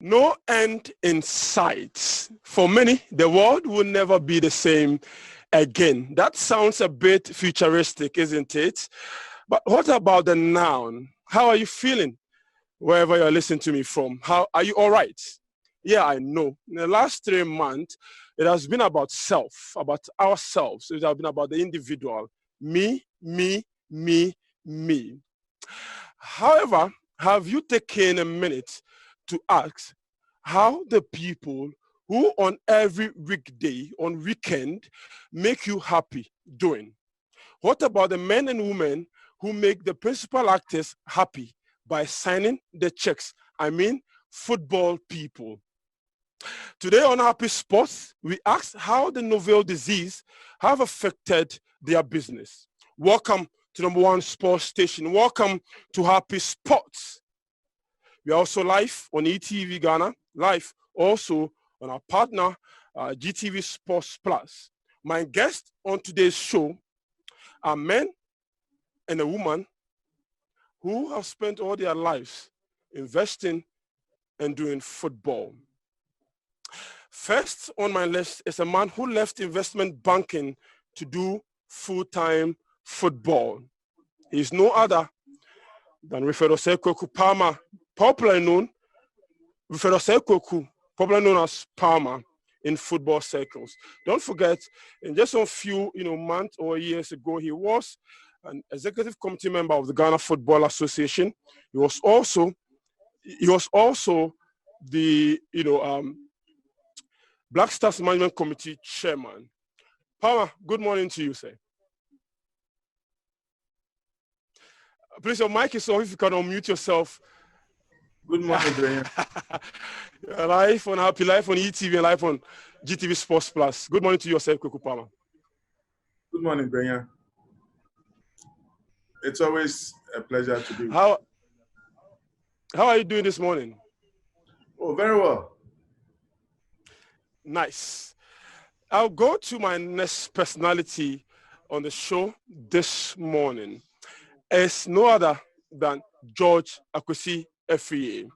No end in sight. For many, the world will never be the same again. That sounds a bit futuristic, isn't it? But what about the noun? How are you feeling wherever you're listening to me from? How are you all right? Yeah, I know. In the last 3 months, it has been about self, about ourselves. It has been about the individual. Me. However, have you taken a minute to ask how the people who on every weekday, on weekend, make you happy doing? What about the men and women who make the principal actors happy by signing the checks? I mean, football people. Today on Happy Sports, we ask how the novel disease have affected their business. Welcome to number one sports station. Welcome to Happy Sports. We are also live on ETV Ghana, live also on our partner, GTV Sports Plus. My guests on today's show are men and a woman who have spent all their lives investing and doing football. First on my list is a man who left investment banking to do full-time football. He is no other than Rifedo Kweku Palmer, popularly known as Palmer in football circles. Don't forget, in just a few months or years ago, he was an executive committee member of the Ghana Football Association. He was also the Black Stars Management Committee chairman. Palmer, good morning to you, sir. Please, your mic is off. If you can unmute yourself. Good morning, Brian. Live on Happy, live on ETV, and live on GTV Sports Plus. Good morning to yourself, Kweku Palmer. Good morning, Brian. It's always a pleasure to be. How are you doing this morning? Oh, very well. Nice. I'll go to my next personality on the show this morning. It's no other than George Akwesi Efriye.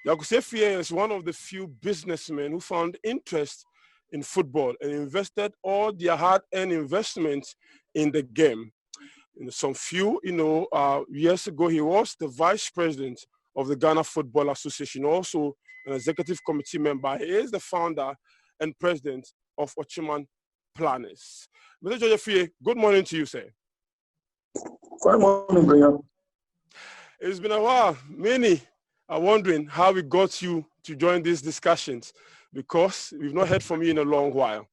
Akwesi Efriye is one of the few businessmen who found interest in football and invested all their hard-earned investments in the game. Some few, years ago, he was the vice president of the Ghana Football Association, also an executive committee member. He is the founder and president of Ochiman Planners. Mr. George Efriye, good morning to you, sir. Good morning, Brian. It's been a while. Many are wondering how we got you to join these discussions because we've not heard from you in a long while.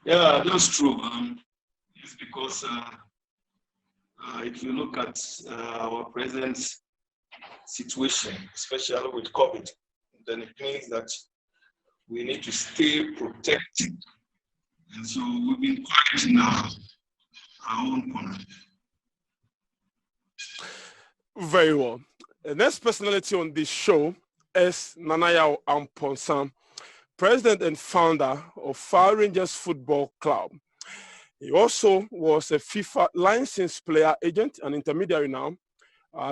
Yeah, that's true. It's because if you look at our present situation, especially with COVID, then it means that we need to stay protected. And so we've been quiet in our own corner. Very well. The next personality on this show is Nanaya Amponsah, president and founder of Fire Rangers Football Club. He also was a FIFA licensed player agent and intermediary now.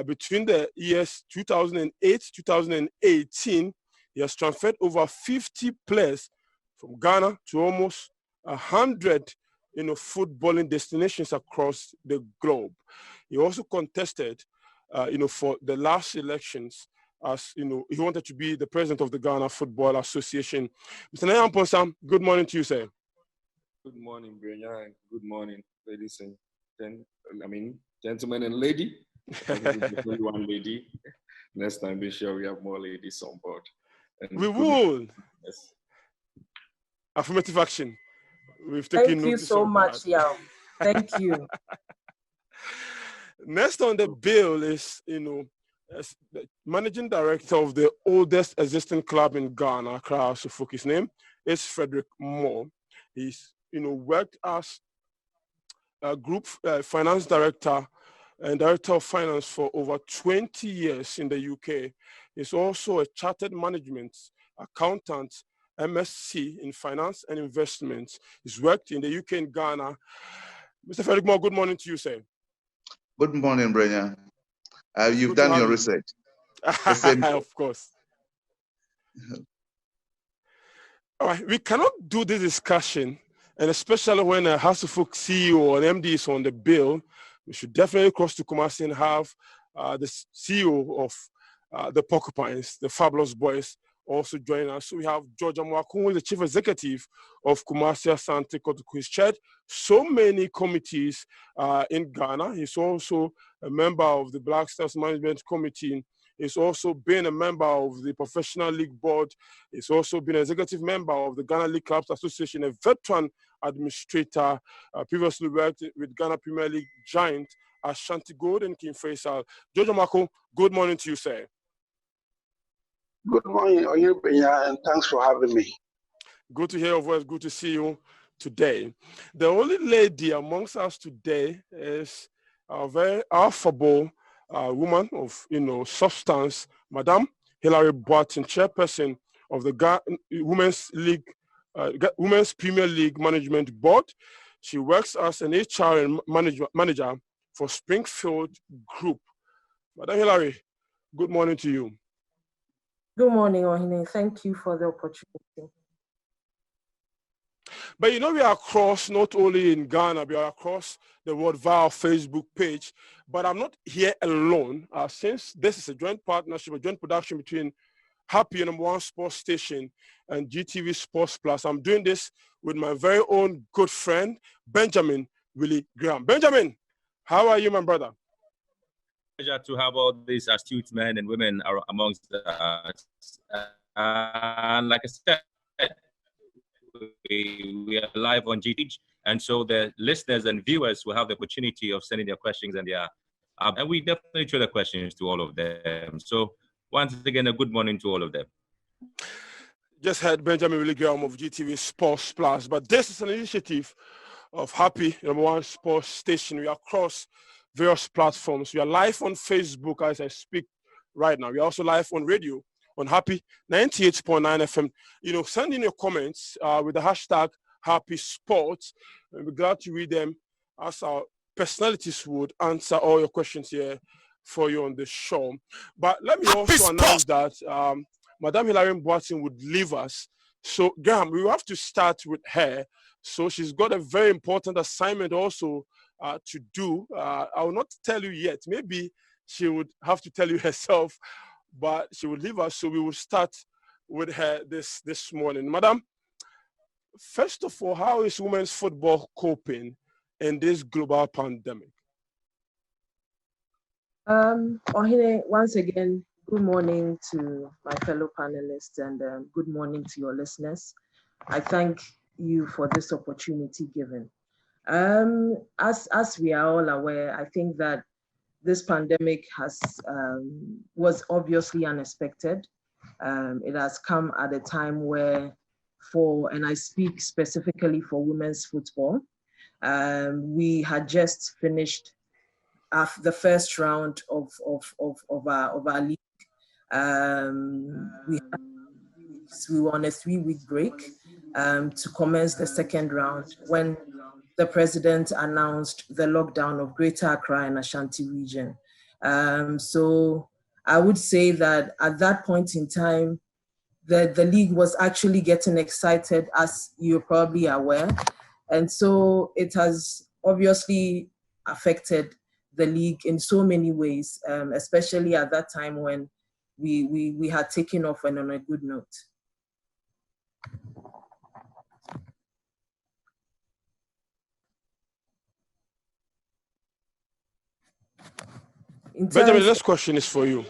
Between the years 2008-2018, he has transferred over 50 players from Ghana to almost 100 footballing destinations across the globe. He also contested for the last elections as he wanted to be the president of the Ghana Football Association. Mr. Nanaya Amponsah, good morning to you, sir. Good morning, Brian. Good morning, ladies and gentlemen and lady. Only one lady. Next time, be sure we have more ladies on board. And we will. Yes. Affirmative action. We've taken Thank you so much, Yao. Thank you. Next on the bill is, as the managing director of the oldest existing club in Ghana, Accra Suffolk. His name is Frederick Moore. He's, worked as a group finance director and director of finance for over 20 years in the UK. He's also a chartered management accountant, MSc in finance and investments. He's worked in the UK and Ghana. Mr. Frederick Moore, good morning to you, sir. Good morning, Brian. You've done your research. Of course. All right, we cannot do this discussion, and especially when a House of Folk CEO or an MD is on the bill, we should definitely cross to Kumasi and have the CEO of the Porcupines, the Fabulous Boys, also join us. So we have George Amwakun, who is the Chief Executive of Kumasi Asante Kotoko. He's chaired so many committees in Ghana. He's also a member of the Black Stars Management Committee. He's also been a member of the Professional League Board. He's also been an executive member of the Ghana League Clubs Association, a veteran administrator, previously worked with Ghana Premier League giant Ashanti Gold and King Faisal. George Amwakun, good morning to you, sir. Good morning, Onyebenya, and thanks for having me. Good to hear your voice. Good to see you today. The only lady amongst us today is a very affable woman of substance, Madam Hilary Boatin, chairperson of the Women's Premier League Management Board. She works as an HR and manager for Springfield Group. Madam Hilary, good morning to you. Good morning, Ohine. Thank you for the opportunity. But we are across, not only in Ghana, we are across the world via our Facebook page. But I'm not here alone, since this is a joint partnership, a joint production between Happy #1 Sports Station and GTV Sports Plus. I'm doing this with my very own good friend, Benjamin Willie Graham. Benjamin, how are you, my brother? Pleasure to have all these astute men and women amongst us. And like I said, we are live on GTV, and so the listeners and viewers will have the opportunity of sending their questions, and we definitely throw the questions to all of them. So once again, a good morning to all of them. Just heard Benjamin Willie Graham of GTV Sports Plus, but this is an initiative of Happy #1 Sports Station. We are across various platforms. We are live on Facebook as I speak right now. We are also live on radio on Happy 98.9 FM. Send in your comments with the hashtag Happy Sports. And we're glad to read them as our personalities would answer all your questions here for you on the show. But let me also announce that Madame Hilary Boatin would leave us. So, Graham, we will have to start with her. So she's got a very important assignment also to do. I will not tell you yet. Maybe she would have to tell you herself, but she will leave us. So we will start with her this morning. Madam, first of all, how is women's football coping in this global pandemic? Ohine, once again, good morning to my fellow panelists and good morning to your listeners. I thank you for this opportunity given. As we are all aware, I think that this pandemic was obviously unexpected. It has come at a time where and I speak specifically for women's football, we had just finished the first round of our league. We were on a 3-week break to commence the second round when the president announced the lockdown of Greater Accra and Ashanti region. So I would say that at that point in time, the league was actually getting excited, as you're probably aware. And so it has obviously affected the league in so many ways, especially at that time when we had taken off and on a good note. Benjamin, the next question is for you.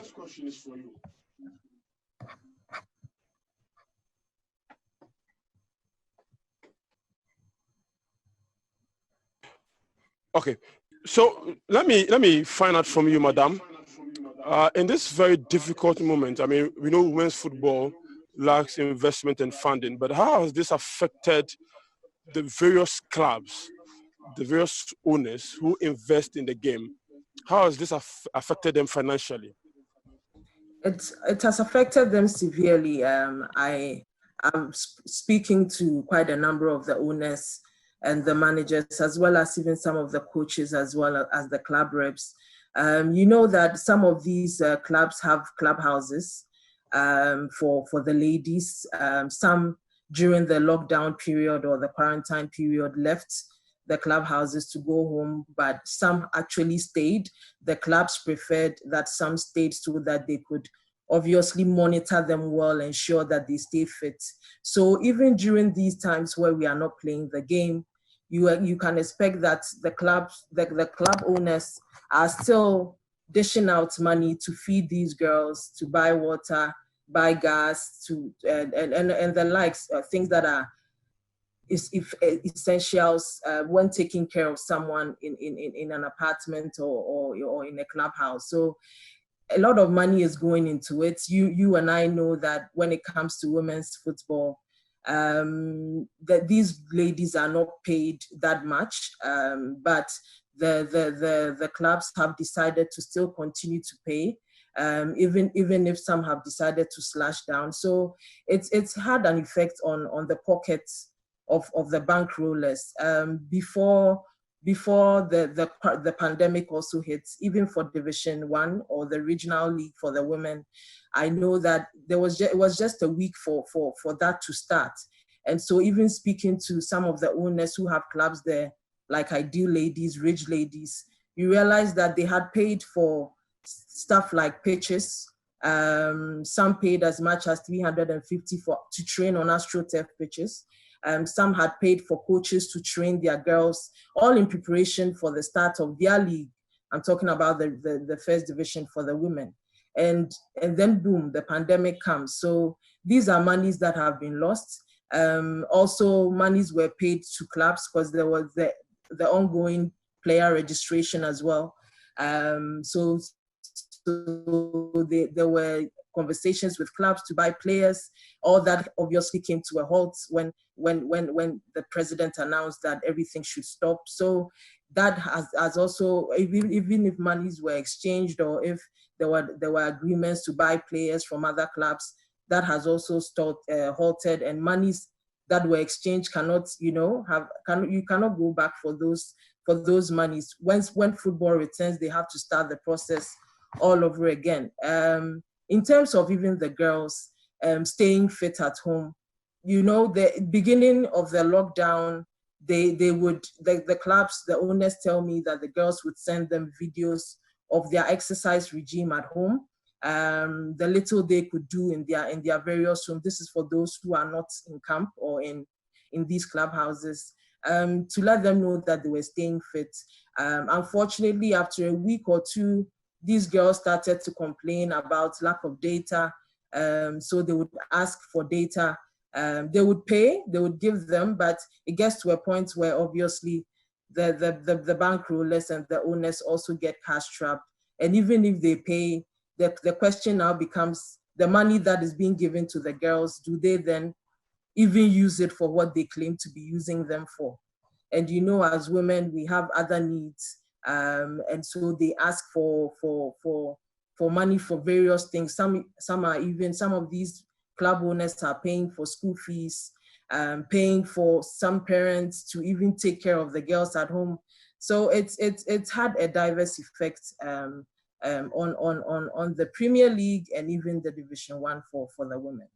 Okay, so let me find out from you, Madam. In this very difficult moment, I mean, we know women's football lacks investment and funding, but how has this affected the various clubs, the various owners who invest in the game? How has this affected them financially? It has affected them severely. I am speaking to quite a number of the owners and the managers, as well as even some of the coaches, as well as the club reps. You know that some of these clubs have clubhouses for the ladies. Some during the lockdown period or the quarantine period left the clubhouses to go home, but some actually stayed. The clubs preferred that some stayed so that they could obviously monitor them well, ensure that they stay fit. So even during these times where we are not playing the game, you can expect that the club owners are still dishing out money to feed these girls, to buy water, buy gas, and the likes, things that are essentials when taking care of someone in an apartment or in a clubhouse. So a lot of money is going into it. You and I know that when it comes to women's football, that these ladies are not paid that much, but the clubs have decided to still continue to pay, even if some have decided to slash down. So it's had an effect on the pockets of the bankrollers. Before the pandemic also hits, even for Division 1 or the regional league for the women, I know that it was just a week for that to start. And so even speaking to some of the owners who have clubs there, like Ideal Ladies, Ridge Ladies, you realize that they had paid for stuff like pitches. Some paid as much as $350 to train on AstroTurf pitches. Some had paid for coaches to train their girls, all in preparation for the start of their league. I'm talking about the first division for the women. And then boom, the pandemic comes. So these are monies that have been lost. Also, monies were paid to clubs because there was the ongoing player registration as well. So there were conversations with clubs to buy players. All that obviously came to a halt when the president announced that everything should stop. So that has also, even if monies were exchanged or if there were agreements to buy players from other clubs, that has also halted, and monies that were exchanged cannot, you cannot go back for those monies. When football returns, they have to start the process all over again. In terms of even the girls staying fit at home, the beginning of the lockdown, the clubs, the owners tell me that the girls would send them videos of their exercise regime at home, the little they could do in their various rooms. This is for those who are not in camp or in these clubhouses, to let them know that they were staying fit. Unfortunately, after a week or two, these girls started to complain about lack of data. So they would ask for data. They would pay, they would give them, but it gets to a point where obviously the bankrollers and the owners also get cash trapped. And even if they pay, the question now becomes, the money that is being given to the girls, do they then even use it for what they claim to be using them for? And as women, we have other needs. And so they ask for money for various things. Some of these club owners are paying for school fees, paying for some parents to even take care of the girls at home. So it's had a diverse effect on the Premier League and even the Division 1 for the women.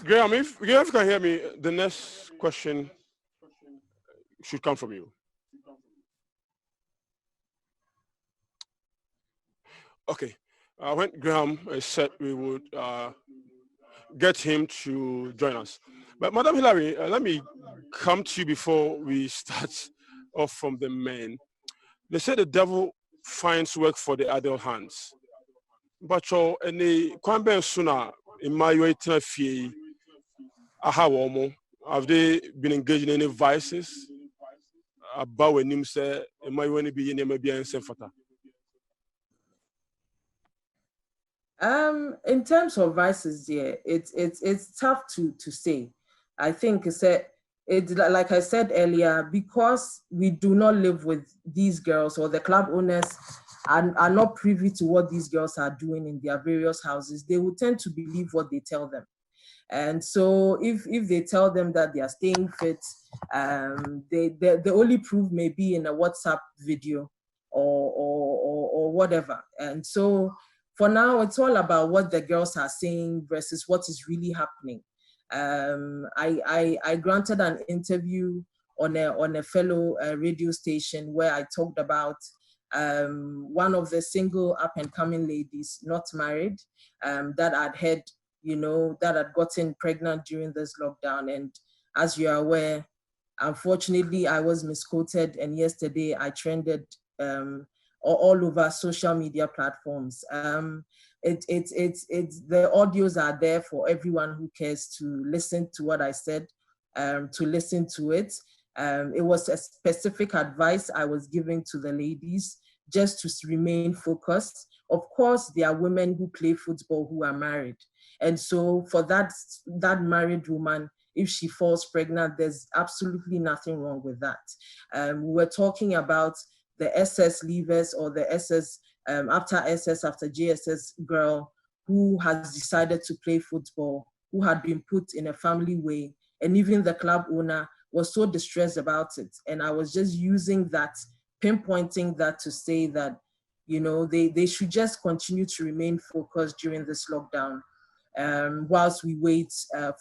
Graham, if you can hear me, the next question should come from you. Okay. When Graham said we would get him to join us. But Madam Hillary, let me come to you before we start off from the men. They say the devil finds work for the idle hands. But any kwambe sooner in my way to fee. Have they been engaged in any vices? About when him say, "Am I going to be in maybe and fata?" In terms of vices, yeah, it's tough to say. I think it's like I said earlier, because we do not live with these girls, or the club owners are not privy to what these girls are doing in their various houses, they will tend to believe what they tell them. And so if they tell them that they are staying fit, the only proof may be in a WhatsApp video or whatever. And so for now, it's all about what the girls are saying versus what is really happening. I granted an interview on a fellow radio station where I talked about one of the single up and coming ladies, not married, that I'd heard, that had gotten pregnant during this lockdown. And as you are aware, unfortunately, I was misquoted, and yesterday I trended all over social media platforms. The audios are there for everyone who cares to listen to what I said, to listen to it. It was a specific advice I was giving to the ladies just to remain focused. Of course, there are women who play football who are married. And so for that married woman, if she falls pregnant, there's absolutely nothing wrong with that. We were talking about the SS leavers or the SS, after JSS girl who has decided to play football, who had been put in a family way, and even the club owner was so distressed about it. And I was just using that, pinpointing that to say that, they should just continue to remain focused during this lockdown whilst we wait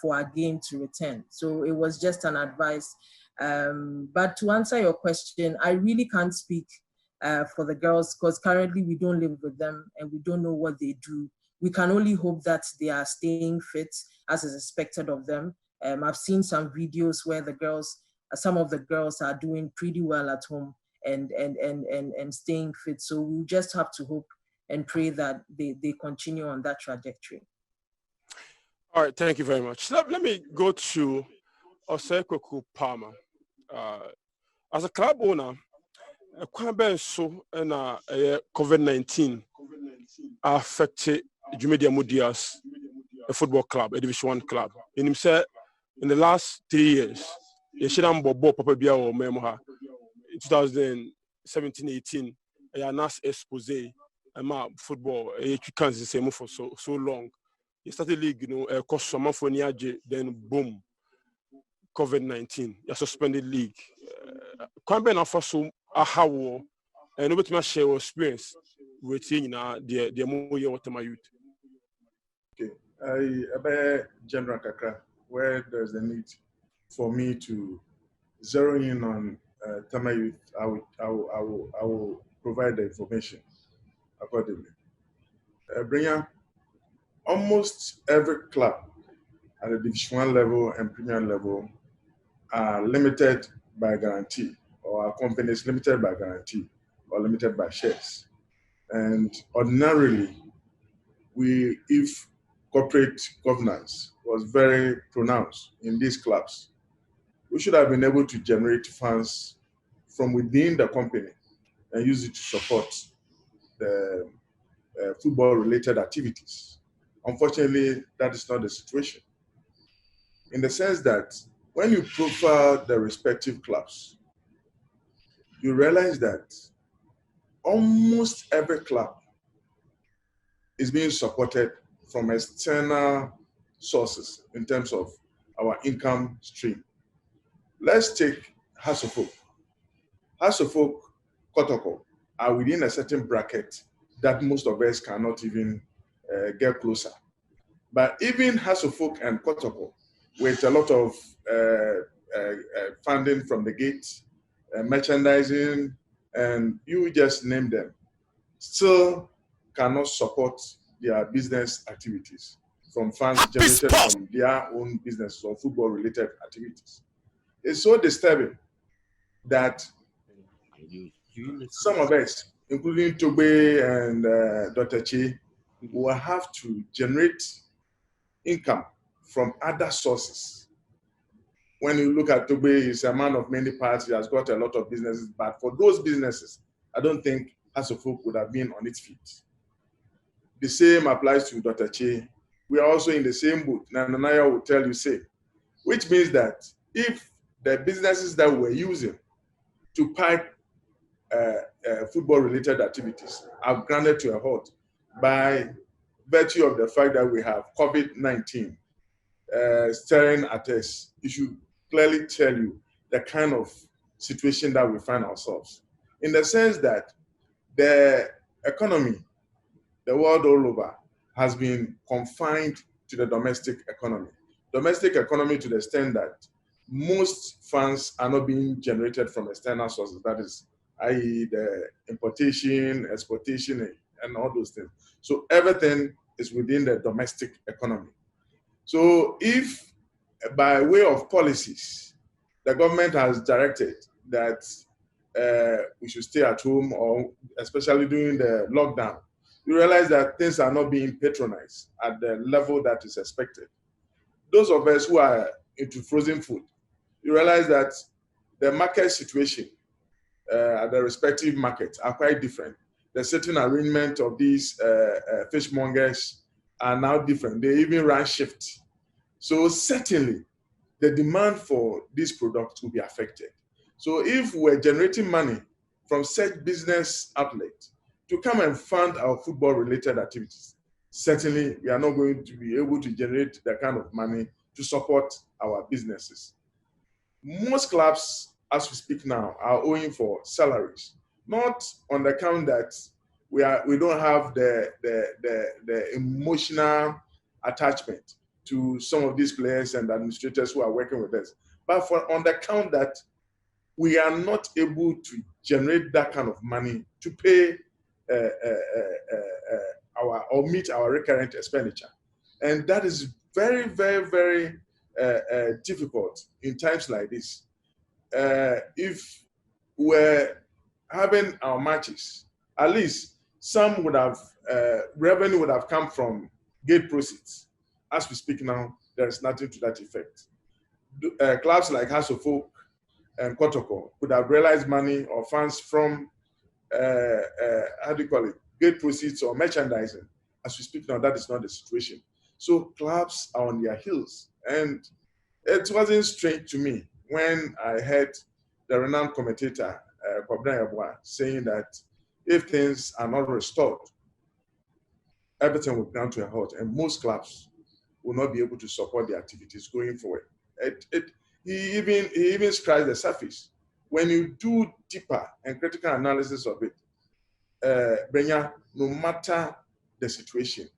for our game to return. So it was just an advice. But to answer your question, I really can't speak for the girls because currently we don't live with them and we don't know what they do. We can only hope that they are staying fit as is expected of them. I've seen some videos where some of the girls are doing pretty well at home and staying fit. So we just have to hope and pray that they continue on that trajectory. All right, thank you very much. Let me go to Osekoku Palmer. As a club owner, COVID-19 affected Jumedia Mudias, a football club, a Division 1 club. In himself, in the last 3 years, Yeshiram Bobo Papa Bia or Memoha, 2017-18, a nice expose, a football, a can't say for so long. You started league, cost some for Niaje, then boom, COVID-19. You suspended league. Kwambe na faso ahawo, and nobody must share experience with the more youth. Okay, I General Kakra, where there's a need for me to zero in on Tama Youth, I will provide the information accordingly. Brinya, almost every club at the Division 1 level and Premier level are limited by guarantee, or our companies limited by guarantee or limited by shares. And ordinarily, if corporate governance was very pronounced in these clubs, we should have been able to generate funds from within the company and use it to support the football-related activities. Unfortunately, that is not the situation. In the sense that when you profile the respective clubs, you realize that almost every club is being supported from external sources in terms of our income stream. Let's take Hasselhoff. Hasselhoff, Kotoko are within a certain bracket that most of us cannot even get closer. But even Hasselhoff and Kotoko, with a lot of funding from the gate, merchandising, and you just name them, still cannot support their business activities from funds generated from their own business or football-related activities. It's so disturbing that some of us, including Tobe and Dr. Chi, will have to generate income from other sources. When you look at Tobe, he's a man of many parts, he has got a lot of businesses, but for those businesses, I don't think Hasselhoff would have been on its feet. The same applies to Dr. Che. We are also in the same boat. Nanaya will tell you same, which means that if the businesses that we're using to pipe football-related activities are grounded to a halt by virtue of the fact that we have COVID-19, staring at us, it should clearly tell you the kind of situation that we find ourselves. In the sense that the economy, the world all over, has been confined to the domestic economy. Domestic economy to the extent that most funds are not being generated from external sources, that is, i.e. the importation, exportation, and all those things. So everything is within the domestic economy. So if by way of policies, the government has directed that we should stay at home, or especially during the lockdown, you realize that things are not being patronized at the level that is expected. Those of us who are into frozen food, you realize that the market situation at the respective markets are quite different. The certain arrangement of these fishmongers are now different. They even run shifts. So certainly, the demand for these products will be affected. So if we're generating money from such business outlets to come and fund our football-related activities, certainly we are not going to be able to generate the kind of money to support our businesses. Most clubs, as we speak now, are owing for salaries, not on the account that we don't have the emotional attachment to some of these players and administrators who are working with us, but on the account that we are not able to generate that kind of money to pay or meet our recurrent expenditure. And that is very, very, very difficult in times like this. If we're having our matches, at least some would have, revenue would have come from gate proceeds. As we speak now, there is nothing to that effect. Clubs like House of Folk and Kotoko could have realized money or funds from, gate proceeds or merchandising. As we speak now, that is not the situation. So clubs are on their heels. And it wasn't strange to me when I heard the renowned commentator, Kwabena Yeboah, saying that if things are not restored, everything will come to a halt, and most clubs will not be able to support the activities going forward. He even scratched the surface. When you do deeper and critical analysis of it, Brenya, no matter the situation,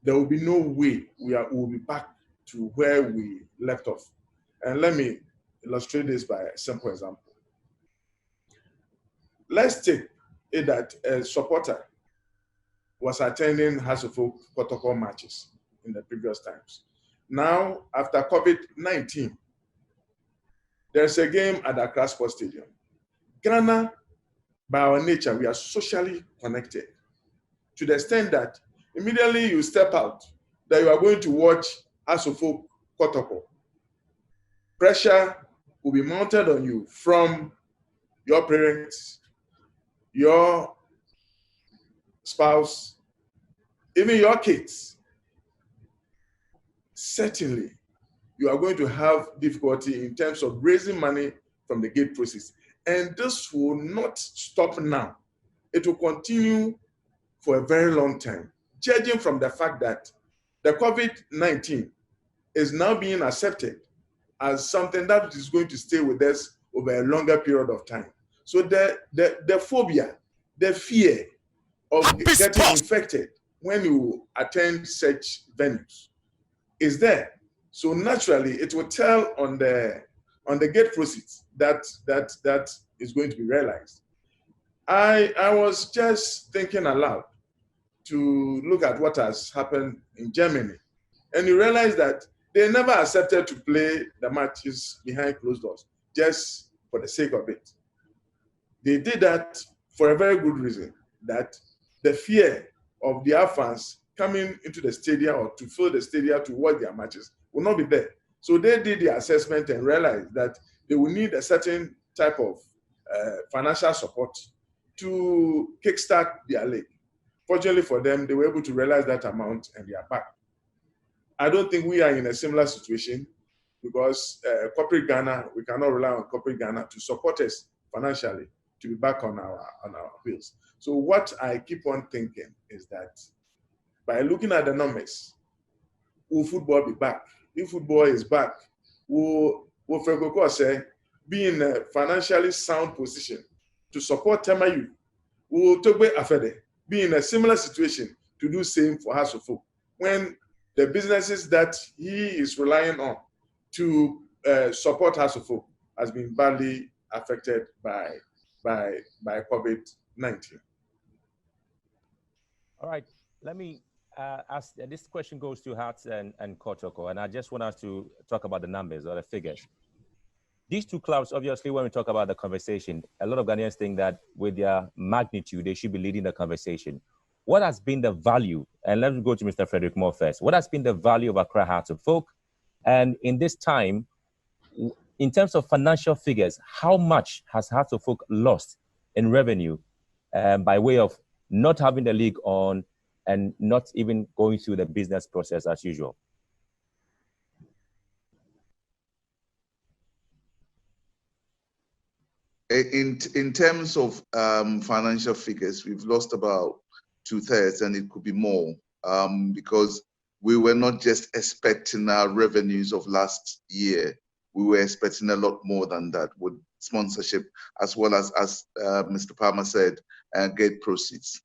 there will be no way we will be back to where we left off. And let me illustrate this by a simple example. Let's take it that a supporter was attending House of Folk protocol matches in the previous times. Now, after COVID-19, there's a game at Accra Sports Stadium. Ghana, by our nature, we are socially connected to the extent that immediately you step out, that you are going to watch House of Folk protocol. Pressure will be mounted on you from your parents, your spouse, even your kids. Certainly, you are going to have difficulty in terms of raising money from the gate proceeds. And this will not stop now. It will continue for a very long time, judging from the fact that the COVID-19 is now being accepted as something that is going to stay with us over a longer period of time. So the phobia, the fear of getting infected when you attend such venues is there. So naturally, it will tell on the gate proceeds that is going to be realized. I was just thinking aloud to look at what has happened in Germany, and you realize that they never accepted to play the matches behind closed doors just for the sake of it. They did that for a very good reason, that the fear of their fans coming into the stadium or to fill the stadium to watch their matches will not be there. So they did the assessment and realized that they will need a certain type of financial support to kickstart their league. Fortunately for them, they were able to realize that amount and they are back. I don't think we are in a similar situation because corporate Ghana, we cannot rely on corporate Ghana to support us financially to be back on our wheels. So what I keep on thinking is that by looking at the numbers, will football be back if football is back, we'll say, be in a financially sound position to support Tema youth. We'll be in a similar situation to do same for Hasofo. When the businesses that he is relying on to support Hasofo has been badly affected by COVID-19. All right, let me ask, this question goes to Hearts and Kotoko, and I just want us to talk about the numbers or the figures. These two clubs, obviously, when we talk about the conversation, a lot of Ghanaians think that with their magnitude, they should be leading the conversation. What has been the value, and let's go to Mr. Frederick Moore first. What has been the value of Accra Hearts of Folk? And in this time, in terms of financial figures, how much has Hearts of Folk lost in revenue by way of not having the league on and not even going through the business process as usual? In terms of financial figures, we've lost about 2/3, and it could be more, because we were not just expecting our revenues of last year. We were expecting a lot more than that with sponsorship, as well as Mr. Palmer said, gate proceeds.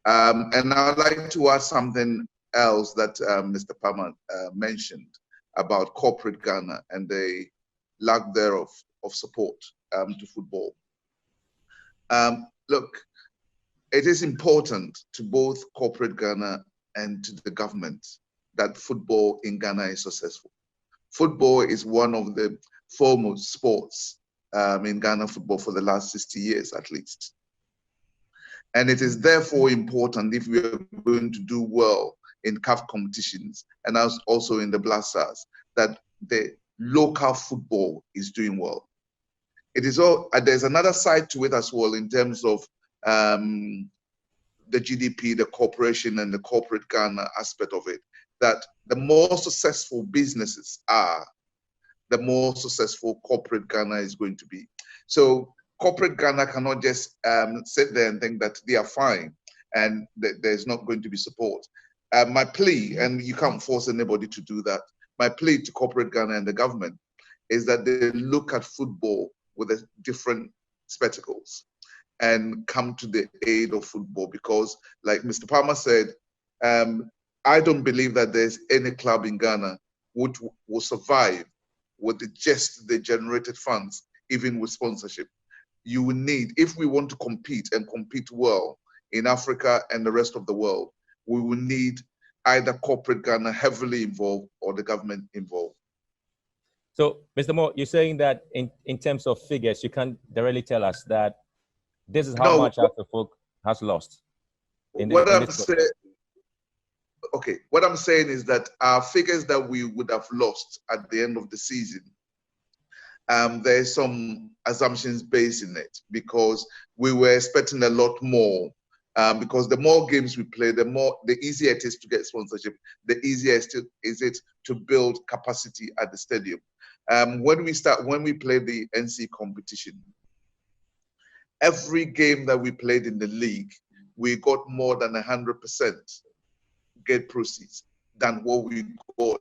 And I'd like to add something else that Mr. Palmer mentioned about corporate Ghana and the lack thereof of support to football. Look, it is important to both corporate Ghana and to the government that football in Ghana is successful. Football is one of the foremost sports in Ghana football for the last 60 years at least. And it is therefore important, if we are going to do well in CAF competitions and also in the Black Stars, that the local football is doing well. It is all, there's another side to it as well in terms of the GDP, the corporation and the corporate Ghana aspect of it, that the more successful businesses are, the more successful corporate Ghana is going to be. So corporate Ghana cannot just sit there and think that they are fine and that there's not going to be support. My plea, and you can't force anybody to do that, my plea to corporate Ghana and the government is that they look at football with a different spectacles and come to the aid of football, because like Mr. Palmer said, I don't believe that there's any club in Ghana which will survive with just the generated funds, even with sponsorship. You will need, if we want to compete and compete well in Africa and the rest of the world, we will need either corporate Ghana heavily involved or the government involved. So, Mr. Moore, you're saying that in terms of figures, you can't directly tell us that this is how much Hearts of Folk has lost. What I'm saying is that our figures that we would have lost at the end of the season, there's some assumptions based in it, because we were expecting a lot more. Because the more games we play, the easier it is to get sponsorship, the easier is it to build capacity at the stadium. When we played the NC competition, every game that we played in the league, we got more than 100% gate proceeds than what we got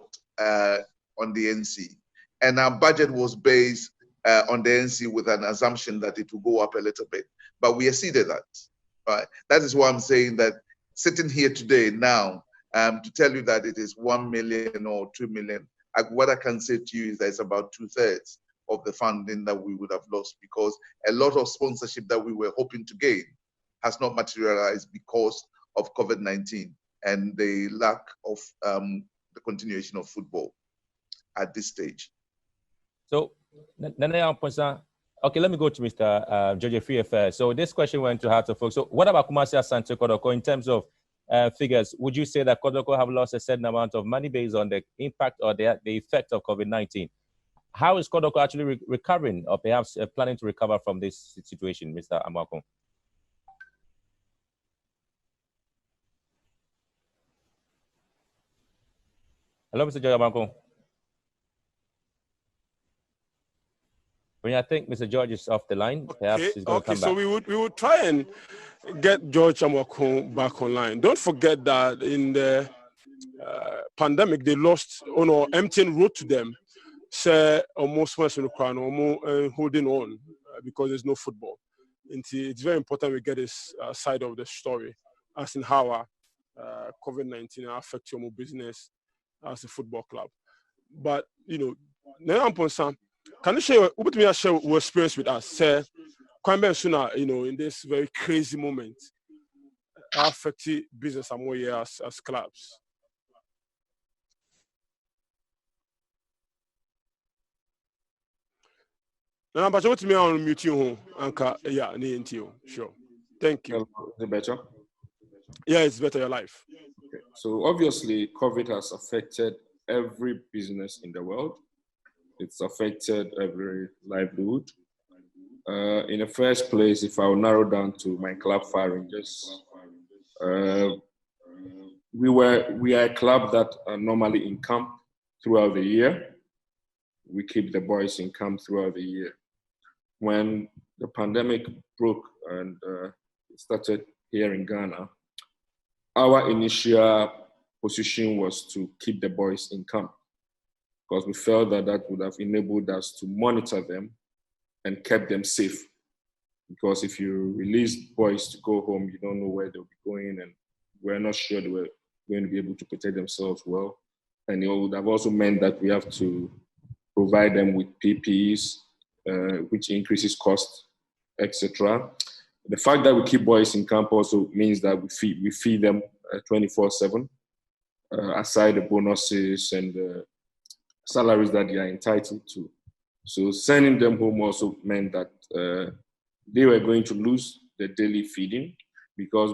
on the NC. And our budget was based on the NC with an assumption that it will go up a little bit, but we exceeded that. Right? That is why I'm saying that sitting here today now, to tell you that it is 1 million or 2 million, what I can say to you is that it's about 2/3 of the funding that we would have lost, because a lot of sponsorship that we were hoping to gain has not materialized because of COVID-19 and the lack of the continuation of football at this stage. So, okay, let me go to Mr. George Free first. So this question went to Hearts of Folk. So what about Kumasi Asante Kotoko in terms of figures? Would you say that Kotoko have lost a certain amount of money based on the impact or the effect of COVID-19? How is Kotoko actually recovering, or perhaps planning to recover from this situation, Mr. Amakong? Hello, Mr. George Amakong. I think Mr. George is off the line. Perhaps he's going to come back. So we would try and get George Amakong back online. Don't forget that in the pandemic, they lost emptying road to them. Say almost holding on because there's no football. And it's very important we get this side of the story, as in how COVID-19 affects your business as a football club. But now can you share your experience with us? Say, quite sooner, in this very crazy moment, affecting business and more years as clubs. Now, but what me on mute you, Anka? Yeah, sure. Thank you. Is it better? Yeah, it's better your life. Okay. So obviously, COVID has affected every business in the world. It's affected every livelihood. In the first place, if I will narrow down to my club, Fire Rangers, we are a club that are normally in camp throughout the year. We keep the boys in camp throughout the year. When the pandemic broke and it started here in Ghana, our initial position was to keep the boys in camp because we felt that that would have enabled us to monitor them and kept them safe. Because if you release boys to go home, you don't know where they'll be going, and we're not sure they were going to be able to protect themselves well. And it would have also meant that we have to provide them with PPEs, which increases cost, etc. The fact that we keep boys in camp also means that we feed them 24/7, aside the bonuses and the salaries that they are entitled to. So sending them home also meant that they were going to lose the daily feeding because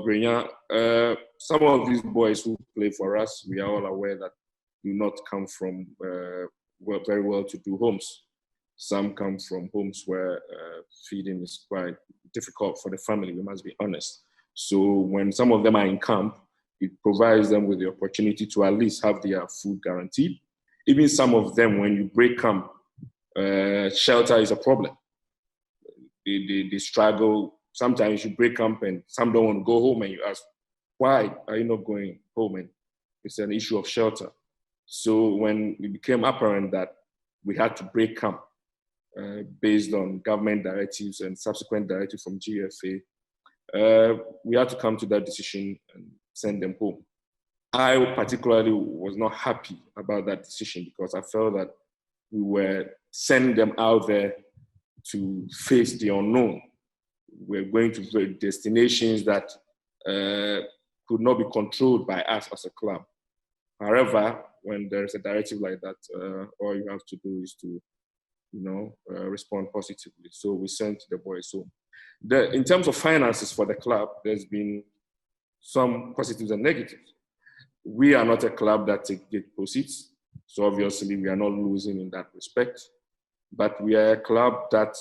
some of these boys who play for us, we are all aware that do not come from very well-to-do homes. Some come from homes where feeding is quite difficult for the family, we must be honest. So when some of them are in camp, it provides them with the opportunity to at least have their food guaranteed. Even some of them, when you break camp, shelter is a problem. They struggle. Sometimes you break camp and some don't want to go home and you ask, why are you not going home? And it's an issue of shelter. So when it became apparent that we had to break camp based on government directives and subsequent directives from GFA, we had to come to that decision and send them home. I particularly was not happy about that decision because I felt that we were sending them out there to face the unknown. We're going to destinations that could not be controlled by us as a club. However, when there's a directive like that, all you have to do is to, respond positively. So we sent the boys home. In terms of finances for the club, there's been some positives and negatives. We are not a club that takes gate proceeds, so obviously we are not losing in that respect. But we are a club that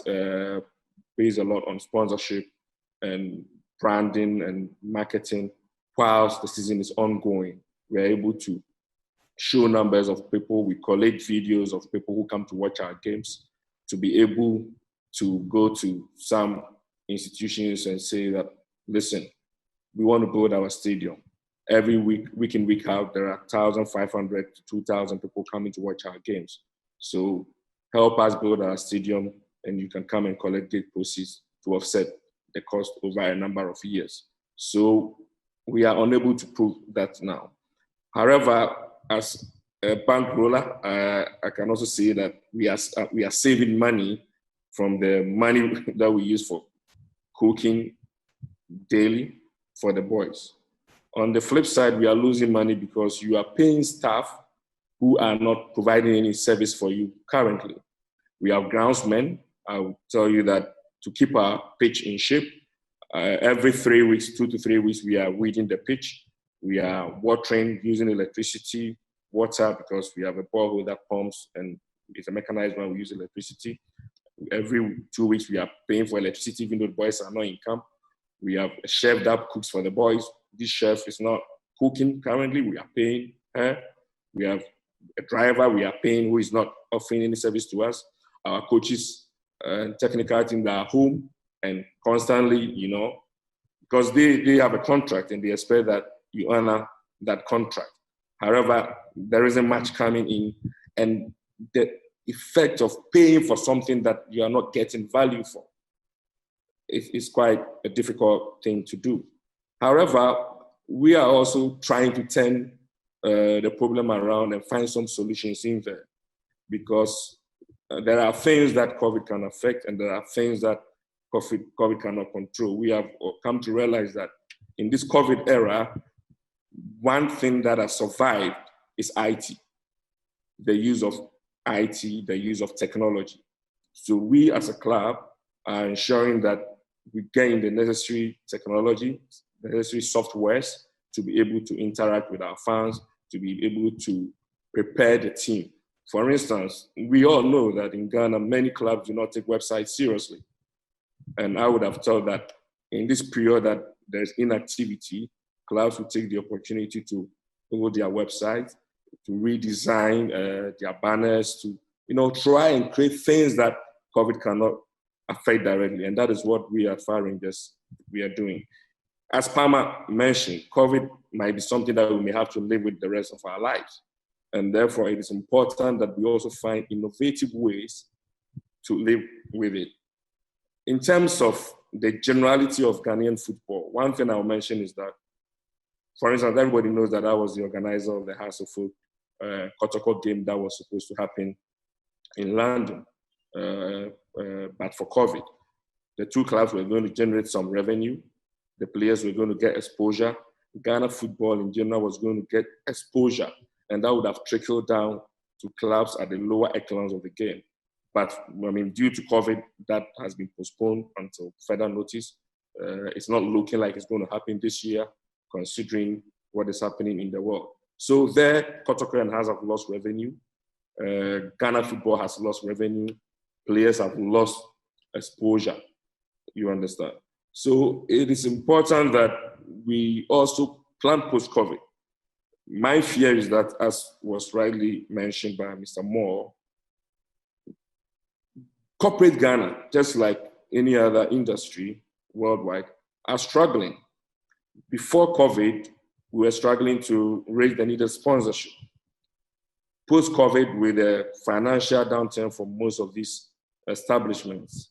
pays a lot on sponsorship and branding and marketing whilst the season is ongoing. We are able to show numbers of people. We collect videos of people who come to watch our games to be able to go to some institutions and say that, listen, we want to build our stadium. Every week in, week out, there are 1,500 to 2,000 people coming to watch our games. So help us build our stadium and you can come and collect gate proceeds to offset the cost over a number of years. So we are unable to prove that now. However, as a bankroller, I can also say that we are saving money from the money that we use for cooking daily for the boys. On the flip side, we are losing money because you are paying staff who are not providing any service for you currently. We have groundsmen. I'll tell you that to keep our pitch in shape, every 3 weeks, 2 to 3 weeks, we are weeding the pitch. We are watering using electricity, water, because we have a borehole that pumps and it's a mechanized one, we use electricity. Every 2 weeks, we are paying for electricity, even though the boys are not in camp. We have a chef that cooks for the boys. This chef is not cooking currently. We are paying her. We have a driver we are paying who is not offering any service to us. Our coaches and technical team that are home and constantly, because they have a contract and they expect that you honor that contract. However, there isn't much coming in, and the effect of paying for something that you are not getting value for is quite a difficult thing to do. However, we are also trying to turn the problem around and find some solutions in there, because there are things that COVID can affect and there are things that COVID cannot control. We have come to realize that in this COVID era, one thing that has survived is IT, the use of IT, the use of technology. So we as a club are ensuring that we gain the necessary technology, the necessary softwares to be able to interact with our fans, to be able to prepare the team. For instance, we all know that in Ghana, many clubs do not take websites seriously. And I would have thought that in this period that there's inactivity, clubs will take the opportunity to go to their website, to redesign their banners, to try and create things that COVID cannot affect directly. And that is what we at Fire Rangers, we are doing. As Palmer mentioned, COVID might be something that we may have to live with the rest of our lives. And therefore, it is important that we also find innovative ways to live with it. In terms of the generality of Ghanaian football, one thing I'll mention is that, for instance, everybody knows that I was the organizer of the House of Folk Kotoko game that was supposed to happen in London, but for COVID. The two clubs were going to generate some revenue. The players were going to get exposure. Ghana football in general was going to get exposure, and that would have trickled down to clubs at the lower echelons of the game. But due to COVID, that has been postponed until further notice. It's not looking like it's going to happen this year, considering what is happening in the world. So there, Kotoko and House have lost revenue. Ghana football has lost revenue. Players have lost exposure. You understand? So it is important that we also plan post-COVID. My fear is that, as was rightly mentioned by Mr. Moore, corporate Ghana, just like any other industry worldwide, are struggling. Before COVID, we were struggling to raise the needed sponsorship. Post-COVID, with a financial downturn for most of these establishments,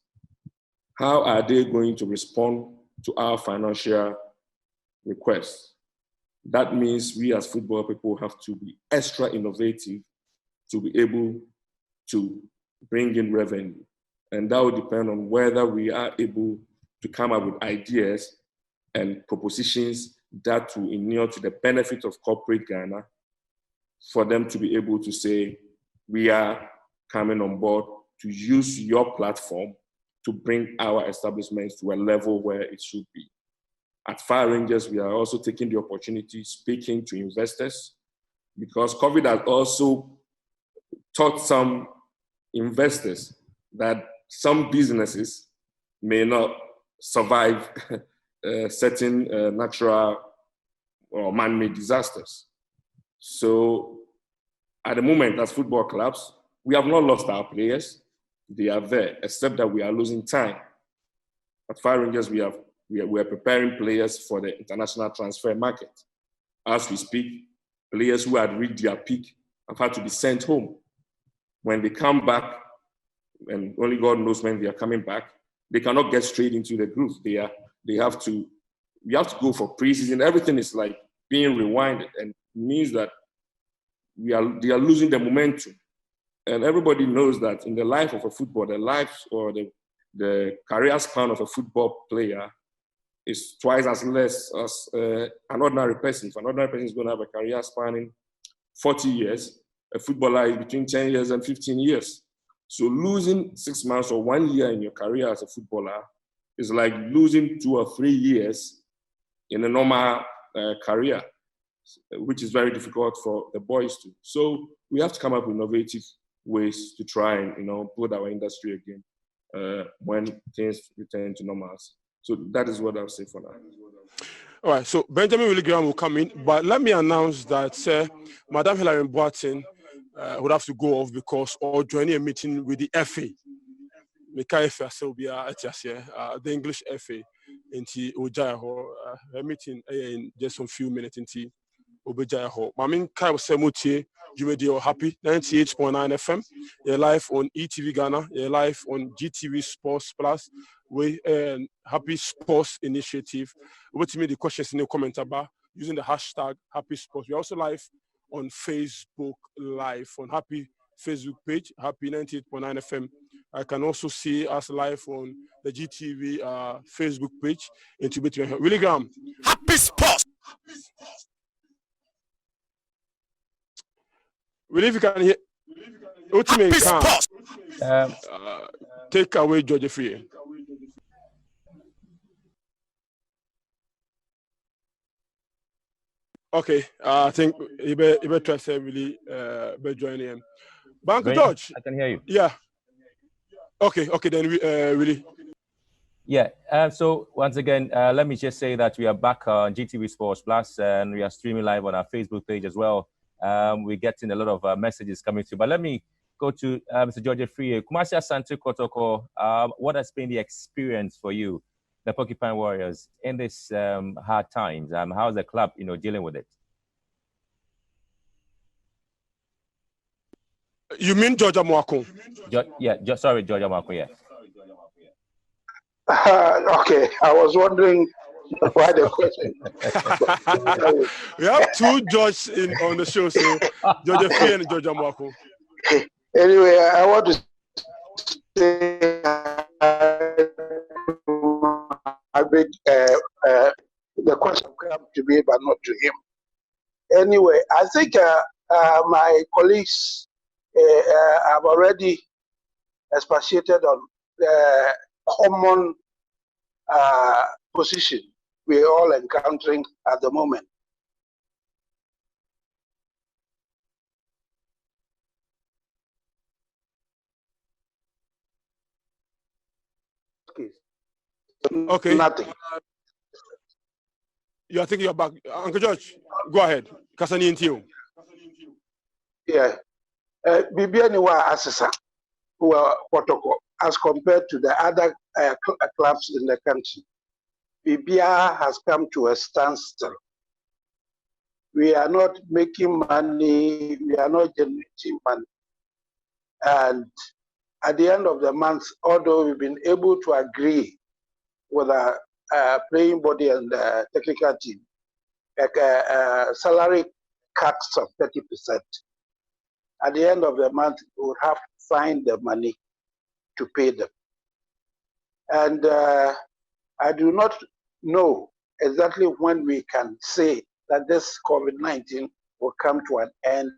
how are they going to respond to our financial requests? That means we as football people have to be extra innovative to be able to bring in revenue. And that will depend on whether we are able to come up with ideas and propositions that will inure to the benefit of corporate Ghana, for them to be able to say, we are coming on board to use your platform to bring our establishments to a level where it should be. At Fire Rangers, we are also taking the opportunity, speaking to investors, because COVID has also taught some investors that some businesses may not survive certain natural or man-made disasters. So at the moment, as football clubs, we have not lost our players. They are there, except that we are losing time. At Fire Rangers, we are preparing players for the international transfer market. As we speak, players who had reached their peak have had to be sent home. When they come back, and only God knows when they are coming back, they cannot get straight into the groove. We have to go for preseason. Everything is like being rewinded, and it means that they are losing the momentum. And everybody knows that in the life of a footballer, the life or the career span of a football player is twice as less as an ordinary person. If an ordinary person is going to have a career spanning 40 years, a footballer is between 10 years and 15 years. So losing 6 months or 1 year in your career as a footballer is like losing 2 or 3 years in a normal career, which is very difficult for the boys to. So we have to come up with innovative ways to try and build our industry again when things return to normalcy. So that is what I'll say for now. All right, so Benjamin Willie Graham will come in, but let me announce that Madam Hilary Boateng would have to go off because or joining a meeting with the FA. The English FA into Ojaya, a meeting in just a few minutes into obeja ho. Mamin kai semutie Jumedi or Happy 98.9 FM. You're live on ETV Ghana. You're live on GTV Sports Plus. We Happy Sports Initiative. What's me the questions in the comment bar using the hashtag Happy Sports. We're also live on Facebook Live on Happy Facebook page, Happy 98.9 FM. I can also see us live on the GTV Facebook page. Into between Willie Graham. Happy Sports. Willie, if you can hear, ultimate can take away Georgia Free. Okay, I think you better try to really be joining him. Bank George, I can hear you. Yeah. Okay, then we really. Yeah. So once again, let me just say that we are back on GTV Sports Plus, and we are streaming live on our Facebook page as well. We're getting a lot of messages coming through. But let me go to Mr. George Free. Kumasi Asante Kotoko, what has been the experience for you, the Porcupine Warriors, in this hard times? How's the club, dealing with it? You mean Georgia Mwako? Sorry, Georgia Mwako, yeah. Okay, I was wondering why the question. We have two George on the show, so Georgia Free and Georgia Mwako. Anyway, I want to say the question come to me, but not to him. Anyway, I think my colleagues have already expatiated on the common position we're all encountering at the moment. Okay. Nothing. I think you're back. Uncle George, go ahead. Kasani into you. Yeah. Bibianiwa Asisa, who are protocol, as compared to the other clubs in the country. Bibia has come to a standstill. We are not making money, we are not generating money. And at the end of the month, although we've been able to agree with our playing body and technical team, like salary cuts of 30%. At the end of the month, we would have to find the money to pay them. And I do not know exactly when we can say that this COVID-19 will come to an end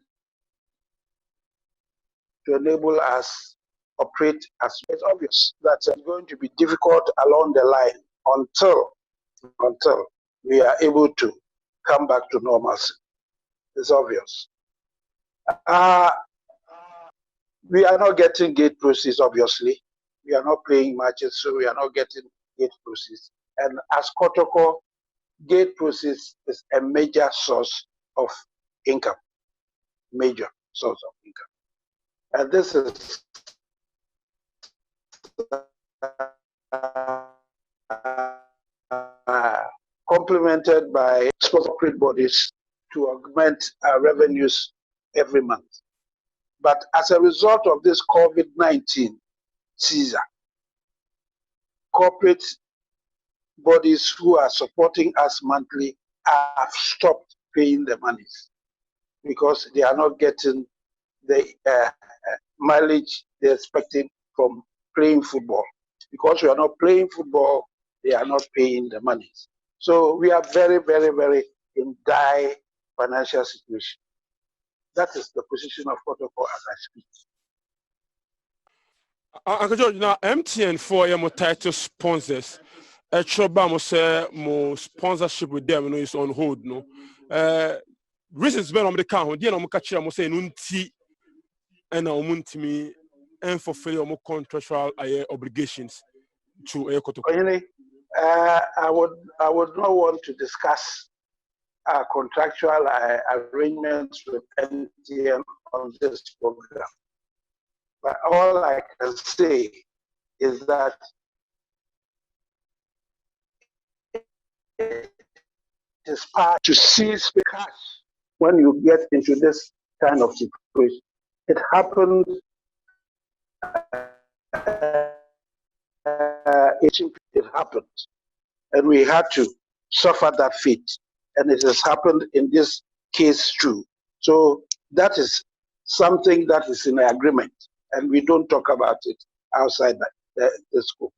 to enable us operate as it's obvious that it's going to be difficult along the line until we are able to come back to normalcy. It's obvious. We are not getting gate proceeds, obviously. We are not playing matches, so we are not getting gate proceeds. And as Kotoko, gate proceeds is a major source of income, major source of income. And this is complemented by corporate bodies to augment our revenues every month. But as a result of this COVID-19 season, corporate bodies who are supporting us monthly have stopped paying the monies because they are not getting the mileage they're expecting from playing football. Because we are not playing football, they are not paying the monies. So we are very, very, very in dire financial situation. That is the position of protocol as I speak. Uncle George, now MTN for your title sponsors. More sponsorship with them is on hold. No, reasons been on the count. The no catch them say nunti and now muntimi and fulfill your contractual obligations to a I would not want to discuss contractual arrangements with MTN on this program. But all I can say is that it is part to seize the cash when you get into this kind of situation. It happened. It happened, and we had to suffer that fate, and it has happened in this case too. So that is something that is in agreement, and we don't talk about it outside the school.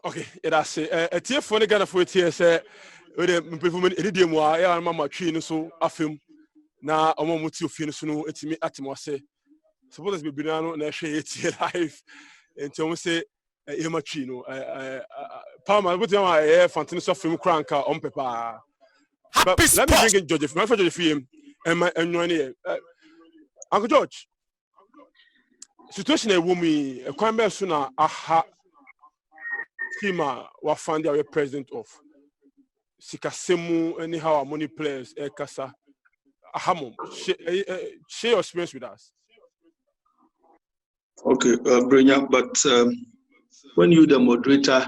Okay, that's it. A tear for the Ghana for tears, with the improvement in the moi, I am a tree, so a film. Now, a moment to finish, no, it's me at Mosse. Suppose be Binano, and I share it life. And so we say, Imachino, Palmer, what am I, Fantanis of film cranker on paper. But let me bring in George, my father, film, and my and Uncle George. Situation a woman, a crime sooner, aha. Fima wa found our president of Sikasemu anyhow money players Kasa Hamum. Share your experience with us. Okay, Brenya, but when you, the moderator,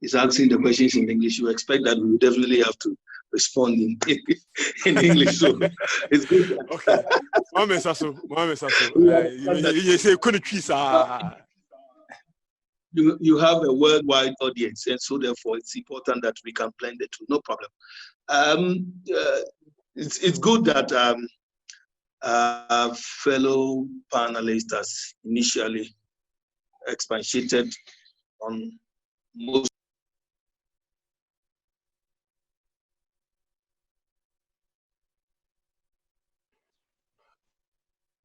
is asking the questions in English, you expect that we definitely have to respond in English. So it's good. Okay. Mama Sasso. You say couldn't choose. You have a worldwide audience, and so therefore it's important that we can blend the two. No problem. It's good that fellow panelists has initially expatiated on most.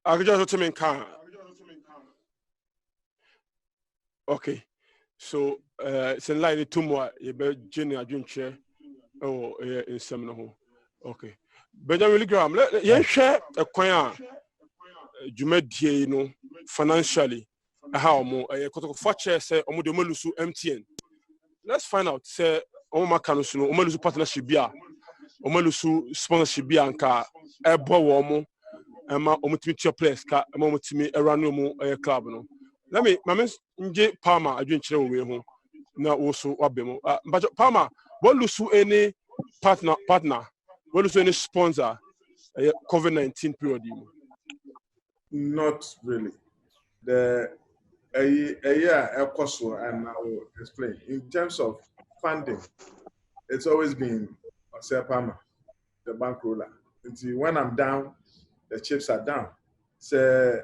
I could just tell me can. Okay. So it's in line two more. You better Jenny drink chair. Oh, in seminar. Okay. Benjamin Graham, let share a coin. You know, financially. How more a quarter say Omodemolusu MTN. Let's find out. Say Oma Canusuno, Omalusu partnership beer, Omalusu sponsorship beer and car, a bow Emma Omutimi place, car, a moment around a club. Let me, my J. Palmer, I drink chill home. Now also Abemo. But Palmer, what Lusu any partner, what Lusu any sponsor COVID-19 period? Not really. The a year and I will explain. In terms of funding, it's always been Palmer, the bankroller. Until when I'm down, the chips are down. So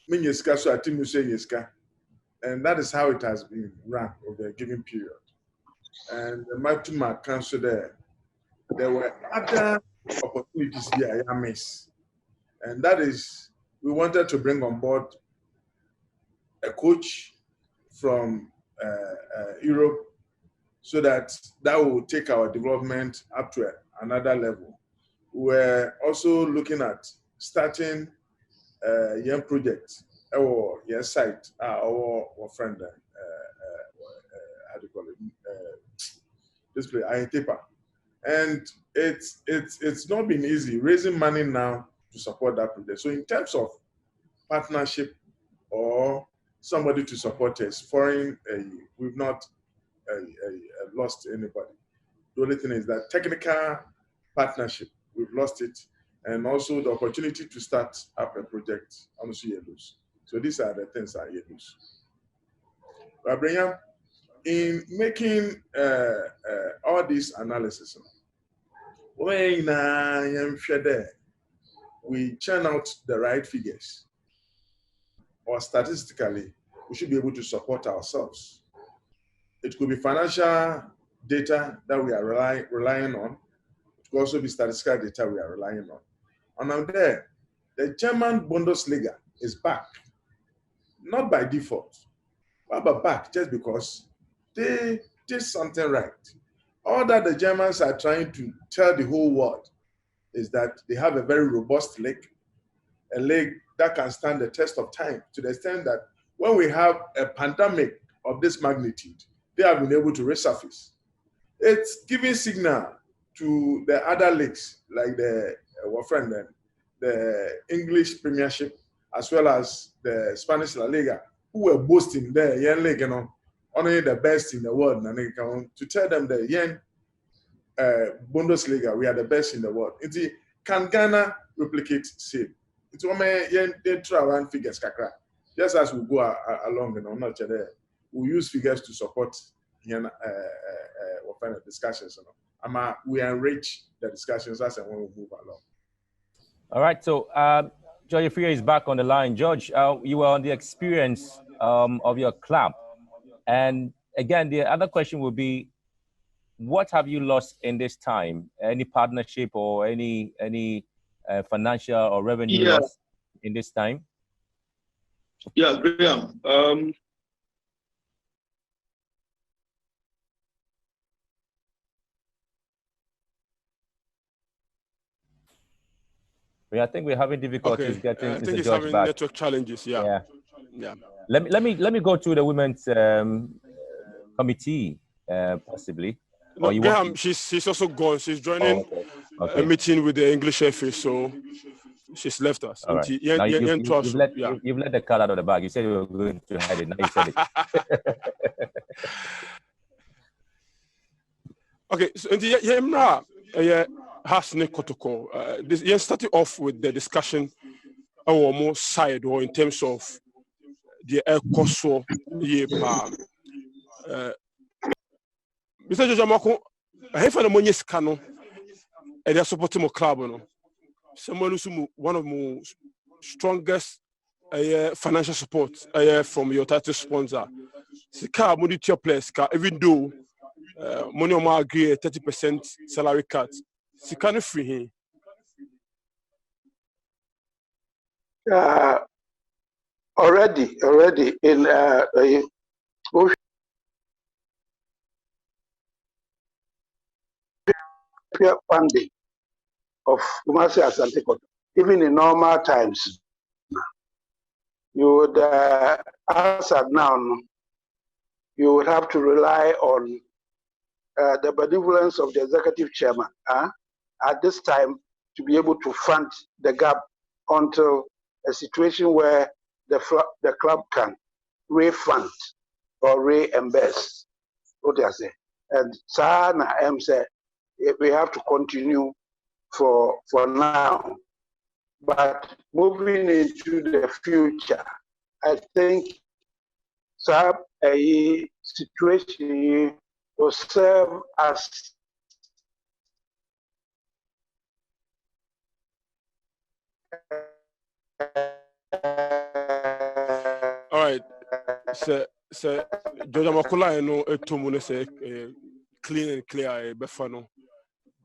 Minyeska so Atimushe Yeska. And that is how it has been run over a given period. And the Matuma Council there were other opportunities here I miss. And that is, we wanted to bring on board a coach from Europe so that will take our development up to another level. We're also looking at starting a young project or your site, our friend, how do you call it? This place, Aitepa. And it's not been easy raising money now to support that project. So in terms of partnership or somebody to support us, foreign, we've not lost anybody. The only thing is that technical partnership, we've lost it. And also the opportunity to start up a project, honestly, you lose. So these are the things that you lose. Rabrenya, in making all these analysis, we churn out the right figures, or statistically, we should be able to support ourselves. It could be financial data that we are relying on. It could also be statistical data we are relying on. And now there, the German Bundesliga is back, not by default, but back just because they did something right. All that the Germans are trying to tell the whole world is that they have a very robust league, a league that can stand the test of time, to the extent that when we have a pandemic of this magnitude, they have been able to resurface. It's giving signal to the other leagues, like the English Premiership, as well as the Spanish La Liga, who were boasting their young league, only the best in the world, to tell them that Bundesliga, we are the best in the world. Can Ghana replicate same? It's one they try around figures, kakra. Just as we go along, not we use figures to support what kind of discussions. We enrich the discussions as and when we move along. All right, so George Freya is back on the line. George, you were on the experience of your club. And again, the other question would be, what have you lost in this time? Any partnership or any financial or revenue loss in this time? Yeah, Graham. I think we're having difficulties getting I think he's George having back. network challenges. Yeah. Let me go to the women's committee possibly. No, Graham, she's also gone. She's joining a meeting with the English FA, so she's left us. All right. Now you've let the cat out of the bag. You said you were going to hide it. Now you said it. Okay, so Imra Hasne Kotoko. You started off with the discussion our more side or in terms of the Koso Mr. Jojamako, I have a money scano and they're supporting my club. Someone who's one of the strongest financial support from your title sponsor. Sika money to your place, even though money on my agree 30% salary cut. Sika no free here. Already in funding of Kumasi Asante Kotoko, even in normal times, you would, as at now, you would have to rely on the benevolence of the executive chairman at this time to be able to fund the gap until a situation where the club can refund or reimburse. What I say, and Sana M said we have to continue for now, but moving into the future, I think a situation will serve as all right. So Joja Makula no etumu say clean and clear befano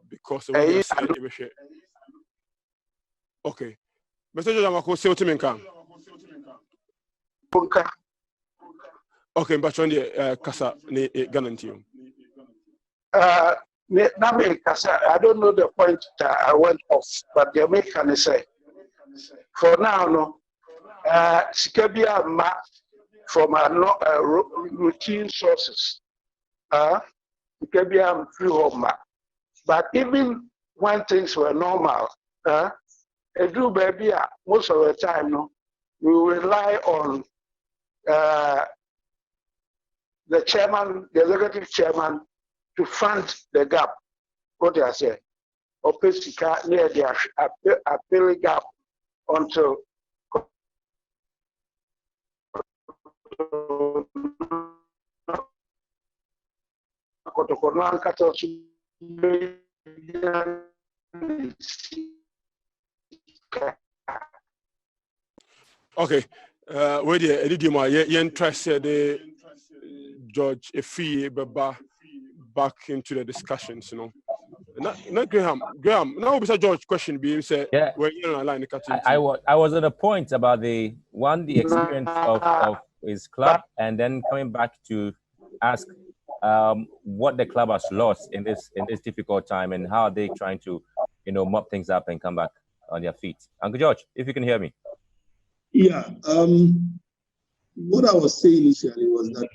because when you say okay. Mr. Joja Makula say what you mean? Okay, but on the Kasa ne guarantee. I don't know the point that I went off, but the American say for now, no, Sikabia ma from routine sources, Sikabia free home ma. But even when things were normal, most of the time, no, we rely on the chairman, the executive chairman, to fund the gap. What I say, Opesika near the appeal gap until okay, where the Edidima, yen try said the George Efi back into the discussions, you know. Not Graham. Now besides George question being said, where you on line I was at a point about the experience of his club, and then coming back to ask what the club has lost in this difficult time, and how are they trying to mop things up and come back on their feet. Uncle George, if you can hear me. Yeah. What I was saying initially was that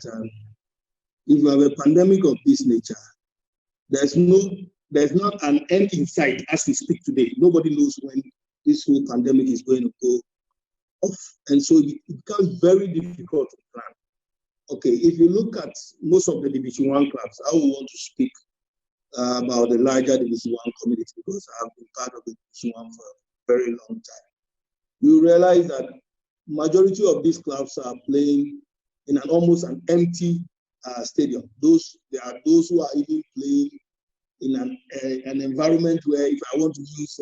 if you have a pandemic of this nature, there's not an end in sight as we speak today. Nobody knows when this whole pandemic is going to go off. And so it becomes very difficult to plan. Okay, if you look at most of the Division 1 clubs, I will want to speak about the larger Division 1 community, because I've been part of the Division 1 for a very long time. You realize that majority of these clubs are playing in almost an empty stadium. There are those who are even playing in an environment where, if I want to use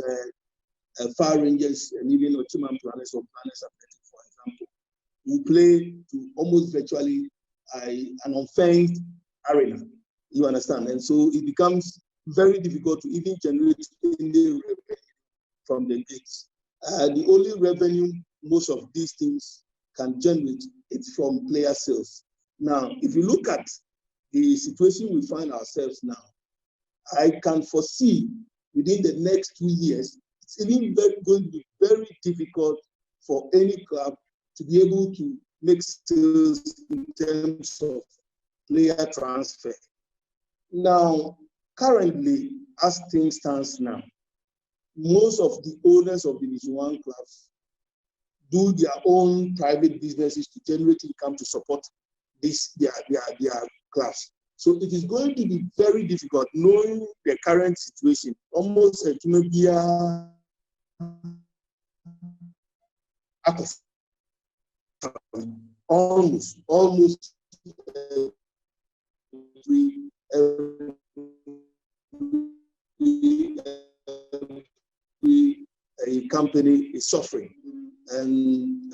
Far Rangers and even Ochiman Planets or Planets Athletic, for example, we play to almost virtually an unfenced arena. You understand? And so it becomes very difficult to even generate any revenue from the gigs. The only revenue most of these teams can generate is from player sales. Now, if you look at the situation we find ourselves now, I can foresee within the next 2 years, it's even going to be very difficult for any club to be able to make sales in terms of player transfer. Now, currently, as things stand now, most of the owners of Division 1 clubs do their own private businesses to generate income to support their clubs. So it is going to be very difficult, knowing the current situation. Almost every company is suffering. And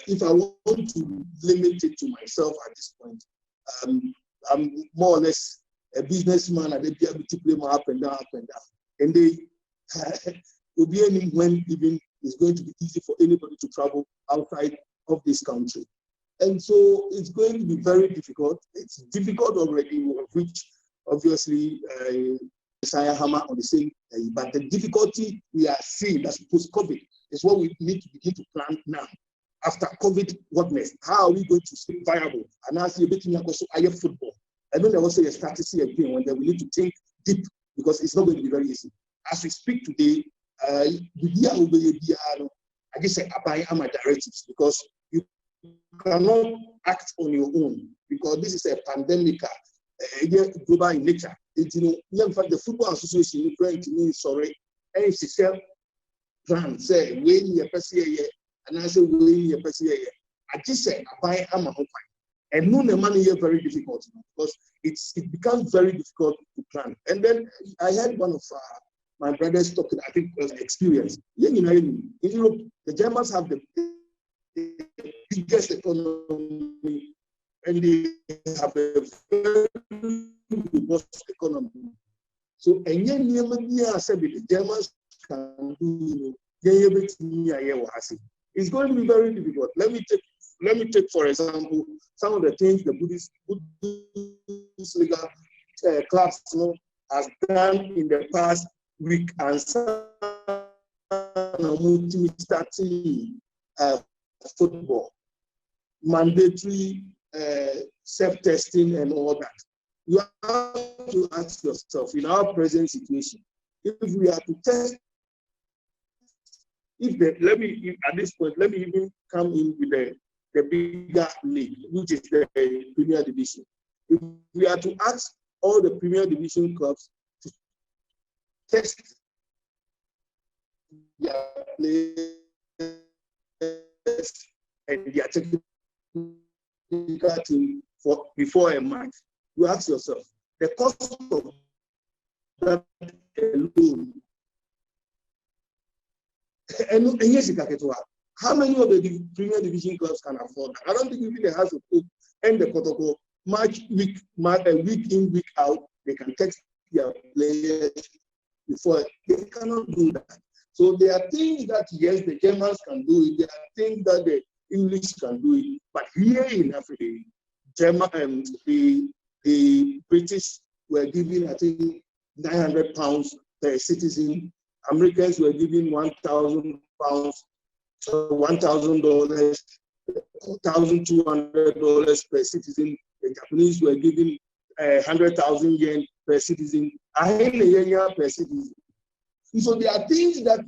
if I want to limit it to myself at this point, I'm more or less a businessman, and they be able to play more up and down. And they will be any when even it's going to be easy for anybody to travel outside of this country. And so it's going to be very difficult. It's difficult already, which obviously Messiah Hammer on the same, but the difficulty we are seeing that's post-COVID is what we need to begin to plan now. After COVID, what next? How are we going to stay viable? And as you're making also higher football. I know there was a strategy again when we need to think deep, because it's not going to be very easy. As we speak today, I guess I'm a directives, because you cannot act on your own, because this is a pandemic, global in nature. It's, in fact, the Football Association is going to mean sorry, and it's a plan, say, when you're and I say, I just say, I'm a home. And no money here very difficult, because it becomes very difficult to plan. And then I had one of my brothers talking, I think was experience. In Europe, the Germans have the biggest economy, and they have a very robust economy. So, and the Germans can do, it's going to be very difficult. Let me take for example some of the things the Bundesliga clubs has done in the past week, and starting football, mandatory self-testing and all that. You have to ask yourself, in our present situation, if we are to test. At this point, let me even come in with the bigger league, which is the Premier Division. If we are to ask all the Premier Division clubs to test their players and their technical team before a match, you ask yourself, the cost of that alone. And how many of the Premier Division clubs can afford that? I don't think even the House of Cook and the protocol, week in, week out, they can text their players before. They cannot do that. So there are things that, yes, the Germans can do it. There are things that the English can do it. But here in Africa, the British were giving, I think, £900 per citizen. Americans were giving £1,000, $1,000, $1,200 per citizen. The Japanese were giving 100,000 yen per citizen, per citizen. So there are things that.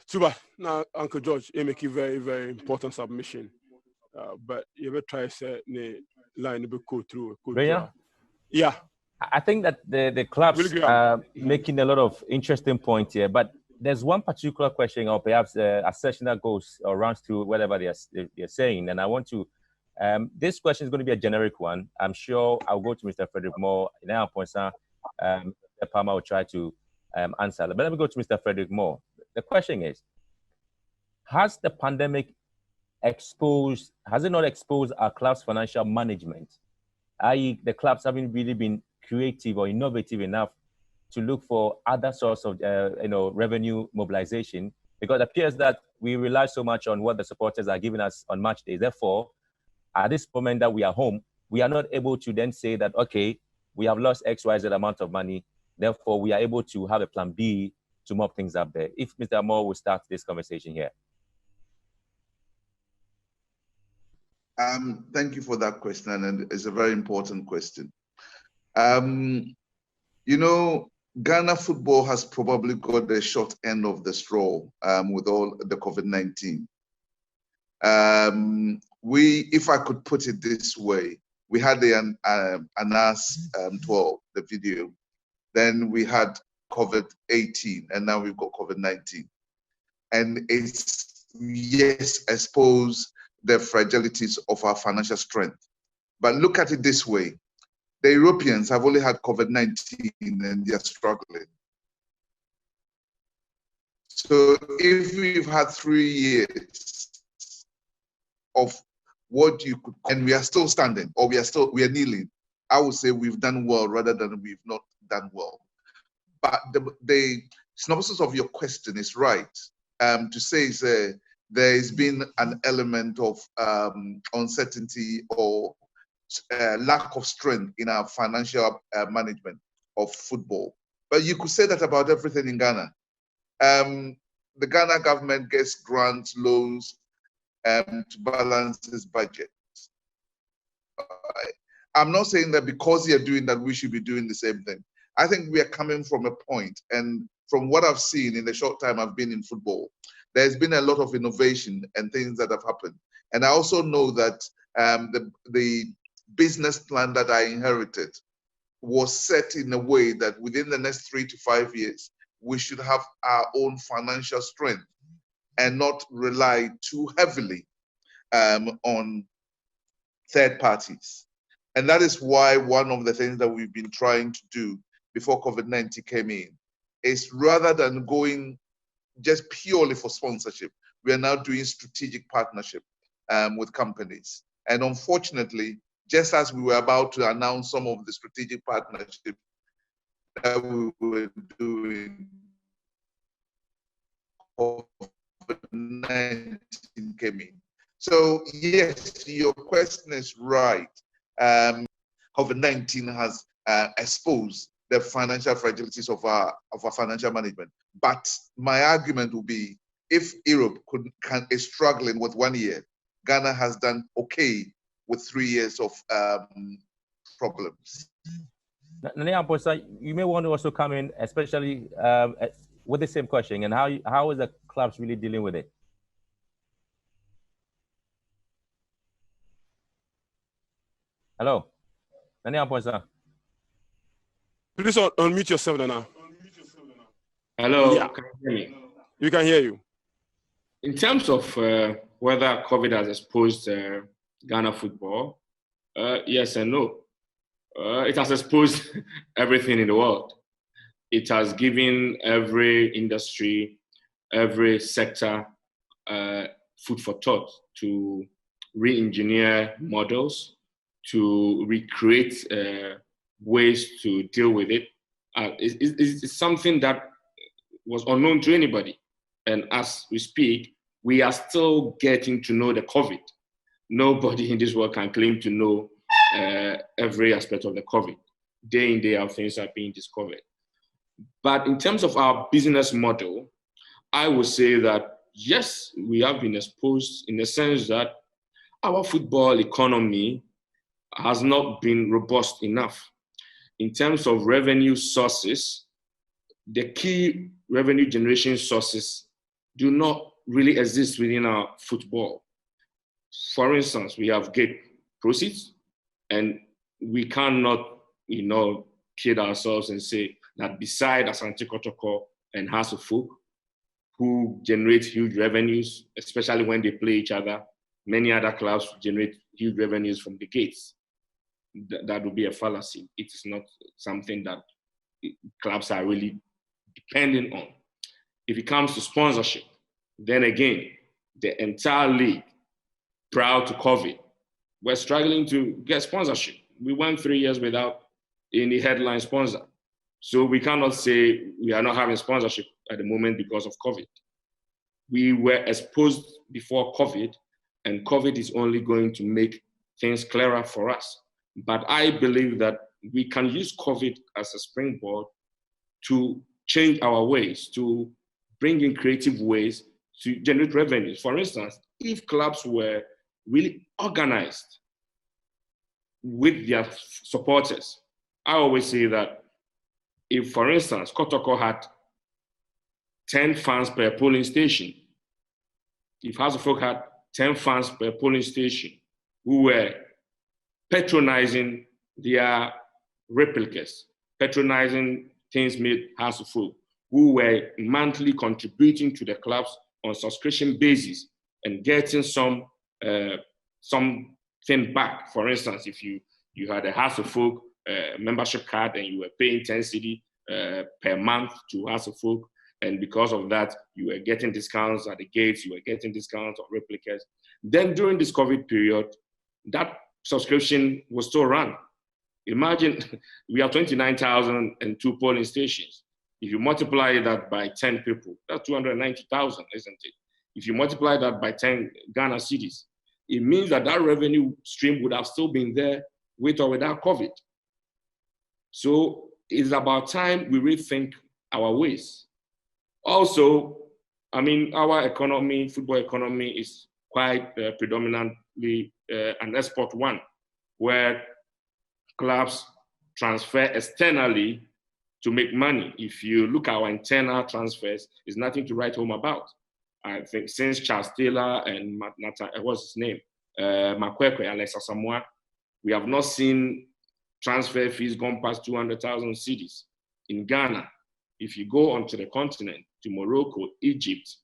Tuba, now Uncle George, you make a very, very important submission. But you ever try to say, line be go through. Raya? Yeah. I think that the clubs are making a lot of interesting points here, but there's one particular question or perhaps a session that goes or runs through whatever they're saying. And I want to, this question is going to be a generic one. I'm sure I'll go to Mr. Frederick Moore. Now, Mr. Palmer will try to answer. But let me go to Mr. Frederick Moore. The question is, has the pandemic has it not exposed our club's financial management? I.e., the clubs haven't really been creative or innovative enough to look for other sources of revenue mobilization, because it appears that we rely so much on what the supporters are giving us on match days. Therefore, at this moment that we are home, we are not able to then say that, okay, we have lost XYZ amount of money. Therefore, we are able to have a plan B to mop things up there. If Mr. Moore will start this conversation here. Thank you for that question, and it's a very important question. Ghana football has probably got the short end of the straw with all the COVID-19. If I could put it this way, we had the ANAS 12, the video, then we had COVID-18, and now we've got COVID-19. And it's, yes, exposed the fragilities of our financial strength. But look at it this way. The Europeans have only had COVID-19 and they're struggling. So if we've had 3 years of what you could, and we are still standing, or we are kneeling, I would say we've done well rather than we've not done well. But the synopsis of your question is right. To say there has been an element of uncertainty or lack of strength in our financial management of football. But you could say that about everything in Ghana. The Ghana government gets grants, loans to balance its budget. I'm not saying that because you're doing that, we should be doing the same thing. I think we are coming from a point, and from what I've seen in the short time I've been in football, there's been a lot of innovation and things that have happened. And I also know that the business plan that I inherited was set in a way that within the next 3 to 5 years, we should have our own financial strength and not rely too heavily on third parties. And that is why one of the things that we've been trying to do before COVID-19 came in is, rather than going just purely for sponsorship, we are now doing strategic partnership with companies. And unfortunately, just as we were about to announce some of the strategic partnerships that we were doing, COVID-19 came in. So yes, your question is right. COVID-19 has exposed the financial fragilities of our financial management. But my argument would be, if Europe is struggling with 1 year, Ghana has done okay with 3 years of problems. Nania Amposa, you may want to also come in, especially with the same question, and how is the clubs really dealing with it? Hello, Nania Amposa. Please unmute yourself now. Hello, yeah. Can you hear me? We can hear you. In terms of whether COVID has exposed Ghana football, yes and no. It has exposed everything in the world. It has given every industry, every sector food for thought to re-engineer models, to recreate ways to deal with it. It's something that was unknown to anybody. And as we speak, we are still getting to know the COVID. Nobody in this world can claim to know every aspect of the COVID. Day in, day out, things are being discovered. But in terms of our business model, I would say that, yes, we have been exposed in the sense that our football economy has not been robust enough. In terms of revenue sources, the key revenue generation sources do not really exist within our football. For instance, we have gate proceeds, And we cannot, kid ourselves and say that beside Asante Kotoko and House of Folk, who generate huge revenues, especially when they play each other, many other clubs generate huge revenues from the gates. That would be a fallacy. It is not something that clubs are really depending on. If it comes to sponsorship, then again, the entire league, prior to COVID, we're struggling to get sponsorship. We went 3 years without any headline sponsor. So we cannot say we are not having sponsorship at the moment because of COVID. We were exposed before COVID, and COVID is only going to make things clearer for us. But I believe that we can use COVID as a springboard to change our ways, to bring in creative ways to generate revenues. For instance, if clubs were really organized with their supporters, I always say that if, for instance, Kotoko had 10 fans per polling station, if House of Folk had 10 fans per polling station who were patronizing their replicas, patronizing things made House of Folk, who were monthly contributing to the clubs on subscription basis and getting something back. For instance, if you had a House of Folk membership card and you were paying 10 cedi per month to House of Folk, and because of that, you were getting discounts at the gates, you were getting discounts on replicas. Then during this COVID period, that subscription was still run. Imagine we have 29,002 polling stations. If you multiply that by 10 people, that's 290,000, isn't it? If you multiply that by 10 Ghana cities, it means that that revenue stream would have still been there with or without COVID. So it's about time we rethink our ways. Also, I mean, our economy, football economy, is quite predominantly an export one, where clubs transfer externally to make money. If you look at our internal transfers, it's nothing to write home about. I think since Charles Taylor and what's his name, Makwekwe, Alexa Samoa, we have not seen transfer fees gone past 200,000 cedis. In Ghana, if you go onto the continent, to Morocco, Egypt,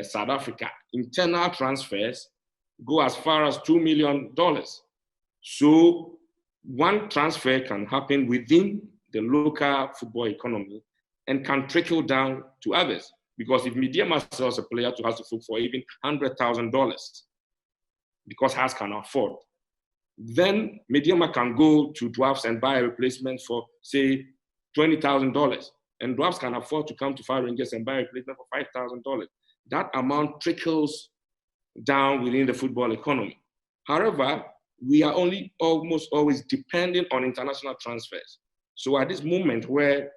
South Africa, internal transfers go as far as $2 million. So one transfer can happen within the local football economy and can trickle down to others. Because if Mediama sells a player to House of Folk for even $100,000, because House can afford, then Mediama can go to Dwarfs and buy a replacement for, say, $20,000. And Dwarfs can afford to come to Fire Rangers and buy a replacement for $5,000. That amount trickles down within the football economy. However, we are only almost always dependent on international transfers. So at this moment where,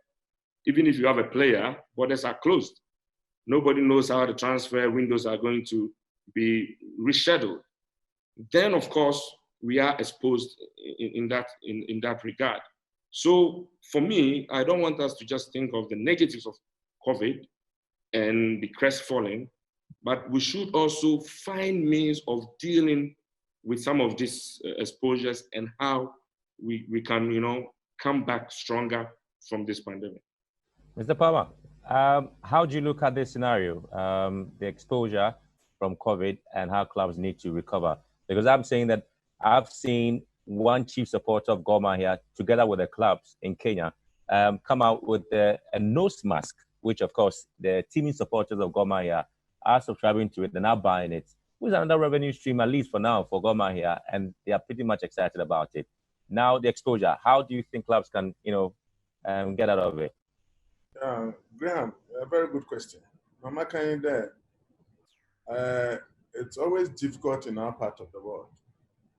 even if you have a player, borders are closed. Nobody knows how the transfer windows are going to be rescheduled. Then, of course, we are exposed in that regard. So for me, I don't want us to just think of the negatives of COVID and be crestfallen, but we should also find means of dealing with some of these exposures and how we can, come back stronger from this pandemic. Mr. Palmer, how do you look at this scenario, the exposure from COVID and how clubs need to recover? Because I'm saying that I've seen one chief supporter of Gor Mahia, together with the clubs in Kenya, come out with a nose mask, which of course the teaming supporters of Gor Mahia are subscribing to it, they're now buying it, which is another revenue stream, at least for now, for Gor Mahia, and they are pretty much excited about it. Now the exposure, how do you think clubs can, get out of it? Graham, a very good question. Mama, can you there? It's always difficult in our part of the world.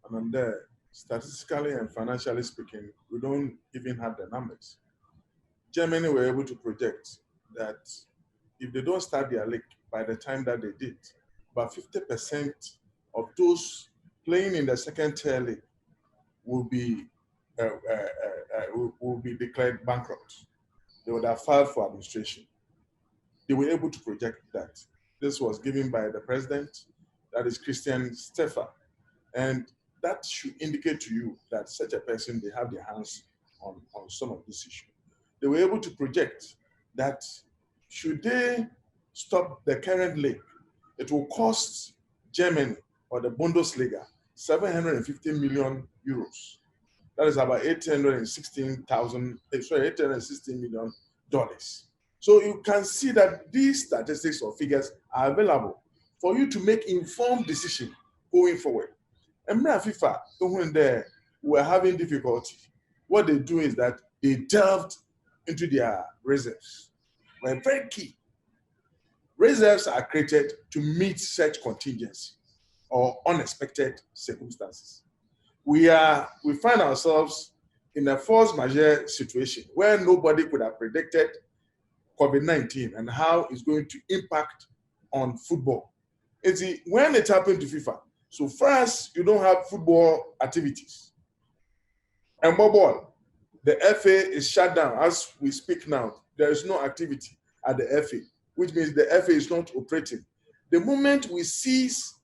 And I'm there, statistically and financially speaking, we don't even have the numbers. Germany were able to project that if they don't start their league by the time that they did, about 50% of those playing in the second tier league will be declared bankrupt. They would have filed for administration. They were able to project that. This was given by the president, that is Christian Stefan. And that should indicate to you that such a person, they have their hands on some of this issue. They were able to project that should they stop the current league, it will cost Germany or the Bundesliga 750 million euros. That is about $816 million. So you can see that these statistics or figures are available for you to make informed decisions going forward. And FIFA, when they were having difficulty, what they do is that they delved into their reserves. Well, very key. Reserves are created to meet such contingency or unexpected circumstances. We find ourselves in a force majeure situation where nobody could have predicted COVID-19 and how it's going to impact on football. When it happened to FIFA, so far as you don't have football activities, and ball, the FA is shut down as we speak now. There is no activity at the FA, which means the FA is not operating. The moment we cease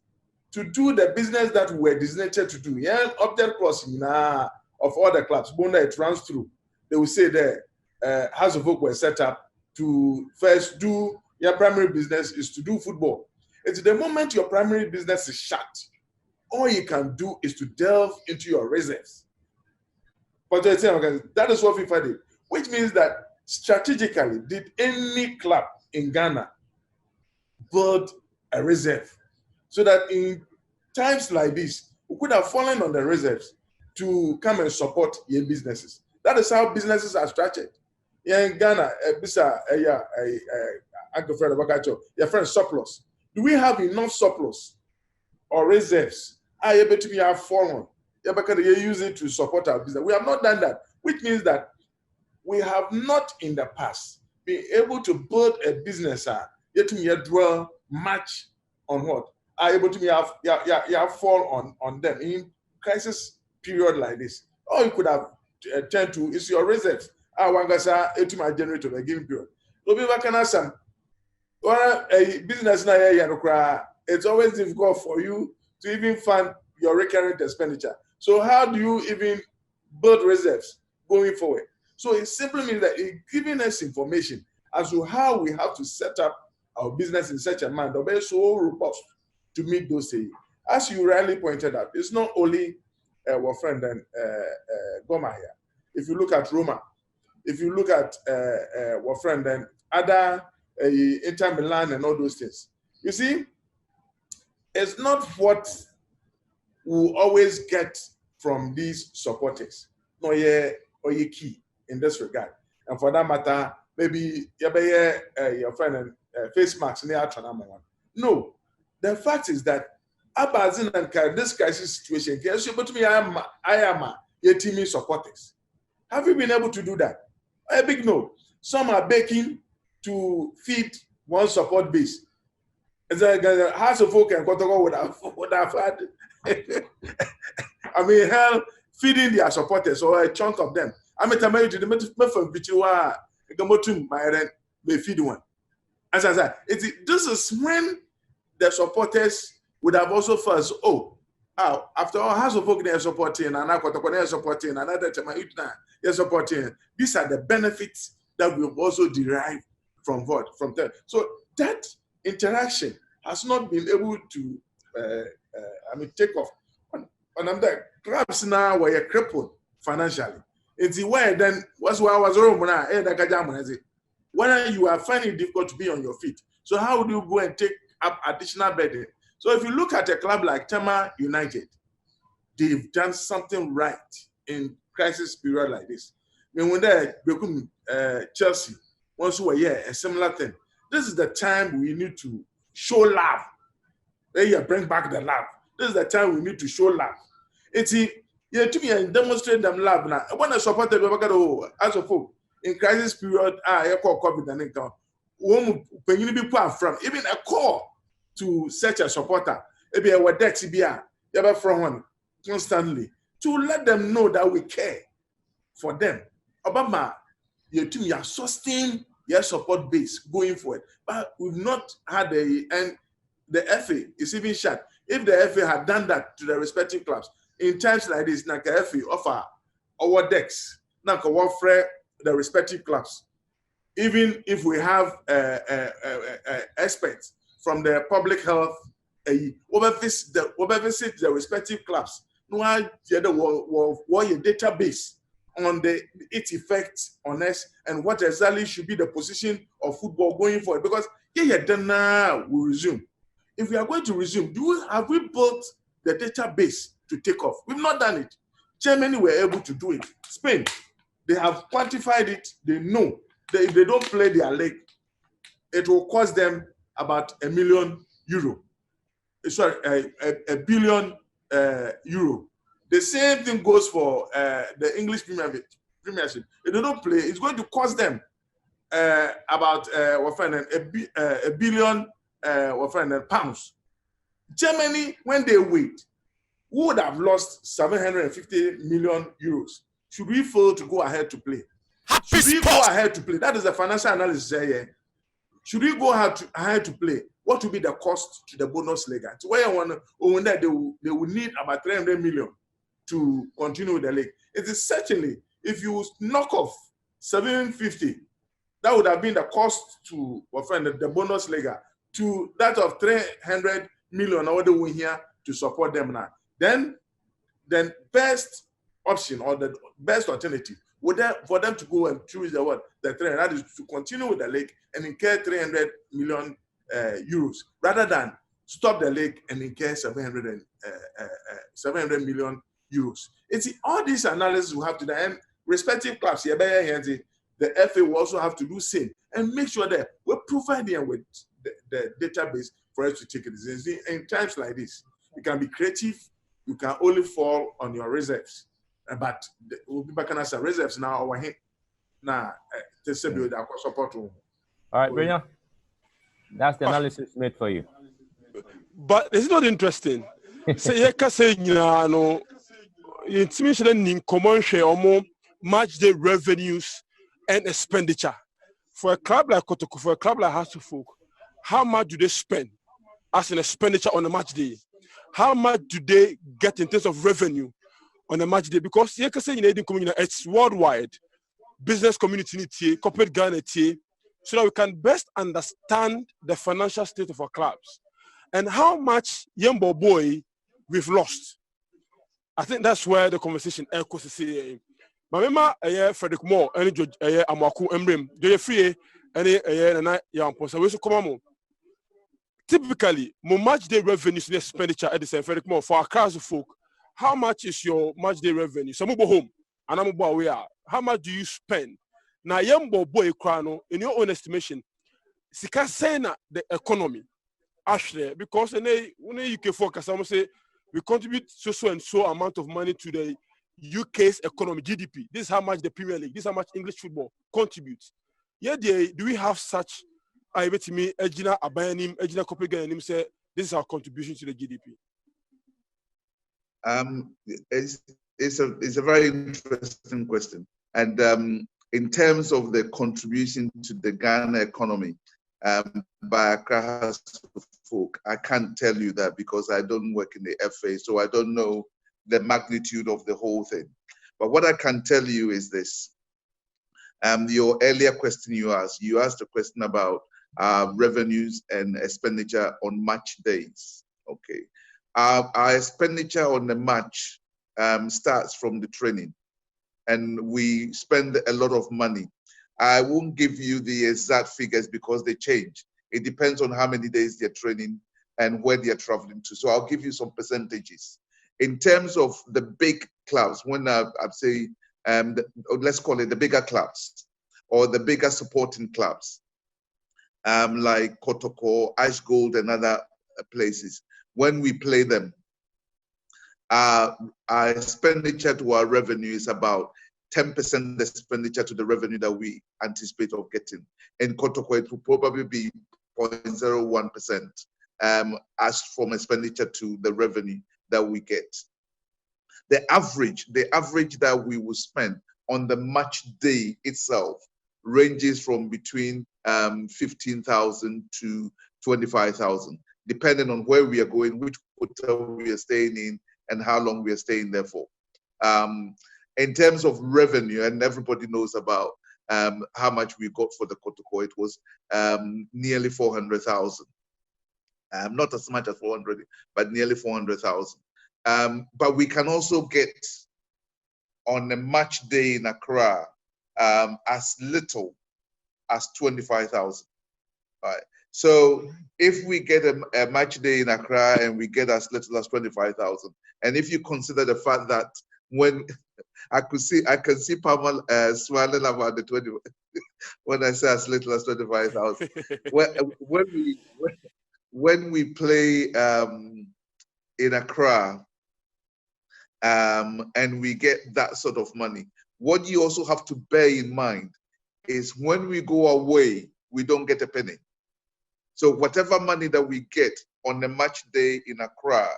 to do the business that we were designated to do, object crossing of all the clubs, Bonda, it runs through. They will say there, House of Oak were set up to first do your primary business is to do football. It's the moment your primary business is shut, all you can do is to delve into your reserves. But that is what FIFA did, which means that strategically, did any club in Ghana build a reserve so that in times like this, we could have fallen on the reserves to come and support your businesses. That is how businesses are structured. In Ghana, your friend surplus. Do we have enough surplus or reserves? Are you able to have fallen? You use it to support our business. We have not done that, which means that we have not in the past been able to build a business yet to draw much on what are able to have fall on them in crisis period like this. All you could have turned to is your reserves. Wangasa to my generator a given period. So we can ask some a business it's always difficult for you to even fund your recurrent expenditure. So how do you even build reserves going forward? So it simply means that it's giving us information as to how we have to set up our business in such a manner that is so robust to meet those things. As you rightly pointed out, it's not only our friend and Goma here. If you look at Roma, if you look at our friend and other Inter Milan and all those things, you see, it's not what we always get from these supporters. No, or key in this regard. And for that matter, maybe your friend and face masks near Tranama one. No, the fact is that Abazin and this crisis situation, I am your team supporters. Have you been able to do that? A big no. Some are begging to feed one support base. The House of Folk and Kotoko would have had, I mean, hell, feeding their supporters or a chunk of them. I'm a married to the Method Pichua, Gamotum, my rent, may feed one. As I said, this is when the supporters would have also first, after all, House of Folk, they're supporting, and Kotoko, they're supporting, another Tamaitna, they're supporting. These are the benefits that we've also derived from what? From that. So that interaction has not been able to, take off. And I'm there. Clubs now were crippled financially. It's the way then, what's why I was wrong when you are finding it difficult to be on your feet. So how do you go and take up additional burden? So if you look at a club like Tema United, they've done something right in crisis period like this. I mean, when they become Chelsea, once we were here, a similar thing. This is the time we need to show love. Bring back the love. This is the time we need to show love. It's to me and demonstrate them love now. When I support the as a folk in crisis period, I call COVID-19. From even a call to such a supporter, maybe a debt from one constantly to let them know that we care for them. Obama, to me, sustain your support base going forward, but we've not had and the FA is even shut. If the FA had done that to the respective clubs, in times like this, Nakaefi offer our decks, Naka offer the respective clubs. Even if we have experts from the public health, overvisit the respective clubs, no database on its effects on us and what exactly should be the position of football going forward. Because then we resume. If we are going to resume, have we built the database to take off? We've not done it. Germany were able to do it. Spain, they have quantified it. They know that if they don't play their league, it will cost them about €1 million. Sorry, $1 billion. The same thing goes for the English Premiership. If they don't play, it's going to cost them about $1 billion pounds. Germany, when they wait, would have lost 750 million euros. Should we fail to go ahead to play? Should we go ahead to play? That is the financial analysis here. Should we go ahead to play? What will be the cost to the Bundesliga? So where they will need about 300 million to continue with the league. It is certainly, if you knock off 750, that would have been the cost to the Bundesliga, to that of 300 million or the win here to support them now. Then best option or the best alternative would for them to go and choose the 300, that is to continue with the league and incur 300 million euros rather than stop the league and incur 700 million euros. It's all these analysis we have to do, and respective clubs here, the FA will also have to do same and make sure that we're providing with the database for us to take a decision. In times like this, you can be creative, you can only fall on your reserves. But we'll be back on as reserves now. Now, to say we support. All right, Brenya. That's the analysis made for you. But it's not interesting. Say you can say no. It's mentioned in common share or match the revenues and expenditure for a club like Kotoko, for a club like Hasselfolk. How much do they spend as an expenditure on a match day? How much do they get in terms of revenue on a match day? Because you can say it's worldwide, business community, corporate Ghana, so that we can best understand the financial state of our clubs and how much Yembo boy we've lost. I think that's where the conversation echoes. Mama, Frederick Moore, any Amaku Emblem, do you free any young person? We come on. Typically, more match day revenues and expenditure at the same Frederick Moore for our cars of folk. How much is your match day revenue? Some go home and I'm about where. How much do you spend? Now, young boy, in your own estimation, Sika saying the economy, actually, because when you can focus, I say we contribute so and so amount of money to the UK's economy, GDP. This is how much the Premier League, this is how much English football contributes. Yeah, do we have such? I bet me, Ejina Abayanim, Ejina Copenhagen say this is our contribution to the GDP. It's a very interesting question, and in terms of the contribution to the Ghana economy by Accra folk, I can't tell you that because I don't work in the FA, so I don't know the magnitude of the whole thing. But what I can tell you is this: your earlier question you asked a question about revenues and expenditure on match days. Okay, our expenditure on the match starts from the training, and we spend a lot of money. I won't give you the exact figures because they change. It depends on how many days they're training and where they're traveling to. So I'll give you some percentages. In terms of the big clubs, when I say, let's call it the bigger clubs or the bigger supporting clubs, like Kotoko, Ice Gold, and other places, when we play them, our expenditure to our revenue is about 10% expenditure to the revenue that we anticipate of getting. In Kotoko, it will probably be 0.01% as from expenditure to the revenue that we get. The average that we will spend on the match day itself ranges from between 15,000 to 25,000, depending on where we are going, which hotel we are staying in, and how long we are staying there for. In terms of revenue, and everybody knows about how much we got for the Kotoko, it was nearly 400,000. Not as much as 400, but nearly 400,000. But we can also get on a match day in Accra as little as 25,000. Right. So if we get a match day in Accra and we get as little as 25,000, and if you consider the fact that when I can see Pamal smiling about the 20 when I say as little as 25,000. when we play in Accra and we get that sort of money, what you also have to bear in mind is when we go away, we don't get a penny. So whatever money that we get on a match day in Accra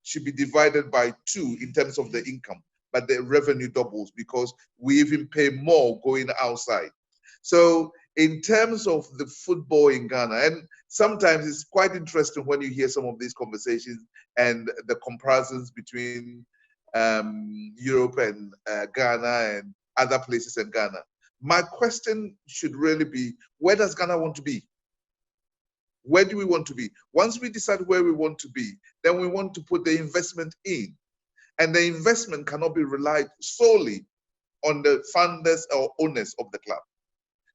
should be divided by 2 in terms of the income, but the revenue doubles because we even pay more going outside. So in terms of the football in Ghana, and sometimes it's quite interesting when you hear some of these conversations and the comparisons between Europe and Ghana and other places in Ghana. My question should really be, where does Ghana want to be? Where do we want to be? Once we decide where we want to be, then we want to put the investment in. And the investment cannot be relied solely on the funders or owners of the club.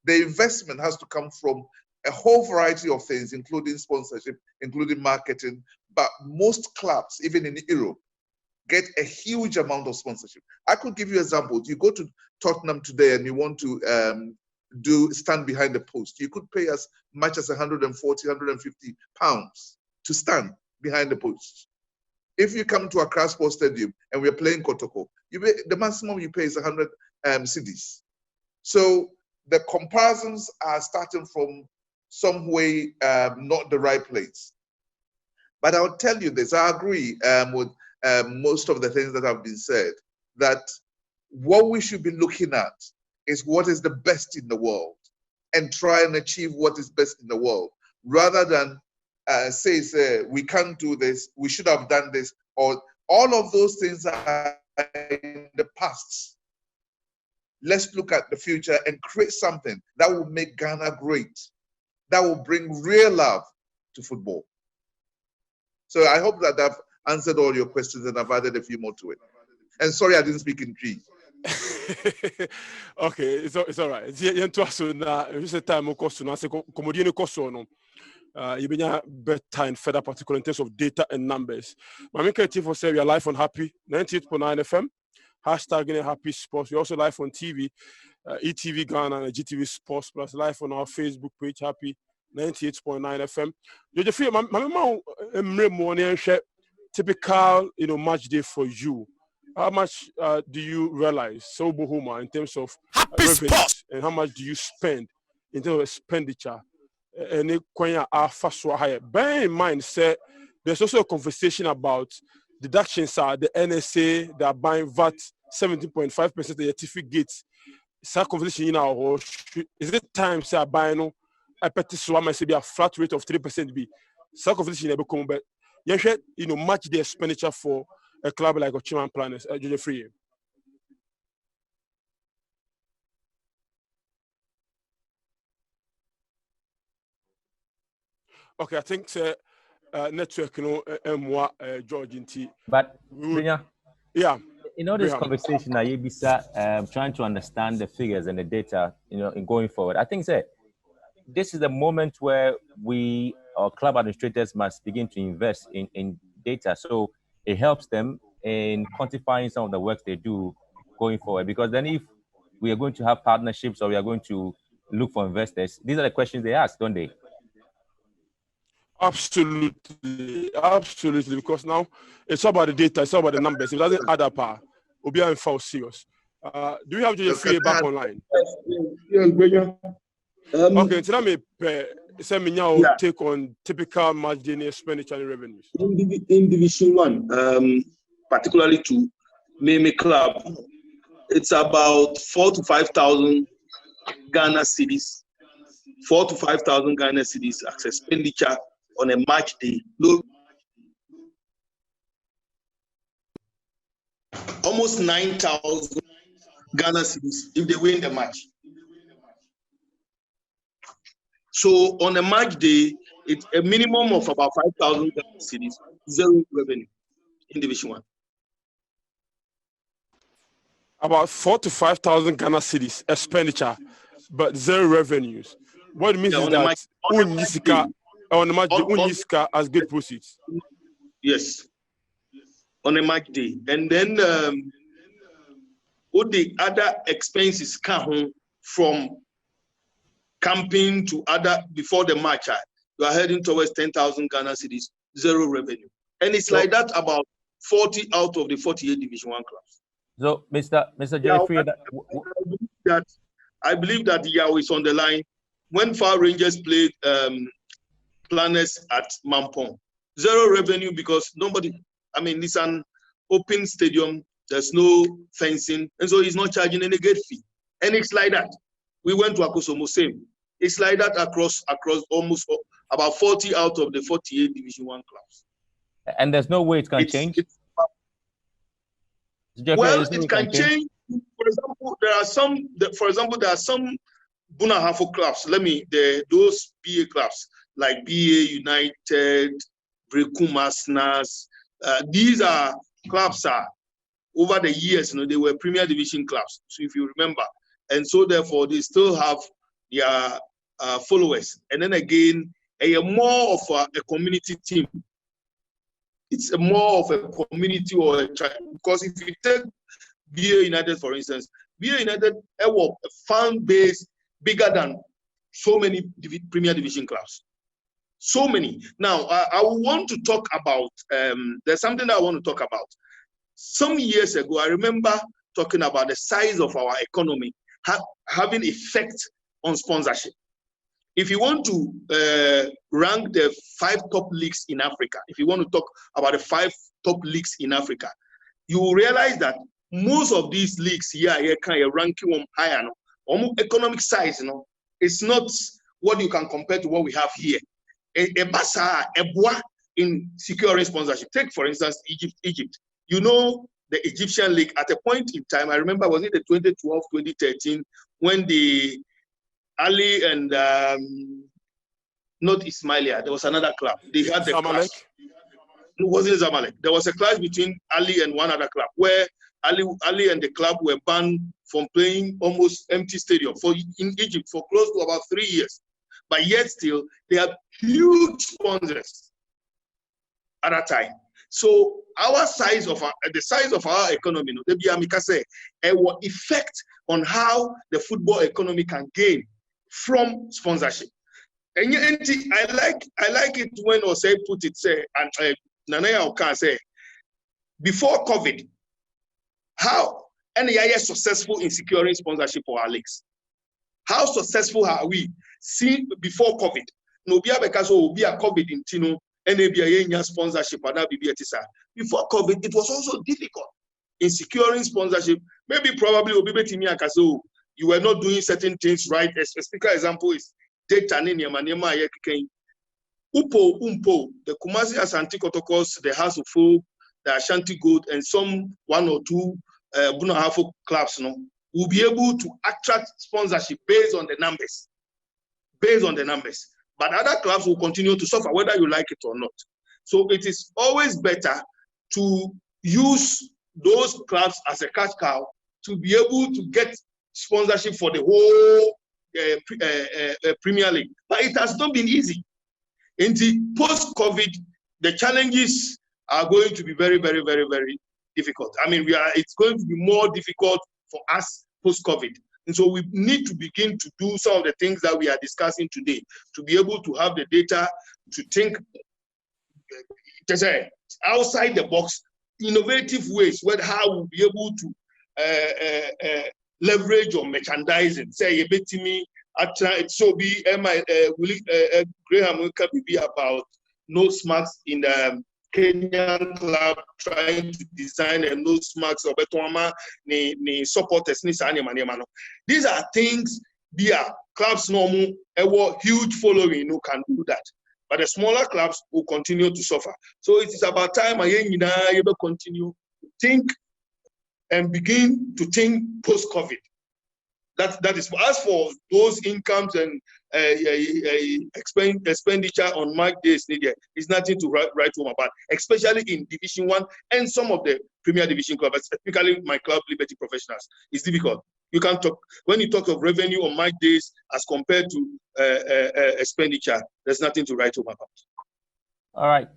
The investment has to come from a whole variety of things, including sponsorship, including marketing. But most clubs, even in Europe, get a huge amount of sponsorship. I could give you examples. You go to Tottenham today and you want to stand behind the post. You could pay as much as 140, 150 pounds to stand behind the post. If you come to Accra Sports Stadium and we're playing Kotoko, the maximum you pay is 100 cedis. So the comparisons are starting from some way not the right place. But I'll tell you this, I agree with most of the things that have been said, that what we should be looking at is what is the best in the world and try and achieve what is best in the world, rather than say we can't do this, we should have done this, or all of those things are in the past. Let's look at the future and create something that will make Ghana great, that will bring real love to football. So I hope that I've answered all your questions and I've added a few more to it. And sorry I didn't speak in G. Okay, it's all right. It's a time you been better and further particular in terms of data and numbers. My creative for say we are live on Happy 98.9 FM. Hashtag Happy Sports. We also live on TV, ETV Ghana and GTV Sports Plus, live on our Facebook page, Happy 98.9 FM. You feel my typical match day for you. How much do you realize, so Bohoma, in terms of revenues, and how much do you spend in terms of expenditure? And bear in mind, sir, there's also a conversation about deductions. The NSA, they are buying VAT 17.5% of the certificates. Some conversation in our is it time say buying a petty swam say be a flat rate of 3% be some conversation become but match the expenditure for a club like Ochiman Planners, Free. Okay, I think network, George in T. But yeah, this conversation, trying to understand the figures and the data, in going forward. I think this is the moment where our club administrators must begin to invest in data, so it helps them in quantifying some of the work they do going forward. Because then, if we are going to have partnerships or we are going to look for investors, these are the questions they ask, don't they? Absolutely. Because now it's about the data, it's about the numbers. If it doesn't add up, we'll be in foul serious. Do we have Free back online? Yes, okay, tell me, send me now take on typical match day expenditure and revenues. In Division 1, particularly to Meme Club, it's about 4,000 to 5,000 Ghana cedis. 4,000 to 5,000 Ghana cedis as expenditure on a match day. almost 9,000 Ghana cedis if they win the match. So on a match day, it's a minimum of about 5,000 Ghana cedis, zero revenue in Division 1. About 4,000 to 5,000 Ghana cedis expenditure, but zero revenues. What it means is that on the match day, has good proceeds. Yes, on a match day. And then all the other expenses come from camping to other before the match. You are heading towards 10,000 Ghana cedis, zero revenue. And it's like that about 40 out of the 48 Division 1 clubs. So, Mr. Jeffrey, I believe that Yao is on the line. When Far Rangers played Planners at Mampong, zero revenue because nobody, I mean, it's an open stadium, there's no fencing, and so he's not charging any gate fee. And it's like that. We went to Akosomo, same. It's like that across almost about 40 out of the 48 Division 1 clubs. And there's no way it can change? Well, it can change. For example, there are some Bunahafo clubs. Those BA clubs like BA United, Brekum Asnas. These are clubs over the years, they were Premier Division clubs. So if you remember, and so therefore they still have their followers. And then again, more of a community team. It's more of a community or a tribe. Because if you take BA United, for instance, BA United have a fan base bigger than so many Premier Division clubs. So many. Now, I want to talk about, there's something that I want to talk about. Some years ago, I remember talking about the size of our economy having effect on sponsorship. If you want to rank the 5 top leagues in Africa, if you want to talk about the 5 top leagues in Africa, you will realize that most of these leagues here kind of ranking them higher. Almost economic size, it's not what you can compare to what we have here. In securing sponsorship. Take, for instance, Egypt. You know, the Egyptian league at a point in time, I remember, was it the 2012, 2013, when the Ali and not Ismailia, there was another club. They had the clash. It wasn't Zamalek. There was a clash between Ali and one other club where Ali and the club were banned from playing almost empty stadium in Egypt for close to about 3 years. But yet still, they have huge sponsors at that time. So the size of our economy, it will affect on how the football economy can gain from sponsorship. And I like it when Osei put it, and Nanaya Okan say, before COVID, how NAIA is successful in securing sponsorship for our leagues? How successful are we seen before COVID? No, because we are COVID in Tino, NABIA sponsorship, before COVID, it was also difficult in securing sponsorship. Maybe probably you were not doing certain things right. A specific example is Umpo, the Kumasi Asante Kotokos, the House of Folk, the Ashanti Gold, and some 1 or 2 Bunahafo clubs will be able to attract sponsorship based on the numbers. But other clubs will continue to suffer, whether you like it or not. So it is always better to use those clubs as a cash cow to be able to get sponsorship for the whole Premier League. But it has not been easy. In the post-COVID, the challenges are going to be very, very, very, very difficult. I mean, it's going to be more difficult for us post-COVID. And so we need to begin to do some of the things that we are discussing today to be able to have the data to think outside the box, innovative ways, how we'll be able to leverage on merchandising. Say, so be Graham will be about nose marks in the Kenyan club trying to design a nose marks or ni supporters ni sani manema. These are things clubs normal a huge following can do that. But the smaller clubs will continue to suffer. So it is about time I continue to think and begin to think post-COVID. That is, as for those incomes and expenditure on match days needed, is nothing to write home about, especially in Division 1 and some of the Premier Division clubs, specifically my club, Liberty Professionals. It's difficult. You can't talk, when you talk of revenue on match days as compared to expenditure, there's nothing to write home about. All right.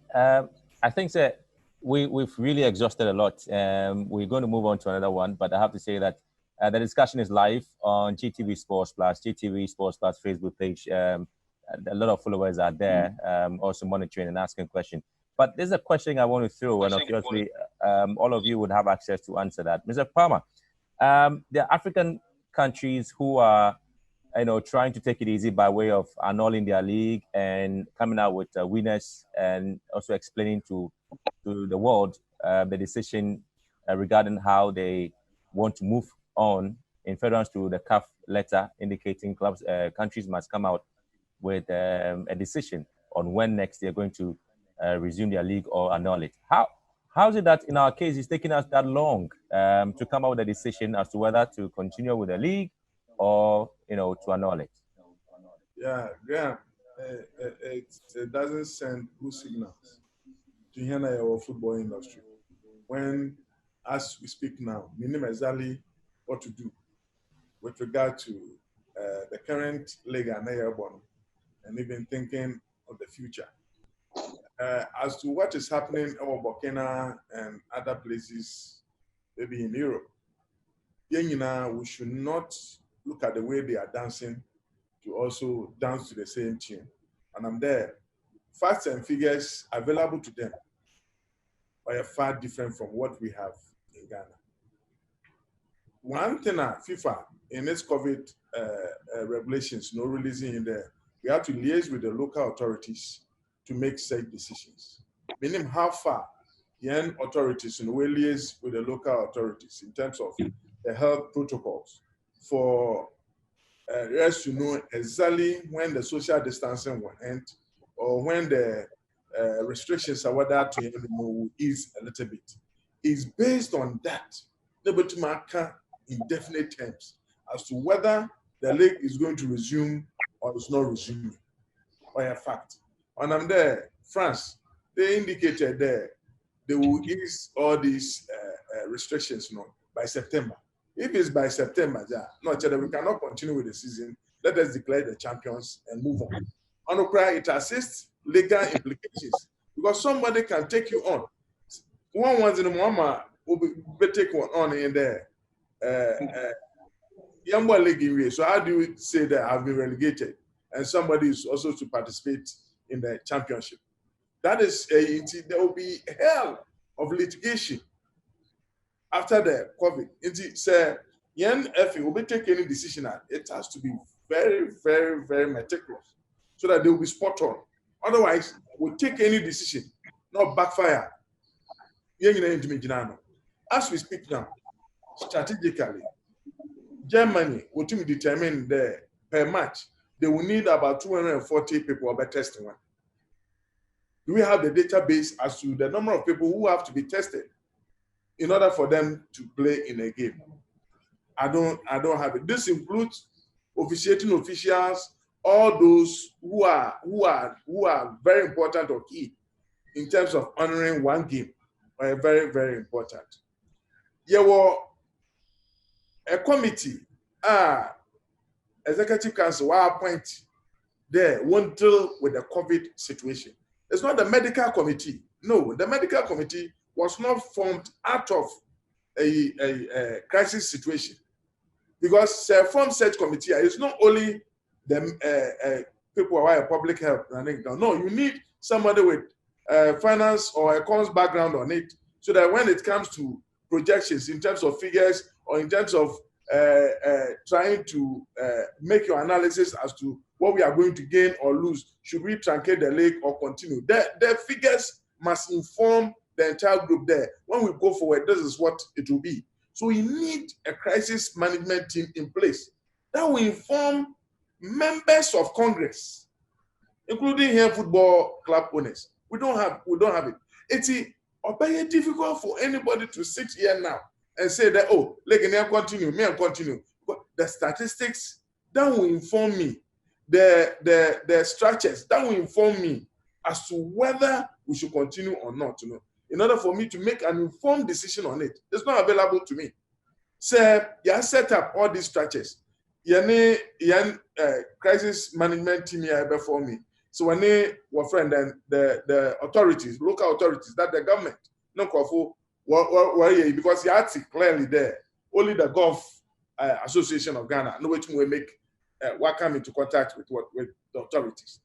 I think that we've really exhausted a lot. We're going to move on to another one, but I have to say that the discussion is live on GTV Sports Plus, GTV Sports Plus Facebook page. A lot of followers are there, also monitoring and asking questions. But there's a question I want to throw, and obviously all of you would have access to answer that. Mr. Palmer, there are African countries who are, trying to take it easy by way of annulling their league and coming out with winners, and also explaining to the world the decision regarding how they want to move on in furtherance to the CAF letter indicating countries must come out with a decision on when next they're going to resume their league or annul it. How is it that in our case it's taking us that long to come out with a decision as to whether to continue with the league or to annul it? Yeah, it doesn't send good signals to our football industry when, as we speak now, we know exactly what to do with regard to the current league and even thinking of the future. As to what is happening in Burkina and other places, maybe in Europe, we should not look at the way they are dancing to also dance to the same tune. And I'm there. Facts and figures available to them are far different from what we have in Ghana. One thing FIFA in its COVID regulations, no releasing in there, we have to liaise with the local authorities to make safe decisions. Meaning how far the authorities will liaise with the local authorities in terms of the health protocols for us to know exactly when the social distancing will end or when the restrictions are whether to ease a little bit. It's based on that, nobody mark in definite terms as to whether the league is going to resume or is not resuming, by a fact. And I'm there, France, they indicated there they will ease all these restrictions by September. If it's by September, we cannot continue with the season. Let us declare the champions and move on. And it assists legal implications because somebody can take you on. One once in a moment will be take one on in there. So how do you say that I've been relegated and somebody is also to participate in the championship? That is, there will be hell of litigation after the COVID. If you will be taking any decision, it has to be very, very, very meticulous so that they will be spot on. Otherwise, we'll take any decision, not backfire. As we speak now, strategically, Germany will determine per match, they will need about 240 people by testing one. Do we have the database as to the number of people who have to be tested in order for them to play in a game? I don't have it. This includes officiating officials, all those who are very important or key in terms of honoring one game. Are very, very important. There was a committee, executive council, appoint there won't deal with the COVID situation. It's not the medical committee. No, the medical committee was not formed out of a crisis situation. Because form such committee is not only the people who are public health. No, you need somebody with finance or accounts background on it, so that when it comes to projections in terms of figures or in terms of trying to make your analysis as to what we are going to gain or lose, should we truncate the league or continue? The figures must inform the entire group there. When we go forward, this is what it will be. So we need a crisis management team in place that will inform members of Congress, including here football club owners. We don't have it. It's very difficult for anybody to sit here now and say that, oh, let me continue, me and continue. But the statistics that will inform me, the structures that will inform me as to whether we should continue or not, you know, in order for me to make an informed decision on it. It's not available to me. So you set up all these structures. You crisis management team here before me. So when they were friend and the authorities, local authorities, that the government, no because you had to clearly there. Only the Gulf Association of Ghana, no which will make come into contact with the authorities.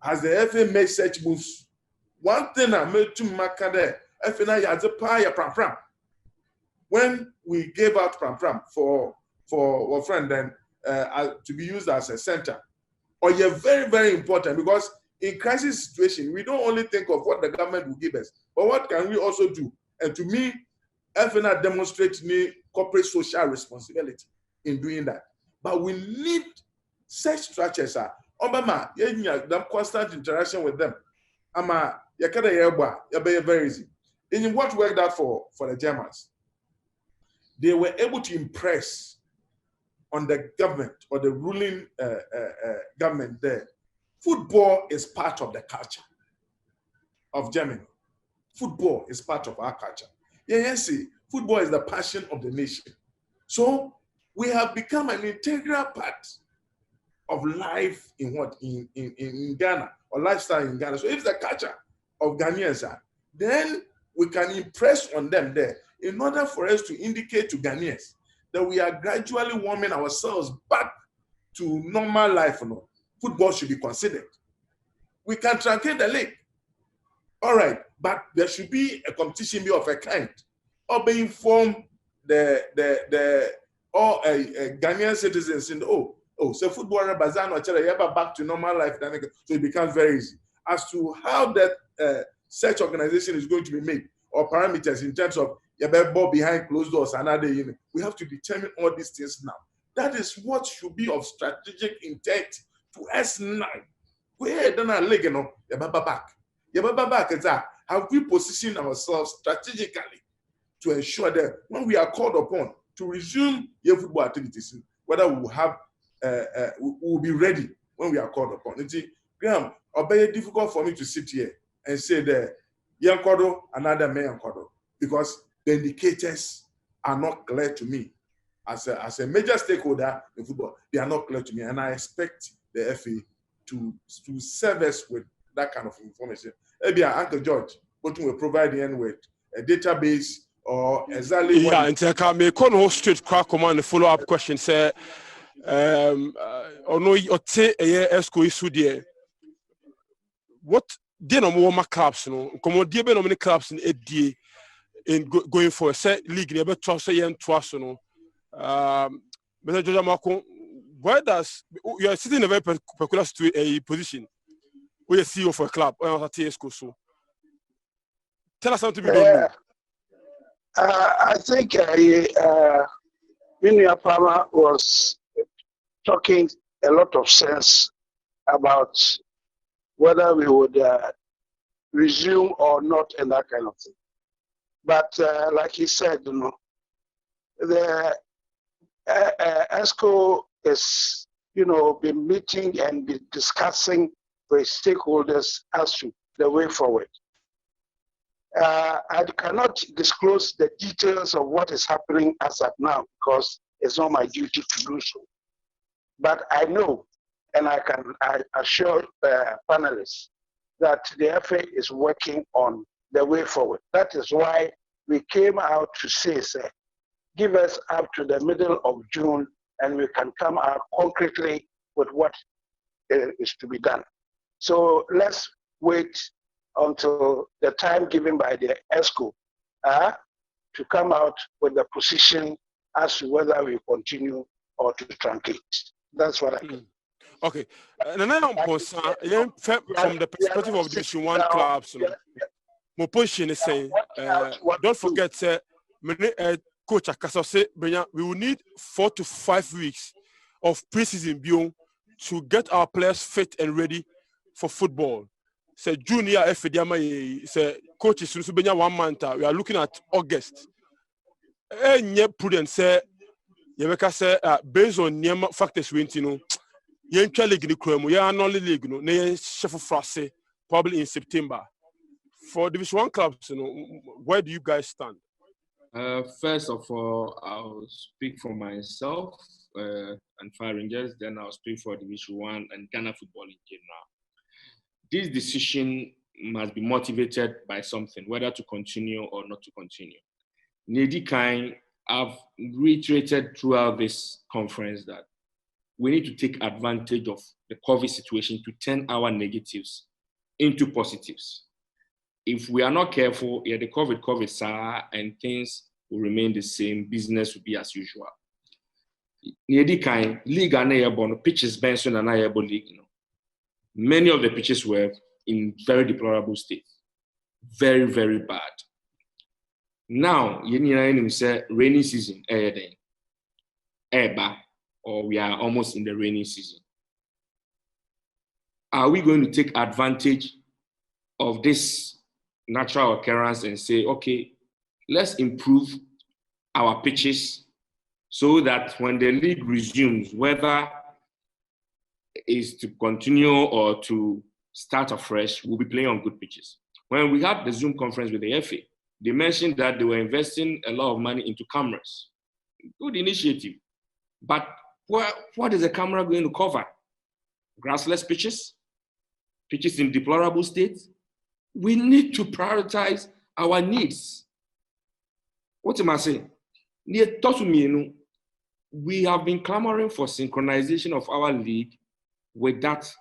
Has the FA made such moves? One thing I made to mark there, FA has a pie pram. When we gave out pram for our friend then to be used as a center, or you're very, very important, because in crisis situation, we don't only think of what the government will give us, but what can we also do? And to me, FNA demonstrates me corporate social responsibility in doing that. But we need such structures. Obama, you have constant interaction with them. Very easy. And what worked out for the Germans? They were able to impress on the government or the ruling government there. Football is part of the culture of Germany. Football is part of our culture. Yes, football is the passion of the nation. So we have become an integral part of life in Ghana, or lifestyle in Ghana. So if the culture of Ghanaians are, then we can impress on them there in order for us to indicate to Ghanaians that we are gradually warming ourselves back to normal life. No, football should be considered. We can truncate the league. All right, but there should be a competition of a kind, or be informed all Ghanaian citizens in so football back to normal life. So it becomes very easy as to how that such organization is going to be made, or parameters in terms of ball behind closed doors. Another, we have to determine all these things now. That is what should be of strategic intent to us now. Where then our leg, back. Have we positioned ourselves strategically to ensure that when we are called upon to resume your football activities, whether we will have, we will be ready when we are called upon. Graham, it'll be difficult for me to sit here and say that young Kodo, another man Kodo, because the indicators are not clear to me. As a major stakeholder in football, they are not clear to me, and I expect the FA to serve us with that kind of information. Maybe Uncle George, what we provide with a database or exactly. Yeah, and I may call straight crack on the follow-up question. Say, or no, or say a esco issue there. What did no more clubs? No, come on, dear, many clubs in AD in going for a set league. Never trust and trust. No, Mr. Joseph Marco, why does you are sitting in a very peculiar position? We are CEO for a club or a TSCO. So tell us something we don't know. I think Minia Palmer was talking a lot of sense about whether we would resume or not and that kind of thing. But like he said, the ESCO is, been meeting and be discussing with stakeholders as to the way forward. I cannot disclose the details of what is happening as of now because it's not my duty to do so. But I know, and I assure panelists that the FA is working on the way forward. That is why we came out to say, give us up to the middle of June and we can come out concretely with what is to be done. So let's wait until the time given by the ESCO to come out with the position as to whether we continue or to truncate. That's what I think. Okay. And then from the perspective of Division 1 clubs, my position is saying, don't forget, Coach Akasose, we will need 4 to 5 weeks of preseason beyond to get our players fit and ready for football. Say junior FDMA, say coaches 1 month. We are looking at August. prudent say yɛbɛka sɛ based on nneɛma factors we nti no yɛntwa league no kura mu yɛanɔle league no na yɛhyɛ foforɔ ase probably in September. For Division 1 clubs, where do you guys stand? First of all, I'll speak for myself and Fire Rangers, then I'll speak for Division 1 and Ghana football in general. This decision must be motivated by something, whether to continue or not to continue. Nedi Kain, I've reiterated throughout this conference that we need to take advantage of the COVID situation to turn our negatives into positives. If we are not careful, the COVID, and things will remain the same, business will be as usual. Nedi Kain, league and pitches Benson and league. Many of the pitches were in very deplorable state. Very, very bad. Now, you say rainy season, or we are almost in the rainy season. Are we going to take advantage of this natural occurrence and say, okay, let's improve our pitches so that when the league resumes, whether is to continue or to start afresh, we'll be playing on good pitches. When we had the Zoom conference with the FA, they mentioned that they were investing a lot of money into cameras. Good initiative. But what is the camera going to cover? Grassless pitches? Pitches in deplorable state? We need to prioritize our needs. What am I saying? We have been clamoring for synchronization of our league with that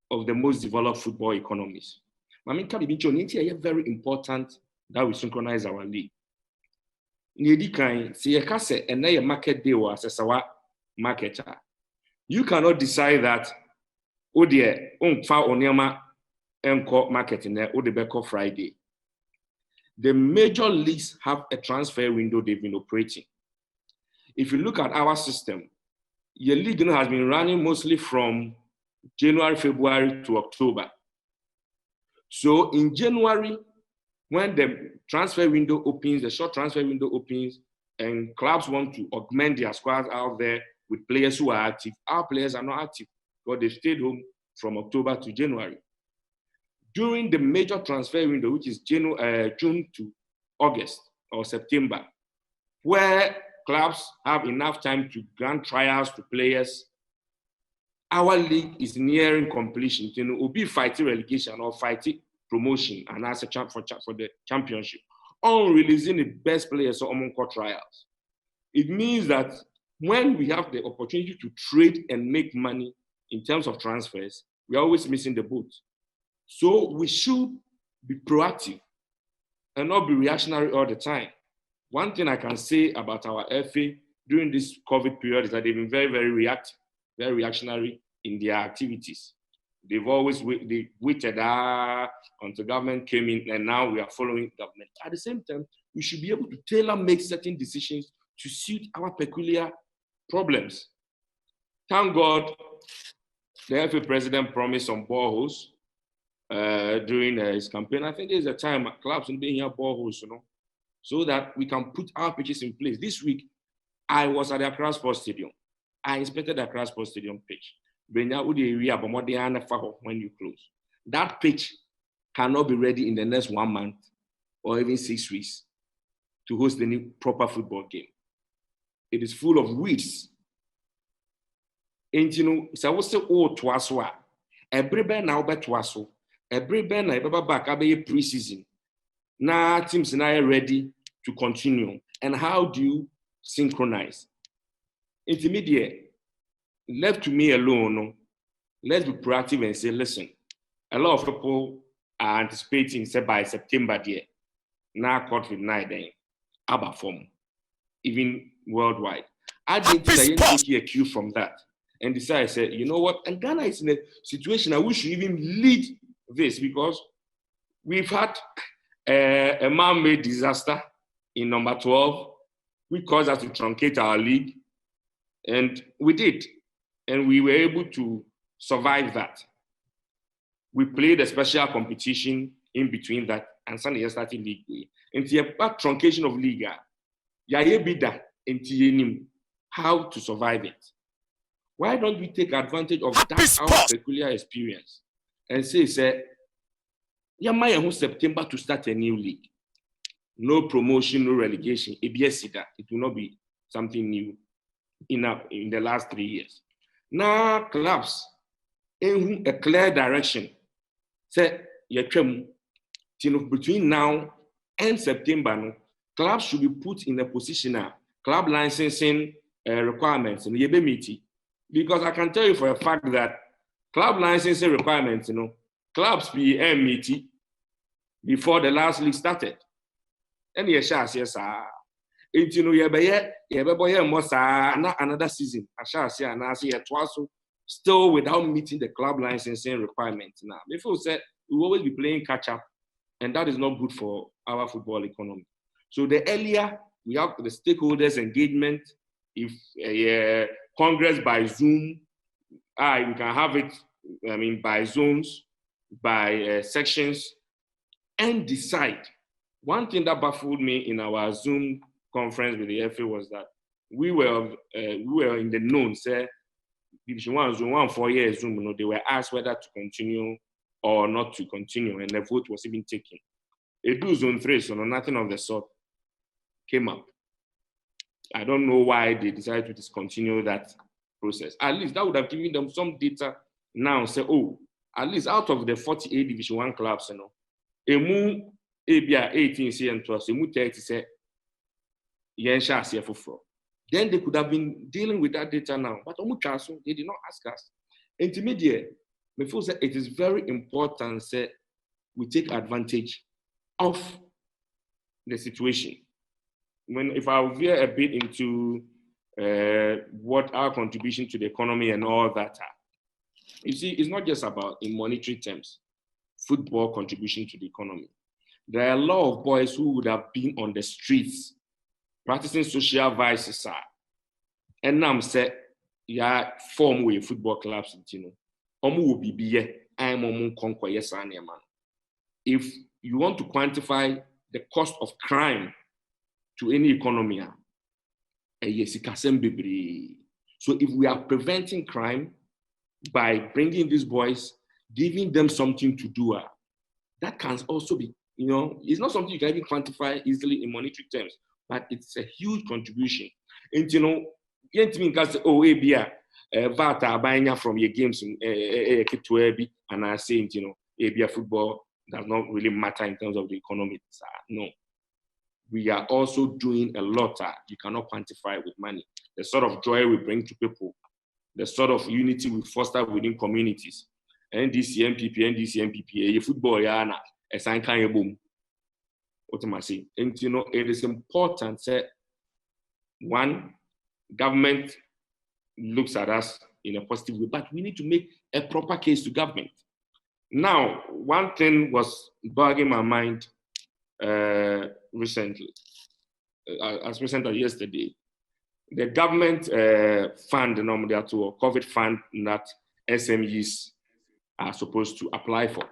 of the most developed football economies. It's very important that we synchronize our league. Market day was market. You cannot decide that market in there Friday. The major leagues have a transfer window they've been operating. If you look at our system, your league has been running mostly from January, February to October. So in January, when the transfer window opens, the short transfer window opens, and clubs want to augment their squads out there with players who are active, our players are not active because they stayed home from October to January. During the major transfer window, which is June to August or September, where clubs have enough time to grant trials to players, our league is nearing completion. We'll be fighting relegation or fighting promotion and as a champ for the championship, or releasing the best players on court trials. It means that when we have the opportunity to trade and make money in terms of transfers, we're always missing the boat. So we should be proactive and not be reactionary all the time. One thing I can say about our FA during this COVID period is that they've been very, very reactive, very reactionary in their activities. They've always waited until government came in, and now we are following government. At the same time, we should be able to tailor-make certain decisions to suit our peculiar problems. Thank God, the FA president promised some boreholes during his campaign. I think there's a time clubs in being here boreholes, so that we can put our pitches in place. This week, I was at the Accra Sports Stadium. I inspected the Accra Sports Stadium pitch. When you close, that pitch cannot be ready in the next 1 month or even 6 weeks to host any proper football game. It is full of weeds. And so what's the old Twaswa? Every band now bet Twasso. Every band I back pre-season. Now teams are ready to continue. And how do you synchronize? Intermediate. Left to me alone, let's be proactive and say, listen, a lot of people are anticipating, say, by September, now COVID-19, ABBA form, even worldwide. I didn't take a cue from that and decided, I said, you know what? And Ghana is in a situation that we should even lead this because we've had a man-made disaster in number 12, which caused us to truncate our league, and we did. And we were able to survive that. We played a special competition in between that and Sunday started league. And the truncation of league, Yaye bida enti how to survive it. Why don't we take advantage of that our peculiar experience and say, Yamaya September to start a new league. No promotion, no relegation. It will not be something new in the last 3 years. Now clubs in a clear direction. Say between now and September, clubs should be put in a position now. Club licensing requirements because I can tell you for a fact that club licensing requirements, clubs meet before the last league started. And yes, another season. Still without meeting the club licensing requirements. Now, before said we will always be playing catch up, and that is not good for our football economy. So the earlier we have the stakeholders engagement, if Congress by Zoom, we can have it. By zones, by sections, and decide. One thing that baffled me in our Zoom conference with the FA was that we were in the known. Say, Division 1, Zone 1, 4 years Zoom. They were asked whether to continue or not to continue, and the vote was even taken. They do Zone 3, so nothing of the sort came up. I don't know why they decided to discontinue that process. At least that would have given them some data now. Say, at least out of the 48 Division 1 clubs, emu ebia 18 say and 12, emu 30 say yensha say for. Then they could have been dealing with that data now, but they did not ask us. Intermediate, me feel say it is very important say we take advantage of the situation. If I veer a bit into what our contribution to the economy and all that are, you see, it's not just about in monetary terms, football contribution to the economy. There are a lot of boys who would have been on the streets practicing social vices, and now I'm say, form with football clubs, will be if you want to quantify the cost of crime to any economy, so if we are preventing crime by bringing these boys, giving them something to do, that can also be, it's not something you can even quantify easily in monetary terms, but it's a huge contribution. And Vata from your games and I say, football does not really matter in terms of the economy. No. We are also doing a lot you cannot quantify with money. The sort of joy we bring to people, the sort of unity we foster within communities. NDC, football, a sign kind of boom. What am I saying? And it is important that one, government looks at us in a positive way, but we need to make a proper case to government. Now, one thing was bugging my mind recently, as recent as yesterday. The government fund, the COVID fund that SMEs are supposed to apply for.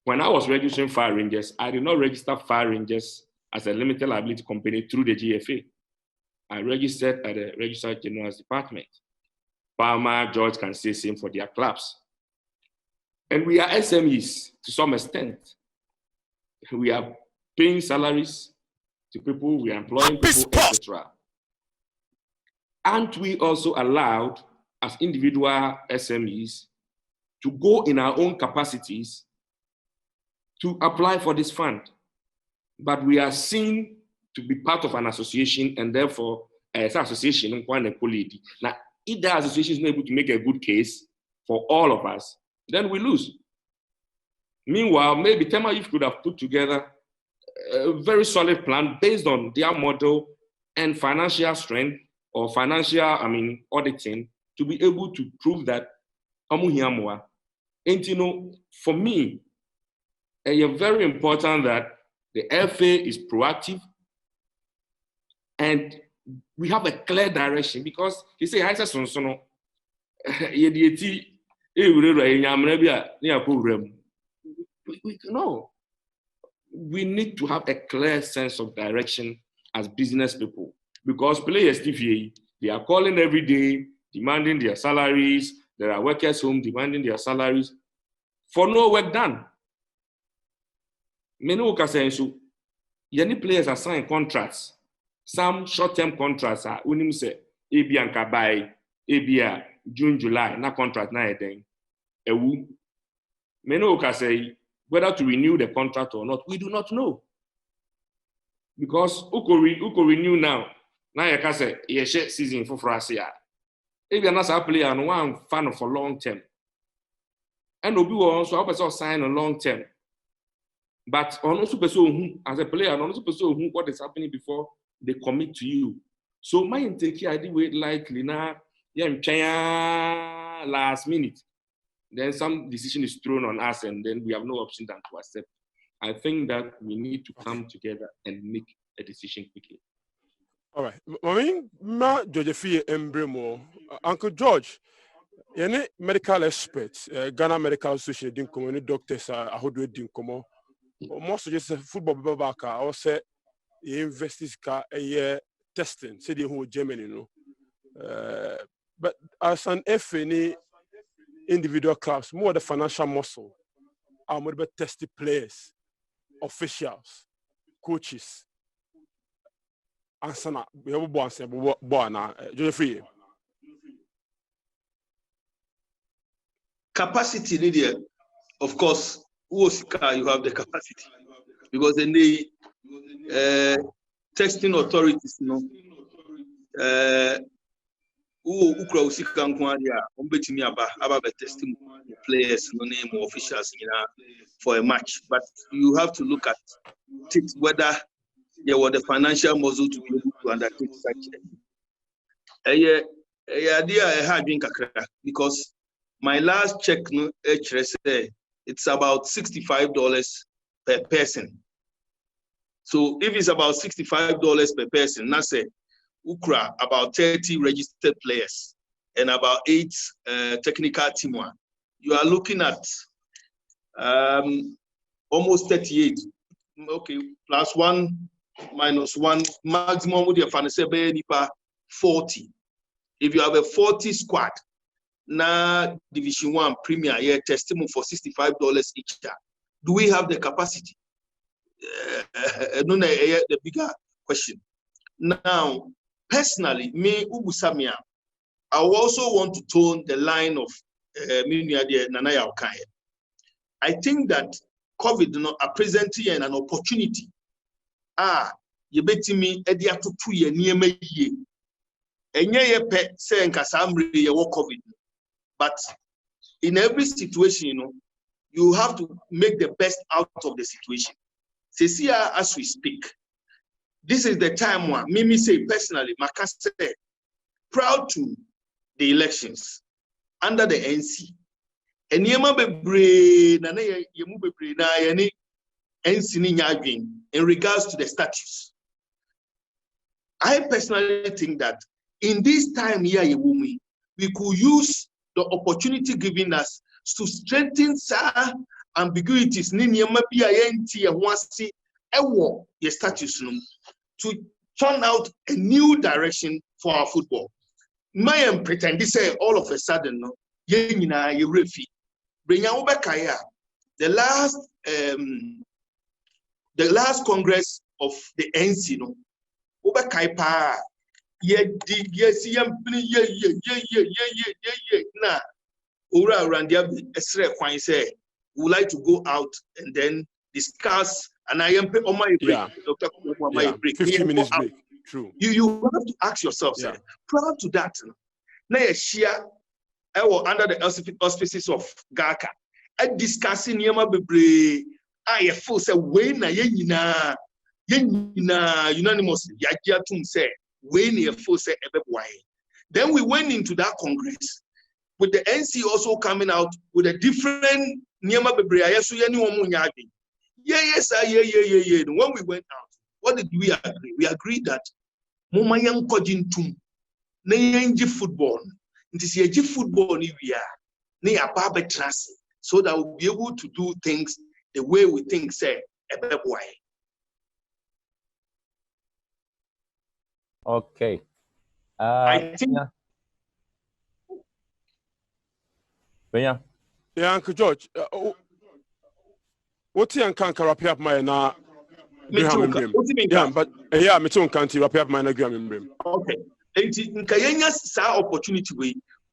When I was registering Fire Rangers, I did not register Fire Rangers as a limited liability company through the GFA. I registered at the Registrar General's Department. Palmer, George can say same for their clubs. And we are SMEs to some extent. We are paying salaries to people, we are employing people, etc. Aren't we also allowed as individual SMEs to go in our own capacities to apply for this fund? But we are seen to be part of an association, and therefore, as an association, now, if the association is not able to make a good case for all of us, then we lose. Meanwhile, maybe Tema Youth could have put together a very solid plan based on their model and financial strength or financial, auditing to be able to prove that and for me, it's very important that the FA is proactive and we have a clear direction, because you say, no. We need to have a clear sense of direction as business people. Because players, they are calling every day, demanding their salaries. There are workers home demanding their salaries for no work done. Many players are signing contracts. Some short-term contracts are unim say ABA and by ABA June, July, na contract na then. Many say whether to renew the contract or not, we do not know. Because uko renew now. Now you can say yes season for Francia. If you're not a player and one fan for long term. And Obi will also help us sign on long term. But on also person as a player, on also person what is happening before they commit to you. So my intake I did wait likely now, last minute. Then some decision is thrown on us, and then we have no option than to accept. I think that we need to come together and make a decision quickly. All right. Ma George Embremo, Uncle George, any medical experts, Ghana Medical Association didn't come, any doctors are who do it didn't come. Most of just football back, I say investors a year testing, say the whole Germany, you know. But as an FNA individual clubs, more the financial muscle, are more about tested players, officials, coaches. Ansana, we have one say, Jeffrey. Capacity, Lydia, of course, you have the capacity because in the testing authorities, you know, about testing players, no name officials, you know, for a match. But you have to look at it, whether there was the financial muscle to be able to undertake such a because my last check, it's about $65 per person. So if it's about $65 per person, that's Ukra, about 30 registered players and about 8 technical team. You are looking at almost 38. Okay, plus 1 minus 1, maximum with your fantasy 40. If you have a 40 squad, now Division 1 Premier, yeah, testimony for $65 each. Do we have the capacity? The bigger question. Now, personally, me Ubusamia, I also want to tone the line of Nanaya Okaye. I think that COVID are presenting an opportunity. You bet me edia to 2 year near me ye. Enye ye pe say nkasamri ye wo COVID. But in every situation, you know, you have to make the best out of the situation. See, as we speak, this is the time one. Mimi say personally, Makase proud to the elections under the NC. And yema bebre na yemu bebre na yani NC ni nyadwin in regards to the status. I personally think that in this time here, we could use the opportunity given us to strengthen ambiguities to turn out a new direction for our football. My pretend this say all of a sudden, no, the last Congress of the NC, no, would like to go out and then discuss, and I am on my break. 15 minutes break. True. You have to ask yourself, prior to that, now I was under the auspices of GACA. I discussing Yama Bebre. I feel say when unanimously, say when say then we went into that Congress with the NC also coming out with a different Nyama Bebre. Yes, when we went out, what did we agree? We agreed that Momayan Kojintum, Nayanji football, it is a football we are, near Baba Trust, so that we'll be able to do things the way we think, say, a better way. Okay. I think Yeah. Yeah, Uncle George. What's the can't wrap up my na? Yeah, but yeah, me too can't wrap up my na. Okay. Enti nkayenya sa opportunity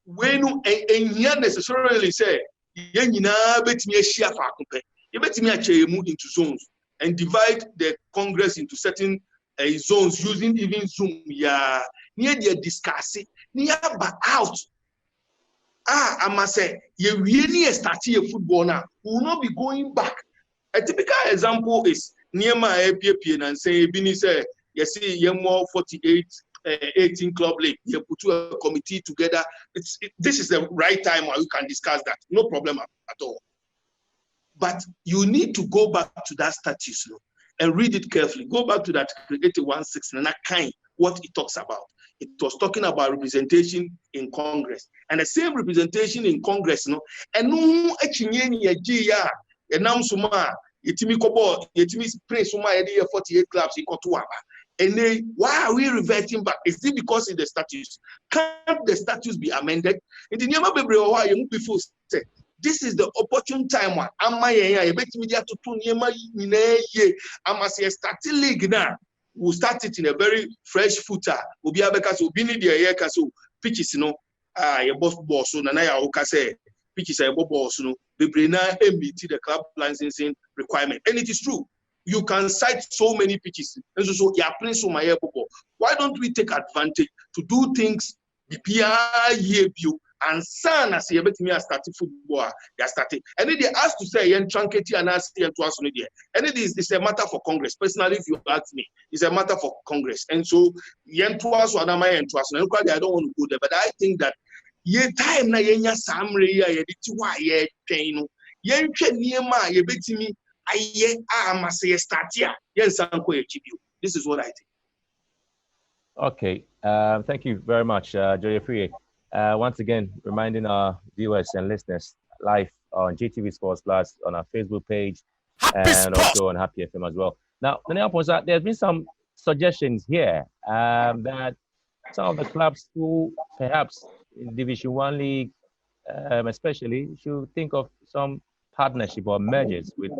we no ehia necessarily say yen nyina betimi ahia fa akope. Ye betimi ache mu into zones and divide the Congress into certain zones using even Zoom. Yeah, near they discuss it. Near but out. I must say, you really start here football now. We will not be going back. A typical example is near my APP and say, Bini say, you see, you more 48, 18 club league. You put a committee together. This is the right time where you can discuss that. No problem at all. But you need to go back to that statute and read it carefully. Go back to that 81.6 and that kind what it talks about. It was talking about representation in Congress, and the same representation in Congress, and no ya enam suma yetimi kobo yetimi prince suma 48 clubs ikoto aba. And then why are we reverting back? Is it because in the statutes? Can't the statutes be amended? In the Nyama Bebre why you before say this is the opportune time one. Ama ya betimi dia to Nyama nyina ye ama say start league now. We'll start it in a very fresh footer. Obi abeka so obi ni de ka so pitches your boss so na ya oka say pitches your boss no bebre na meet the club licensing requirement. And it is true. You can cite so many pitches. And so you are playing so my ball. Why don't we take advantage to do things the PIA and son as you bet me a starting football, they are starting. And then they ask to say yen trunkety and ask and to us on it. And it is a matter for Congress. Personally, if you ask me, it's a matter for Congress. And so yen to us or am I and to us? I don't want to go there, but I think that ye time na yenya samre ya ye diti wa ye twen no yen hwe niema ye betimi aye amase ye start ya yen sanko ye chibiu. This is what I think. Okay, thank you very much, Joy Free. Once again, reminding our viewers and listeners live on GTV Sports Plus on our Facebook page and also on Happy FM as well. Now, there's been some suggestions here that some of the clubs who perhaps in Division 1 League especially should think of some partnership or mergers with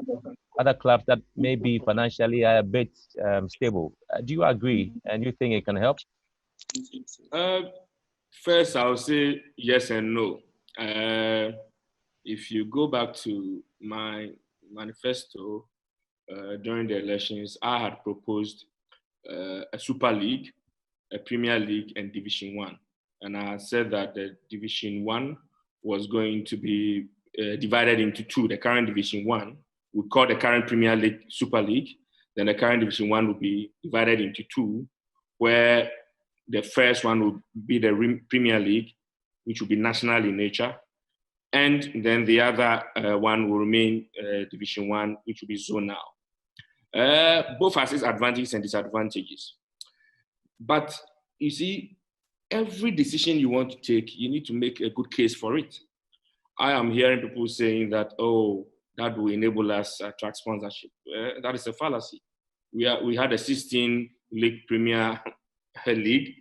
other clubs that may be financially a bit stable. Do you agree and you think it can help? First, I would say yes and no. If you go back to my manifesto during the elections, I had proposed a Super League, a Premier League, and Division 1. And I said that the Division 1 was going to be divided into two. The current Division 1, we call the current Premier League Super League. Then the current Division 1 will be divided into two, where the first one will be the Premier League, which will be national in nature. And then the other one will remain Division 1, which will be zonal. Both has its advantages and disadvantages. But you see, every decision you want to take, you need to make a good case for it. I am hearing people saying that, oh, that will enable us to attract sponsorship. That is a fallacy. We had a 16-league Premier League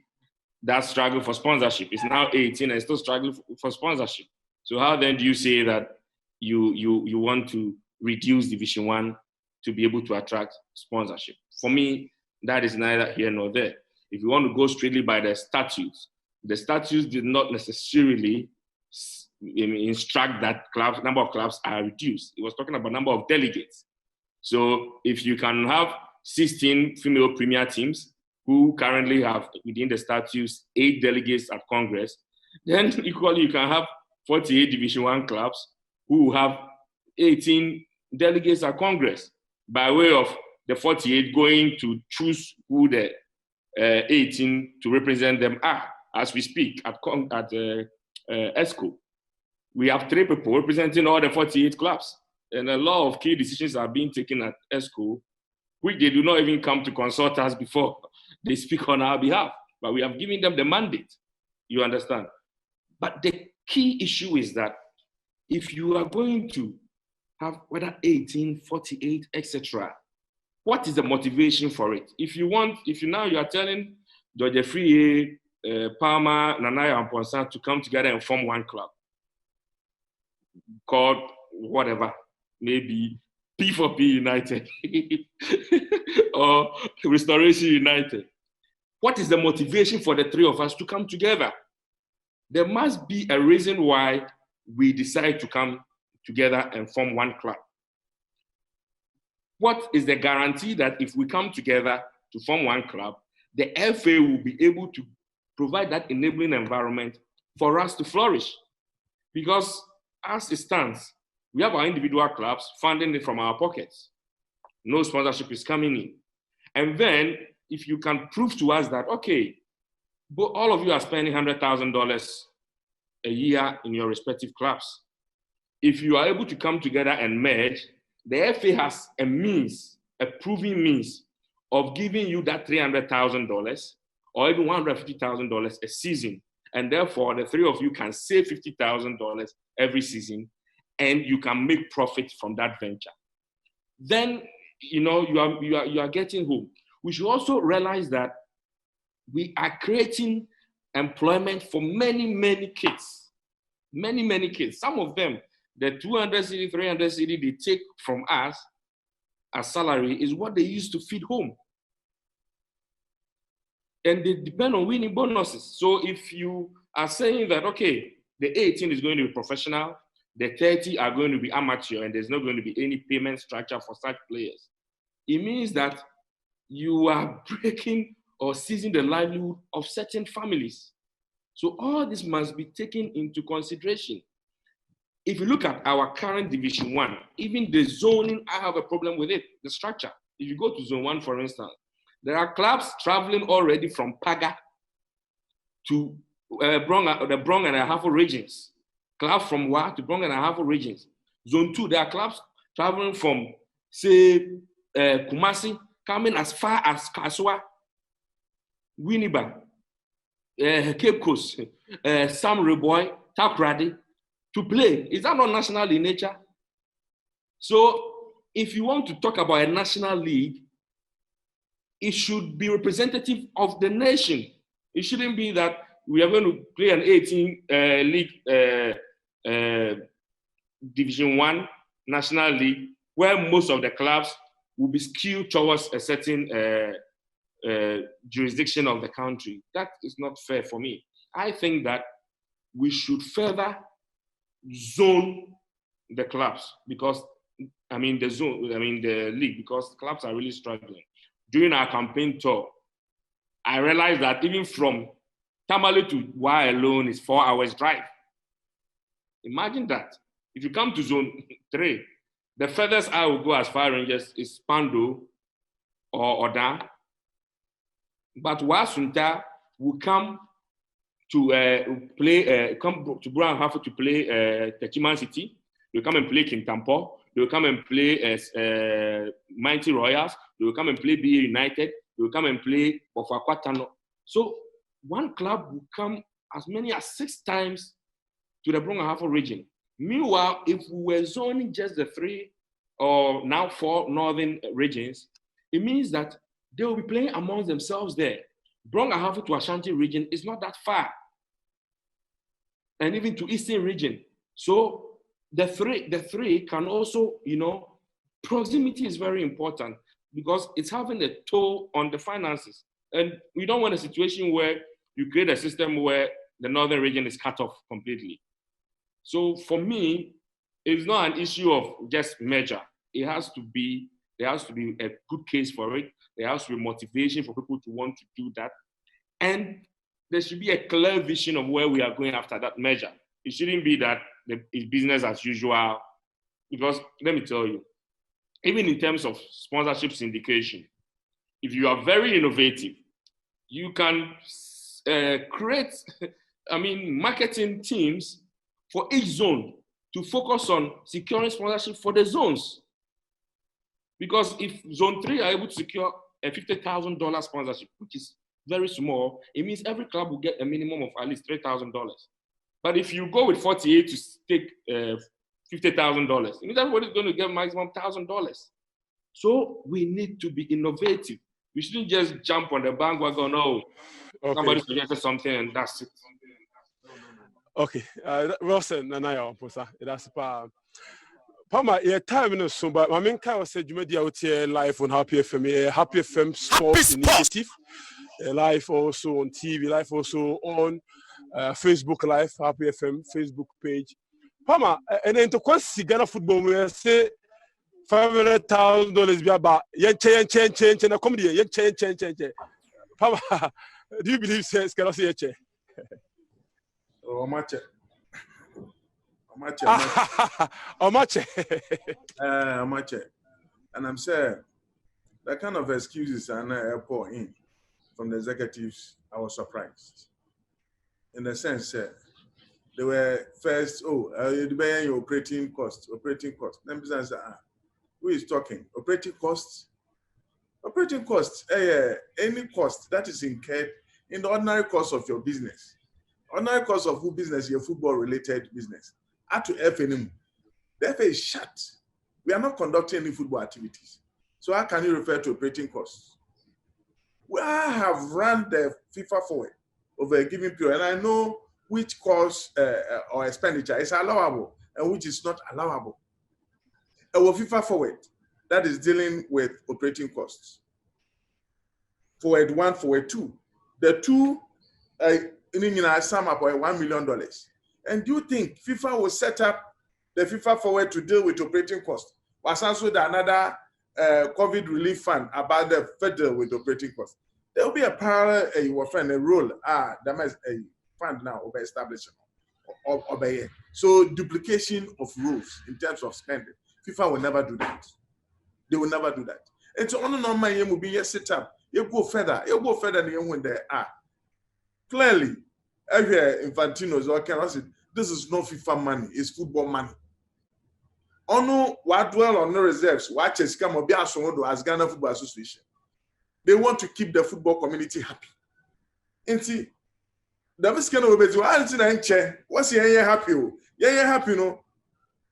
that struggled for sponsorship. It's now 18 and still struggling for sponsorship. So how then do you say that you want to reduce Division 1 to be able to attract sponsorship? For me, that is neither here nor there. If you want to go straightly by the statutes did not necessarily instruct that number of clubs are reduced. It was talking about number of delegates. So if you can have 16 female premier teams who currently have within the statutes 8 delegates at Congress, then equally you can have 48 Division 1 clubs who have 18 delegates at Congress, by way of the 48 going to choose who the 18 to represent them are. As we speak at ESCO, we have 3 people representing all the 48 clubs, and a lot of key decisions are being taken at ESCO, which they do not even come to consult us before they speak on our behalf, but we have given them the mandate. You understand? But the key issue is that if you are going to have whether 18, 48, etc., what is the motivation for it? If you now you are telling George Free, Palmer, Nanaya, and Ponsan to come together and form one club called whatever, maybe P4P United or Restoration United. What is the motivation for the three of us to come together? There must be a reason why we decide to come together and form one club. What is the guarantee that if we come together to form one club, the FA will be able to provide that enabling environment for us to flourish? Because as it stands, we have our individual clubs funding it from our pockets. No sponsorship is coming in. And then if you can prove to us that, okay, but all of you are spending $100,000 a year in your respective clubs. If you are able to come together and merge, the FA has a means, a proven means of giving you that $300,000 or even $150,000 a season. And therefore, the three of you can save $50,000 every season, and you can make profit from that venture. Then, you are getting home. We should also realize that we are creating employment for many, many kids. Many, many kids. Some of them, the 200 cedi, 300 cedi they take from us as salary is what they use to feed home. And they depend on winning bonuses. So if you are saying that, okay, the 18 is going to be professional, the 30 are going to be amateur, and there's not going to be any payment structure for such players, it means that you are breaking or seizing the livelihood of certain families. So all this must be taken into consideration. If you look at our current Division 1, even the zoning, I have a problem with it, the structure. If you go to Zone 1, for instance, there are clubs traveling already from Paga to the Brong and Ahafo regions. Clubs from Wa to Brong and Ahafo regions. Zone 2, there are clubs traveling from, say, Kumasi, coming as far as Kaswa, Winneba, Cape Coast, Sam Reboy, Takrady, to play. Is that not national in nature? So if you want to talk about a national league, it should be representative of the nation. It shouldn't be that we are going to play an 18 league Division 1 national league where most of the clubs will be skewed towards a certain jurisdiction of the country. That is not fair for me. I think that we should further zone the clubs because, the league, because clubs are really struggling. During our campaign tour, I realized that even from Tamale to Wa alone is 4 hours drive. Imagine that. If you come to Zone 3, the furthest I will go as far Rangers is Pando or Oda. But Wasunta will come to come to Brown Half to play Techiman City. They'll come and play Kintampo. They'll come and play Mighty Royals. They'll come and play BA United. They'll come and play Bofakwatano. So one club will come as many as 6 times to the Brown Half region. Meanwhile, if we were zoning just the 3 or now 4 northern regions, it means that they will be playing amongst themselves there. Bronga Half to Ashanti region is not that far. And even to Eastern region. So the three can also, proximity is very important because it's having a toll on the finances. And we don't want a situation where you create a system where the northern region is cut off completely. So for me, it's not an issue of just measure. There has to be a good case for it. There has to be motivation for people to want to do that. And there should be a clear vision of where we are going after that measure. It shouldn't be that it's business as usual. Because let me tell you, even in terms of sponsorship syndication, if you are very innovative, you can create, marketing teams for each zone to focus on securing sponsorship for the zones. Because if Zone 3 are able to secure a $50,000 sponsorship, which is very small, it means every club will get a minimum of at least $3,000. But if you go with 48 to take $50,000, it means everybody's going to get maximum $1,000. So we need to be innovative. We shouldn't just jump on the bandwagon. Oh, Okay. somebody suggested something and that's it. Okay. Wilson, Nana, Posa. That's Pama, yeah, time no so, but my main kind of said you made the live on Happy FM, Happy FM Sports Initiative, live also on TV, live also on Facebook Live, Happy FM Facebook page. Pama, and then to question Ghana football, we say $500,000 be about change, and a comedy, change. Pama, do you believe says can I say che? Oh, much. And I'm saying that kind of excuses are not poured in from the executives. I was surprised. In the sense that they were first, you pay your operating cost. Then business who is talking? Operating costs? Operating costs, any cost that is incurred in the ordinary course of your business. Ordinary course of business, your football-related business. At to FNM. The FA is shut. We are not conducting any football activities. So how can you refer to operating costs? We have run the FIFA forward over a given period, and I know which cost or expenditure is allowable and which is not allowable. Our FIFA forward, that is dealing with operating costs. Forward 1, forward 2. The two, sum up $1 million. And do you think FIFA will set up the FIFA forward to deal with operating costs? Was also another COVID relief fund about the federal with operating costs. There will be a parallel, a role, that is a fund now over establishing. So duplication of rules in terms of spending. FIFA will never do that. They will never do that. And so on and my will be set up. You go further than you when they are. Clearly, every Infantino's or can I say this is not FIFA money, it's football money. Ono what dwell on no reserves, watch as come or be as Ghana Football Association. They want to keep the football community happy. And see, the miskin will be to what's your happy? Yeah, happy, no.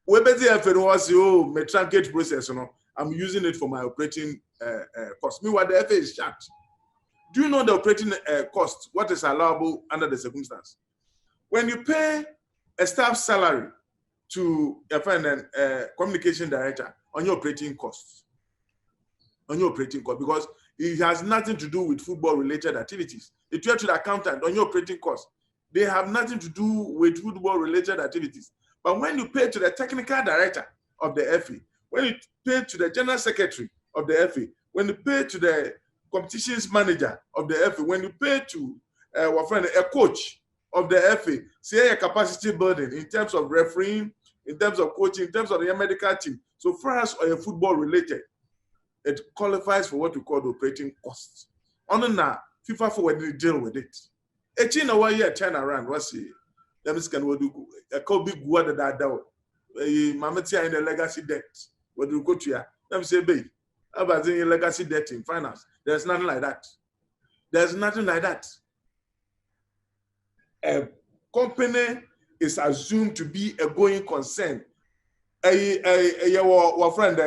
We better have was my truncate process, no. I'm using it for my operating cost. Meanwhile, the FA is shut. Do you know the operating cost? What is allowable under the circumstance? When you pay a staff salary to a communication director on your operating costs, because it has nothing to do with football-related activities. If you're to the accountant on your operating costs, they have nothing to do with football-related activities. But when you pay to the technical director of the FA, when you pay to the general secretary of the FA, when you pay to the competitions manager of the FA, when you pay to a coach of the FA, say a capacity building in terms of refereeing, in terms of coaching, in terms of the medical team. So for us, or football related, it qualifies for what we call the operating costs. On now, FIFA forward will deal with it. A China 1 year turnaround, what's it? Them is can do a big word that down. Mamatia in the legacy debt. What do you go to ya? Them say, babe, how about the legacy debt in finance? There's nothing like that. There's nothing like that. A company is assumed to be a going concern. Your friend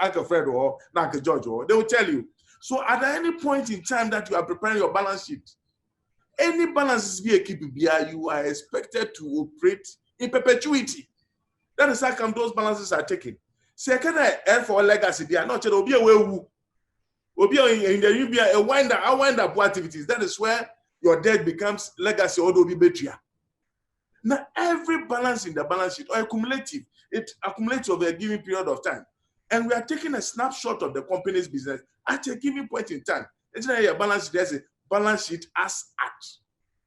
Uncle Fred or Uncle George, they will tell you. So at any point in time that you are preparing your balance sheet, any balances be a KPBI, you are expected to operate in perpetuity. That is how come those balances are taken. Second, and for legacy, they are not will be a way who will be in the a wind up activities. That is where your debt becomes legacy or will be betrayal. Now, every balance in the balance sheet or accumulative, it accumulates over a given period of time. And we are taking a snapshot of the company's business at a given point in time. It's not a balance sheet, there's a balance sheet as at.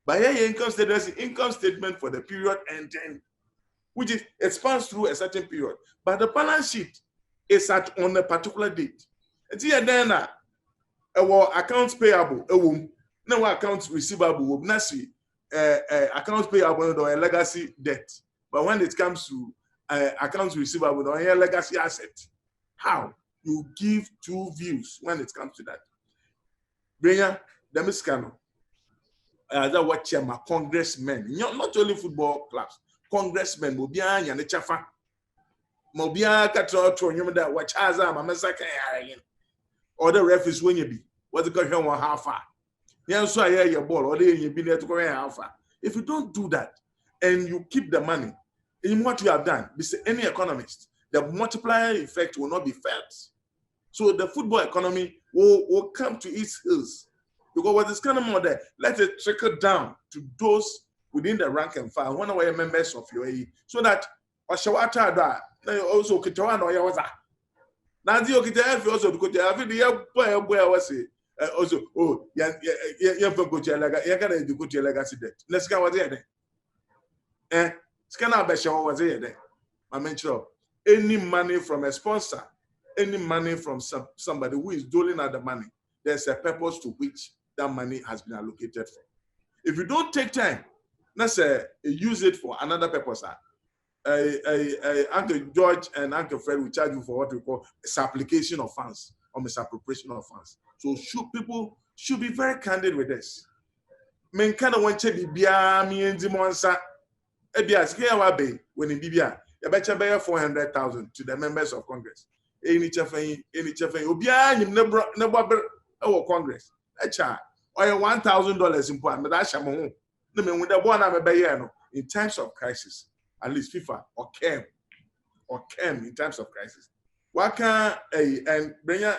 By your income statement, there's an income statement for the period ending, which is it spans through a certain period. But the balance sheet is at on a particular date. It's here then our accounts payable, no accounts receivable, accounts payable or a legacy debt. But when it comes to accounts receivable or a legacy asset, how you give two views when it comes to that. Bring the miscano. That what my congressmen, not only football clubs, congressmen, Mobia and the Chafa, Mobia Catro, you that what Chaza, Mamasaka. or the referees when you be what's going on half far. Yeah, so I hear your ball or you be there to go half far. If you don't do that and you keep the money in what you have done, any economist, the multiplier effect will not be felt. So the football economy will come to its heels. Because what is kind of more there, let it trickle down to those within the rank and file, one of our members of your A, so that Oshawata da also Kitawa or Yawaza. Now the Okita also to Kota, the boy was also, oh, yeah, for Kota, you're gonna do Kota legacy debt. Let's go there. Scanner Beshaw was there. I mentioned any money from a sponsor, any money from somebody who is doling out the money, there's a purpose to which that money has been allocated for. If you don't take time, let's say use it for another purpose. Uncle George and Uncle Fred will charge you for what we call misapplication of funds or misappropriation of funds. So people should be very candid with this. Men kind of want to be monsa. When in Bibia, you better pay 400,000 to the members of Congress. Any chafing, Obia, you never Congress. Or $1,000 in point, but that's a moment. With the one I'm a in times of crisis, at least FIFA or CAM in times of crisis. Why can't and bring a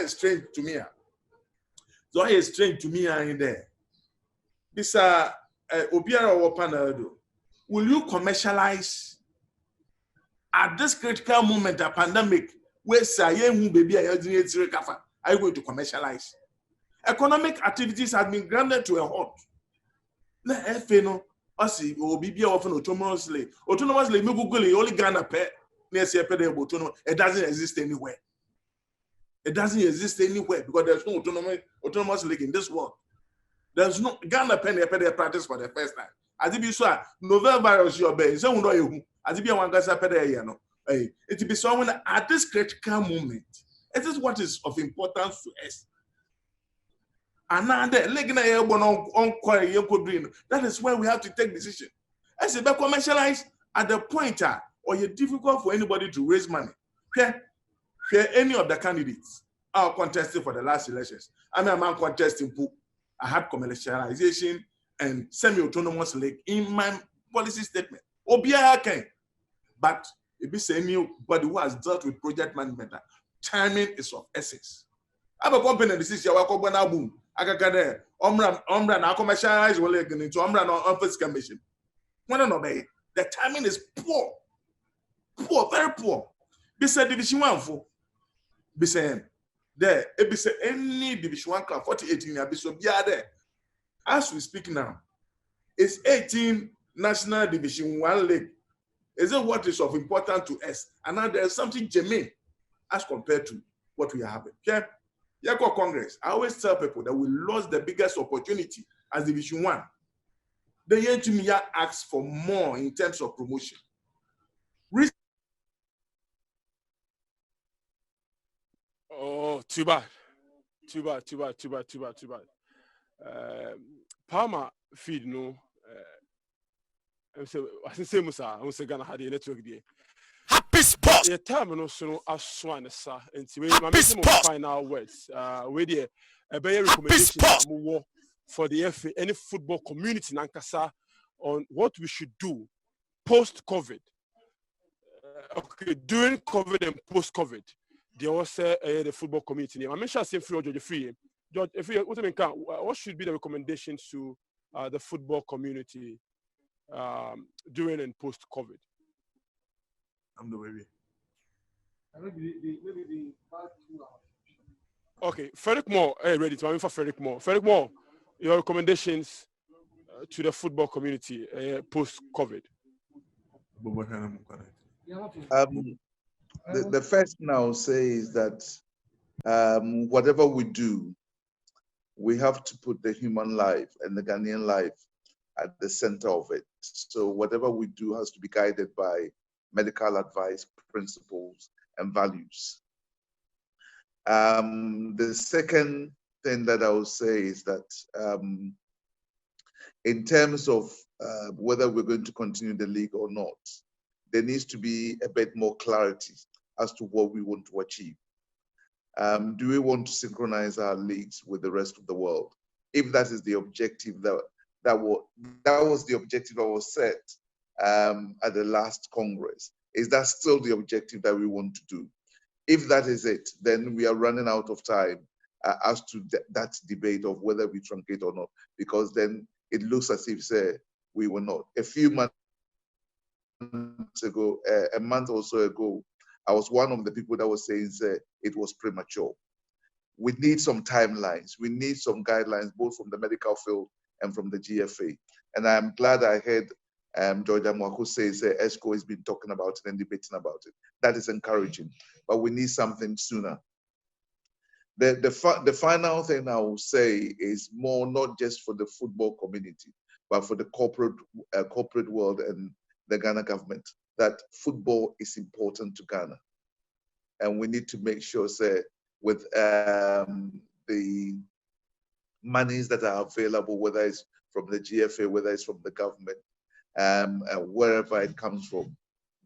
strange to me? So it's strange to me in there. This Obiara or Panado. Will you commercialize at this critical moment, a pandemic, where Sayen baby are you going to commercialize? Economic activities have been grounded to a halt. Let FNO, Ossi, or BB often autonomously. Autonomously, Google only Ghana pay near autonomous. It doesn't exist anywhere. It doesn't exist anywhere because there's no autonomous league in this world. There's no Ghana penny practice for the first time. As if you saw novel virus your base, so no you as if you want to say it be someone at this critical moment. It is what is of importance to us. And now that is where we have to take decision. As if commercialize at the point or it's difficult for anybody to raise money. Share any of the candidates are contesting for the last elections. I'm a man contesting. I had commercialization and semi-autonomous league in my policy statement. But if it's anybody who has dealt with project management, timing is of essence. I have a company that says, boom. I got there. I commercialize into Omra no office commission. The timing is poor, very poor. This is Division 1 for. There, if any Division 1 club, 40-18 years, so there. As we speak now, it's 18 National Division 1 league. Is it what is of importance to us? And now there's something germane as compared to what we are having. Okay? Yako Congress, I always tell people that we lost the biggest opportunity as Division 1. The year to me asks for more in terms of promotion. Oh, too bad. Palmer feed no. I say Musa, I say Ghana had a network there. Happy Sports. The time no so as swan sir. And my final words. We there a better recommendation for the FA, any football community in Ankasa on what we should do post-COVID. Okay, during COVID and post-COVID. There was the football community name. I mentioned same free George Free. George, what should be the recommendations to the football community during and post COVID? I'm the baby. Maybe the past 2 hours. Okay, Frederick Moore, ready to for Frederick Moore. Frederick Moore, your recommendations to the football community post COVID. The first thing I'll say is that whatever we do, we have to put the human life and the Ghanaian life at the center of it. So whatever we do has to be guided by medical advice, principles, and values. The second thing that I will say is that in terms of whether we're going to continue the league or not, there needs to be a bit more clarity as to what we want to achieve. Do we want to synchronize our leagues with the rest of the world? If that is the objective that was the objective that was set at the last Congress, is that still the objective that we want to do? If that is it, then we are running out of time as to that debate of whether we truncate or not, because then it looks as if, say, we were not. A few months ago, a month or so ago, I was one of the people that was saying, say, it was premature. We need some timelines. We need some guidelines, both from the medical field and from the GFA. And I'm glad I heard George Amwaku say ESCO has been talking about it and debating about it. That is encouraging, but we need something sooner. The final thing I will say is more not just for the football community, but for the corporate world and the Ghana government, that football is important to Ghana. And we need to make sure, say, with the monies that are available, whether it's from the GFA, whether it's from the government, wherever it comes from,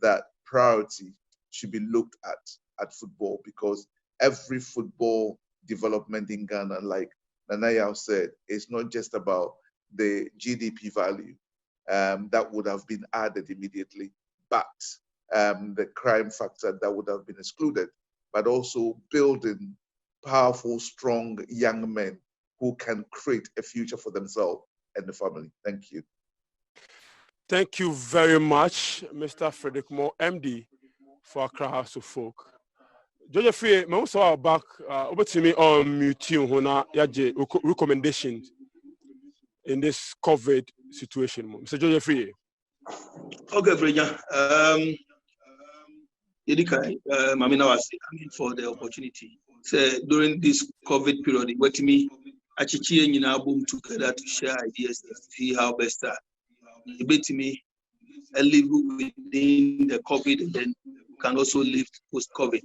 that priority should be looked at football, because every football development in Ghana, like Nanaya said, is not just about the GDP value that would have been added immediately, but the crime factor that would have been excluded, but also building powerful, strong young men who can create a future for themselves and the family. Thank you. Thank you very much, Mr. Frederick Moore, MD for Accra House of Folk. George Free, my also back over to me on mutual hona yaje recommendations in this COVID situation. Mr. George Free. Okay, Freya. Mamina was for the opportunity. So during this COVID period, what me actually in our boom together to share ideas to see how best debate me and live within the COVID, and then can also live post-COVID.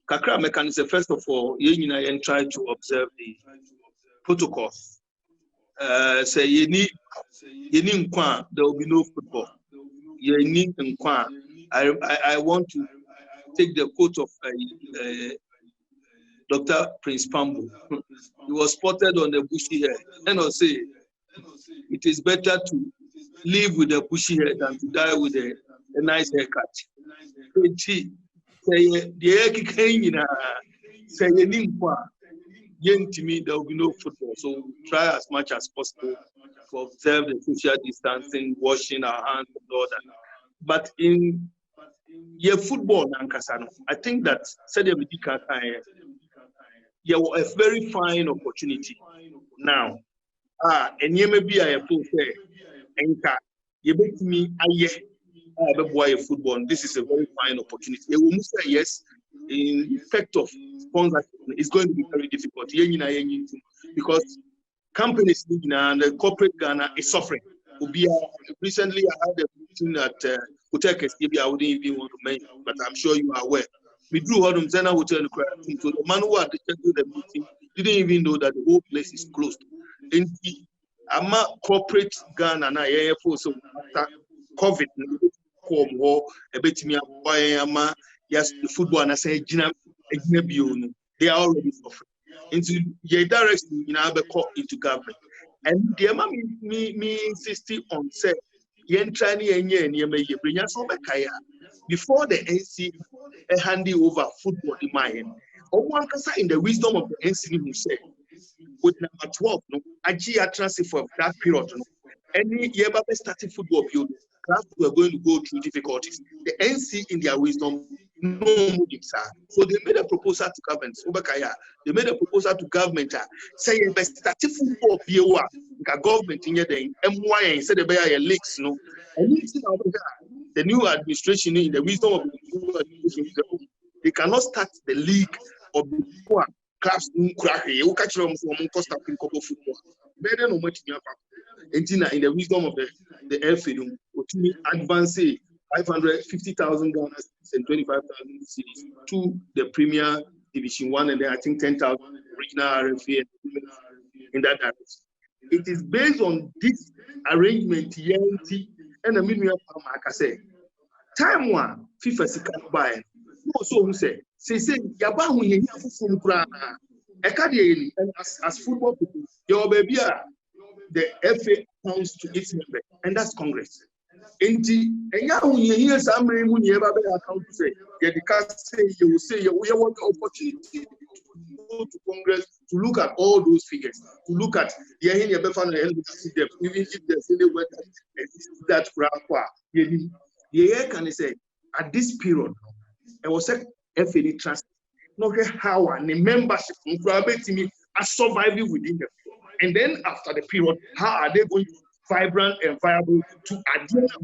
Kakra mechanism, first of all, you and try to observe the protocols. Say you need there will be no football. You need I want to take the quote of Dr. Prince Pambo. He was spotted on the bushy hair. And I'll say, it is better to live with a bushy hair than to die with a nice haircut. Say to me, there will be no football. So try as much as possible to observe the social distancing, washing our hands and all that. But in your football, I think that you have a very fine opportunity now. And you may be a full fair. You bet me a football. This is a very fine opportunity. You will say yes. In effect of sponsorship, it's going to be very difficult because companies and the corporate Ghana is suffering. Recently, I had a meeting at Hotel Maybe I wouldn't even want to mention, but I'm sure you are aware. We drew Hodum Zena Hotel, so the man who had the meeting didn't even know that the whole place is closed. In the corporate Ghana, so after COVID, a bit me yes, the football and I say they are already suffering. Into your direction, into government. And the amount me insisting on say before the NC handing over football in my hand. One can say in the wisdom of the NC who said with number 12, no, I transfer for that period. No, any year starting football build, clubs were going to go through difficulties. The NC in their wisdom, no moving, sir. So they made a proposal to government. They made a proposal to government saying starting football build government in the MY instead of a leaks, no. And the new administration in the wisdom of the new administration, they cannot start the league or before clubs you catch them from cost of football. Better no much in the wisdom of the FA, advance 550,000 Ghana and 25,000 cities to the Premier Division 1, and then I think 10,000 regional RFA in that direction. It is based on this arrangement, and a minimum, like I say, time one, FIFA can buy. So who say, Say yaba hu ye nya fufu kura na. E ka de as football people, your baby the FA comes to its member, and that's Congress. Enti enya hu ye here samre mu ne ba be account say ye you will say you want the opportunity to go to Congress to look at all those figures, to look at the end you befa no even if there's any way that crowd ye can say at this period I was say FA trust no how and the membership me are surviving within them. And then after the period, how are they going to be vibrant and viable to adhere to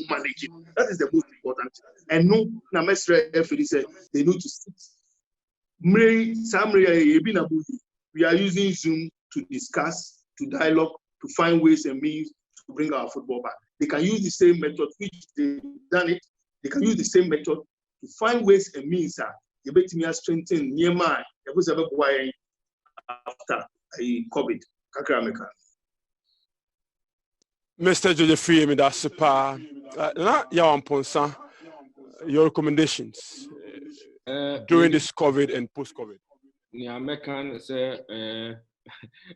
managing? That is the most important. And no, FA said they need to sit. We are using Zoom to discuss, to dialogue, to find ways and means to bring our football back. They can use the same method which they've done it. They can use the same method to find ways and means to strengthen near mind after COVID. Mr. Joseph, that's super. Your recommendations during this COVID and post-COVID. Yeah, American say,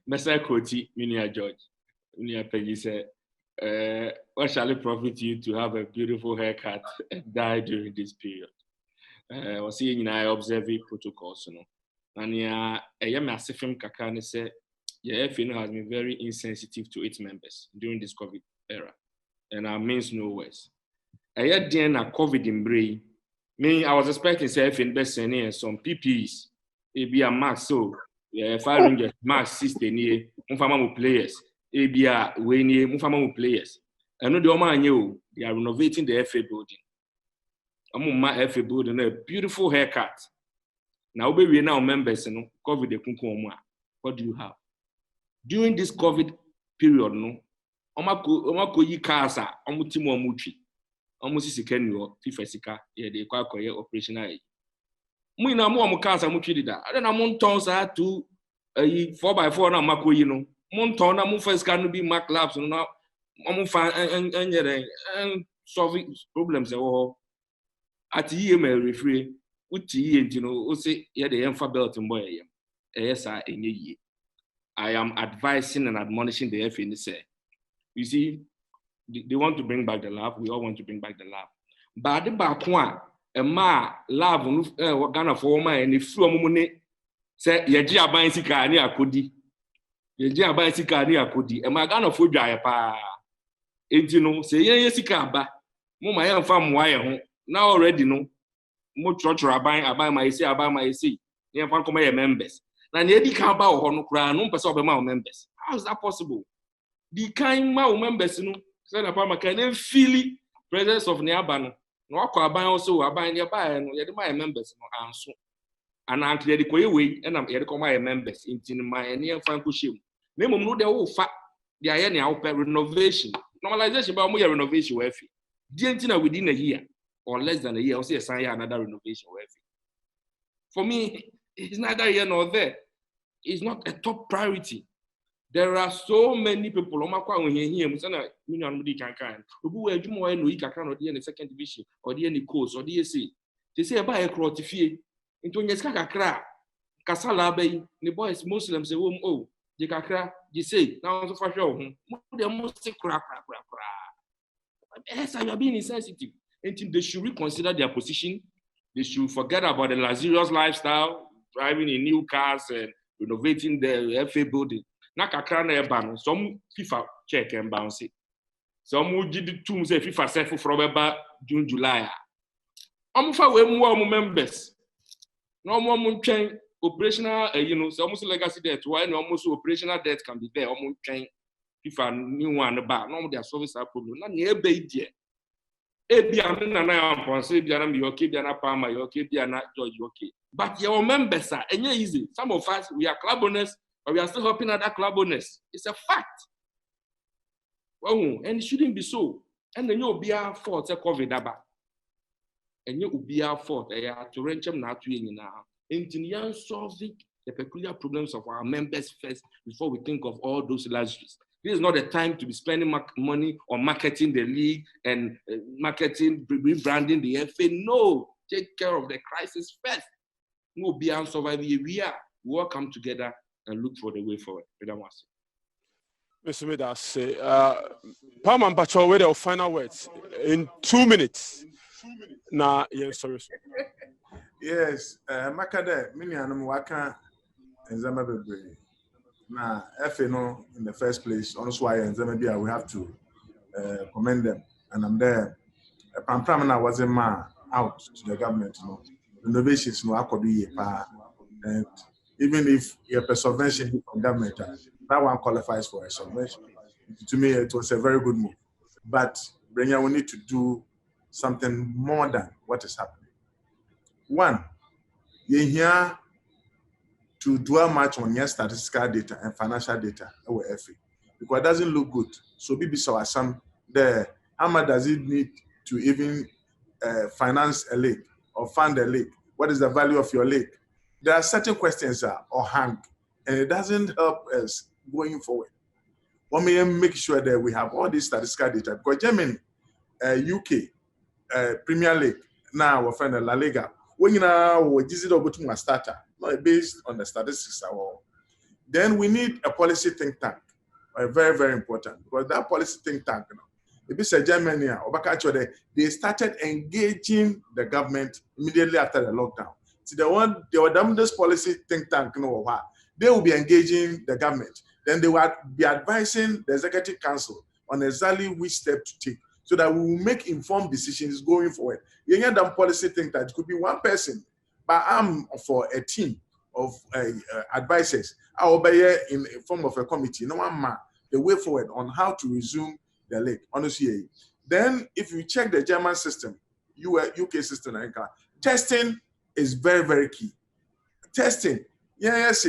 Mr. Koti, Minia George, Minia Peggy said, what shall it profit you to have a beautiful haircut and die during this period? We're seeing I observe protocols, and yeah, a massive film Kakane said, yeah, FA has been very insensitive to its members during this COVID era, and I means no worse. I had then a COVID in brain. Me, I was expecting FA invest in some PPEs, be a max so 500 max 60 near Mufama players, a way near Mufama players. I know the Oman you they are renovating the FA building. I'm my FA building a beautiful haircut. Now we now members and COVID the kunku. What do you have? During this COVID period, no, omako yi kasa, omutimo omuchi, omusi kenyo FIFA sika, ye de kwa koye operational. Mu ina mu omukasa muchi dida. Ada na mu nton sa to 4x4 na mako yi no. Mu nton na mu first can be mark labs no na omu fa enyere solve problems e wo. Ati yi me refree, uti yi ntino, o se ye de emfa belt mbo ye. Esa enye yi. I am advising and admonishing the FA. You see, they want to bring back the lab. We all want to bring back the lab. But the back one, a ma lab, what kind of former and if you money say, Yaji abayin sika ni akodi. Yaji abayin sika ni akodi. A ma gana for dry pa. Ejino say ye sika aba. Mo ma yan fam wire home. Now already no. Mo church abayin my say. Yan fam come your members. And the can bow on no person of my members. How is that possible? The kind my members, said Apama can feel presence of Niabano. No, I buy also, I buy nearby, and my members answer. And I'm clear the way, and I'm here to call my members into my near Franco-ship. Name of no, the whole fact, the any out renovation. Normalization about more renovation with the within a year or less than a year, I'll say another renovation with. For me, it's neither here nor there. It's not a top priority. There are so many people. Who were the second division or the coast or the AC. They say about a crotifie into Yeska cra. Casala bay, the boys Muslims say, oh, the kakra, you say, now for sure. They must crack. Yes, I have been insensitive. And they should reconsider their position. They should forget about the luxurious lifestyle, driving in new cars and renovating the FA building. Nakakra ban some FIFA check and bounce it. Some would do two say FIFA self from about June, July. For way more members. No more change operational, it's almost legacy debt. Why no almost operational debt can be there, almost change FIFA new one about no their service problem. Not near baby. But your members are and easy. Some of us we are club owners, but we are still helping other club owners. It's a fact. Oh, and it shouldn't be so. And then you'll be our fault, COVID about. And you will be our fault. To wrench them now to now. And solving the peculiar problems of our members first before we think of all those luxuries. This is not the time to be spending money on marketing the league and marketing, rebranding the FA. No, take care of the crisis first. No be and survive. We all come together and look for the way forward. Mr. Midase, Palm and Pacho, wait your final words in 2 minutes. Nah, yes, sorry. Yes, Makade, many animal waka and Zamabe. Now, FNO in the first place, honestly, why and Zamabia, we have to commend them. And I'm there. Pramana was a man out to the government, you know. Innovations, no, I could be a part. And even if you have a subvention from government, that one qualifies for a subvention. To me, it was a very good move. But Brenya, we need to do something more than what is happening. One, you're here to dwell much on your statistical data and financial data, because it doesn't look good. So maybe so some there, how much does it need to even finance a league or fund a league? What is the value of your league? There are certain questions that are hang, and it doesn't help us going forward. We may make sure that we have all this statistical data, because Germany, UK, Premier League, now we're friend La Liga. When you know we visit over to my starter, not based on the statistics at all. Then we need a policy think tank, very, very important, because that policy think tank, you know, if it's a Germany or they started engaging the government immediately after the lockdown. So they were done this policy think tank, you know, they will be engaging the government. Then they will be advising the executive council on exactly which step to take, so that we will make informed decisions going forward. You get that policy think that it could be one person, but I'm for a team of advisors. I will be in form of a committee. No one man the way forward on how to resume the league. Honestly, then if you check the German system, UK system, testing is very, very key. Testing, yes,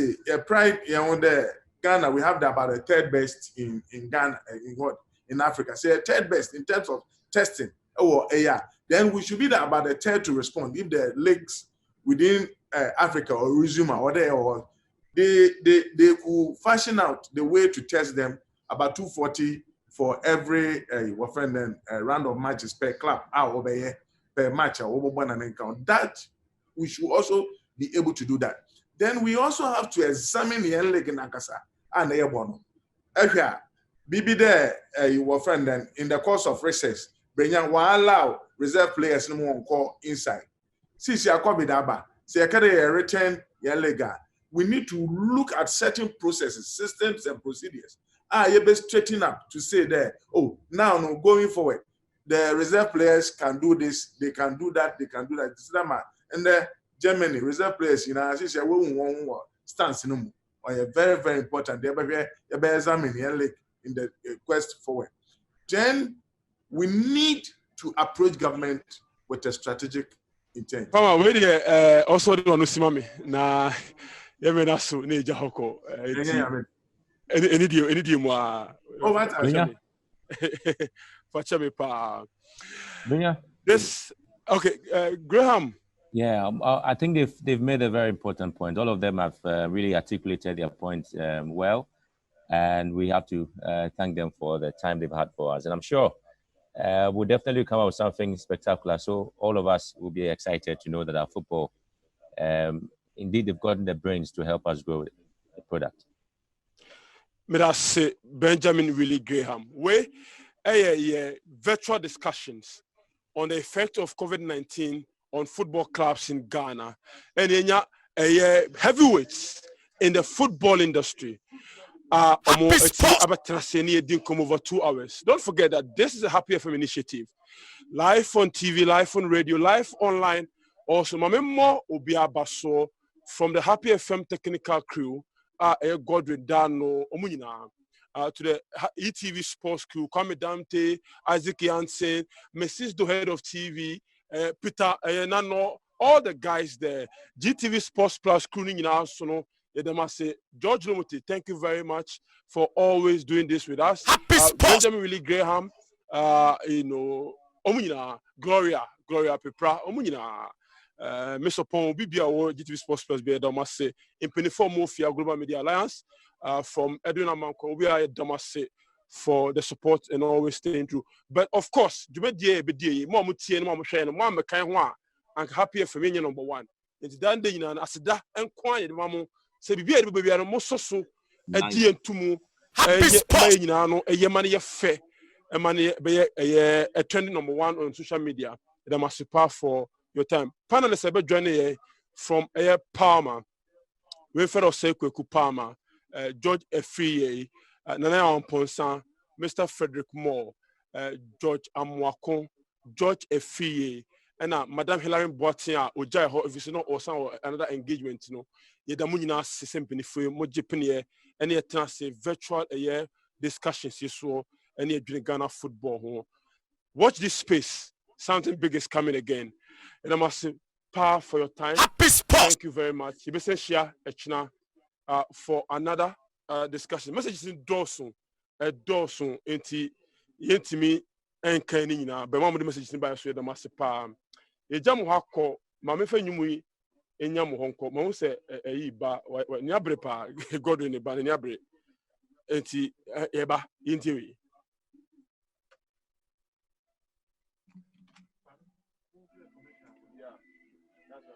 pride. The Ghana, we have about a third best in Ghana, in Africa. Say a third best in terms of testing. Then we should be about a third to respond if the leagues within Africa or resume or they could fashion out the way to test them about 240 for every round of matches per club over here per match that we should also be able to do that. Then we also have to examine the league in Akasa and Airborne. Bibi there, your friend, then in the course of recess, Brenyan will allow reserve players no more call inside. Since you are COVID aba, say a return your lega. We need to look at certain processes, systems, and procedures. You be straighten up to say there, oh, now no going forward, the reserve players can do this, they can do that, they can do that. And the Germany reserve players, you know, as you say, we stance no more. Or very, very important. They be examine your leg in the quest forward. Then we need to approach government with a strategic intent. Mama, wait also the one who see me na yemena so ne jahoko. Any more. Oh, what? Facha pa. This okay, Graham. Yeah, I think they've made a very important point. All of them have really articulated their points well, and we have to thank them for the time they've had for us. And I'm sure we'll definitely come up with something spectacular. So all of us will be excited to know that our football, indeed, they've gotten the brains to help us grow the product. May I say Benjamin Willie Graham? Virtual discussions on the effect of COVID-19 on football clubs in Ghana, and heavyweights in the football industry. Over 2 hours. Don't forget that this is a Happy FM initiative. Live on TV, live on radio, live online. Also, Mamemo Obiabaso from the Happy FM technical crew, Godwin Dano, Omunina, to the ETV sports crew, Kwame Dante, Isaac Jansen, Mrs. the head of TV, Peter Nano, all the guys there, GTV Sports Plus crooning in our sono. They must say, George Lomuti, thank you very much for always doing this with us. Benjamin Willie Graham, Omunina, Gloria Pepra, Omunina, Mr. Pong, BBA, GTV Sports Plus, they must say, in Penifor Mafia Global Media Alliance, from Edwin Amanko, we are Damase for the support and always staying true. But of course, and happy for me number 1 nti dan de nyina aseda enkwan ye mamo se bibia de bibia no mo soso adi entumu ma nyina no eye mane ye fe emane be ye trending number 1 on social media. Them are super for your time. Panelists be joining from Palmer, Winfred Osekweku Palmer, George Efriye, Nana Amponsan, Mr. Frederick Moore, George Amwakon, George Efriye, and Madame Hilary Boatia, Ojai Ho, if it's not or some another engagement, you know, Yedamunina system benefit, Mojipini, any attempts virtual discussions, you saw, any during Ghana football. Watch this space. Something big is coming again. And I must say, power for your time. Thank you very much. You say share for another discussion. Messages in Dawson, Dawson, into me and Kenina. But one of the messages in by the master palm. A jam hako, Mamma Fenumi, in Yamu Honko, Mamma say a ba, Niabrepa, God in the ban in Yabre, and Eba, Inti.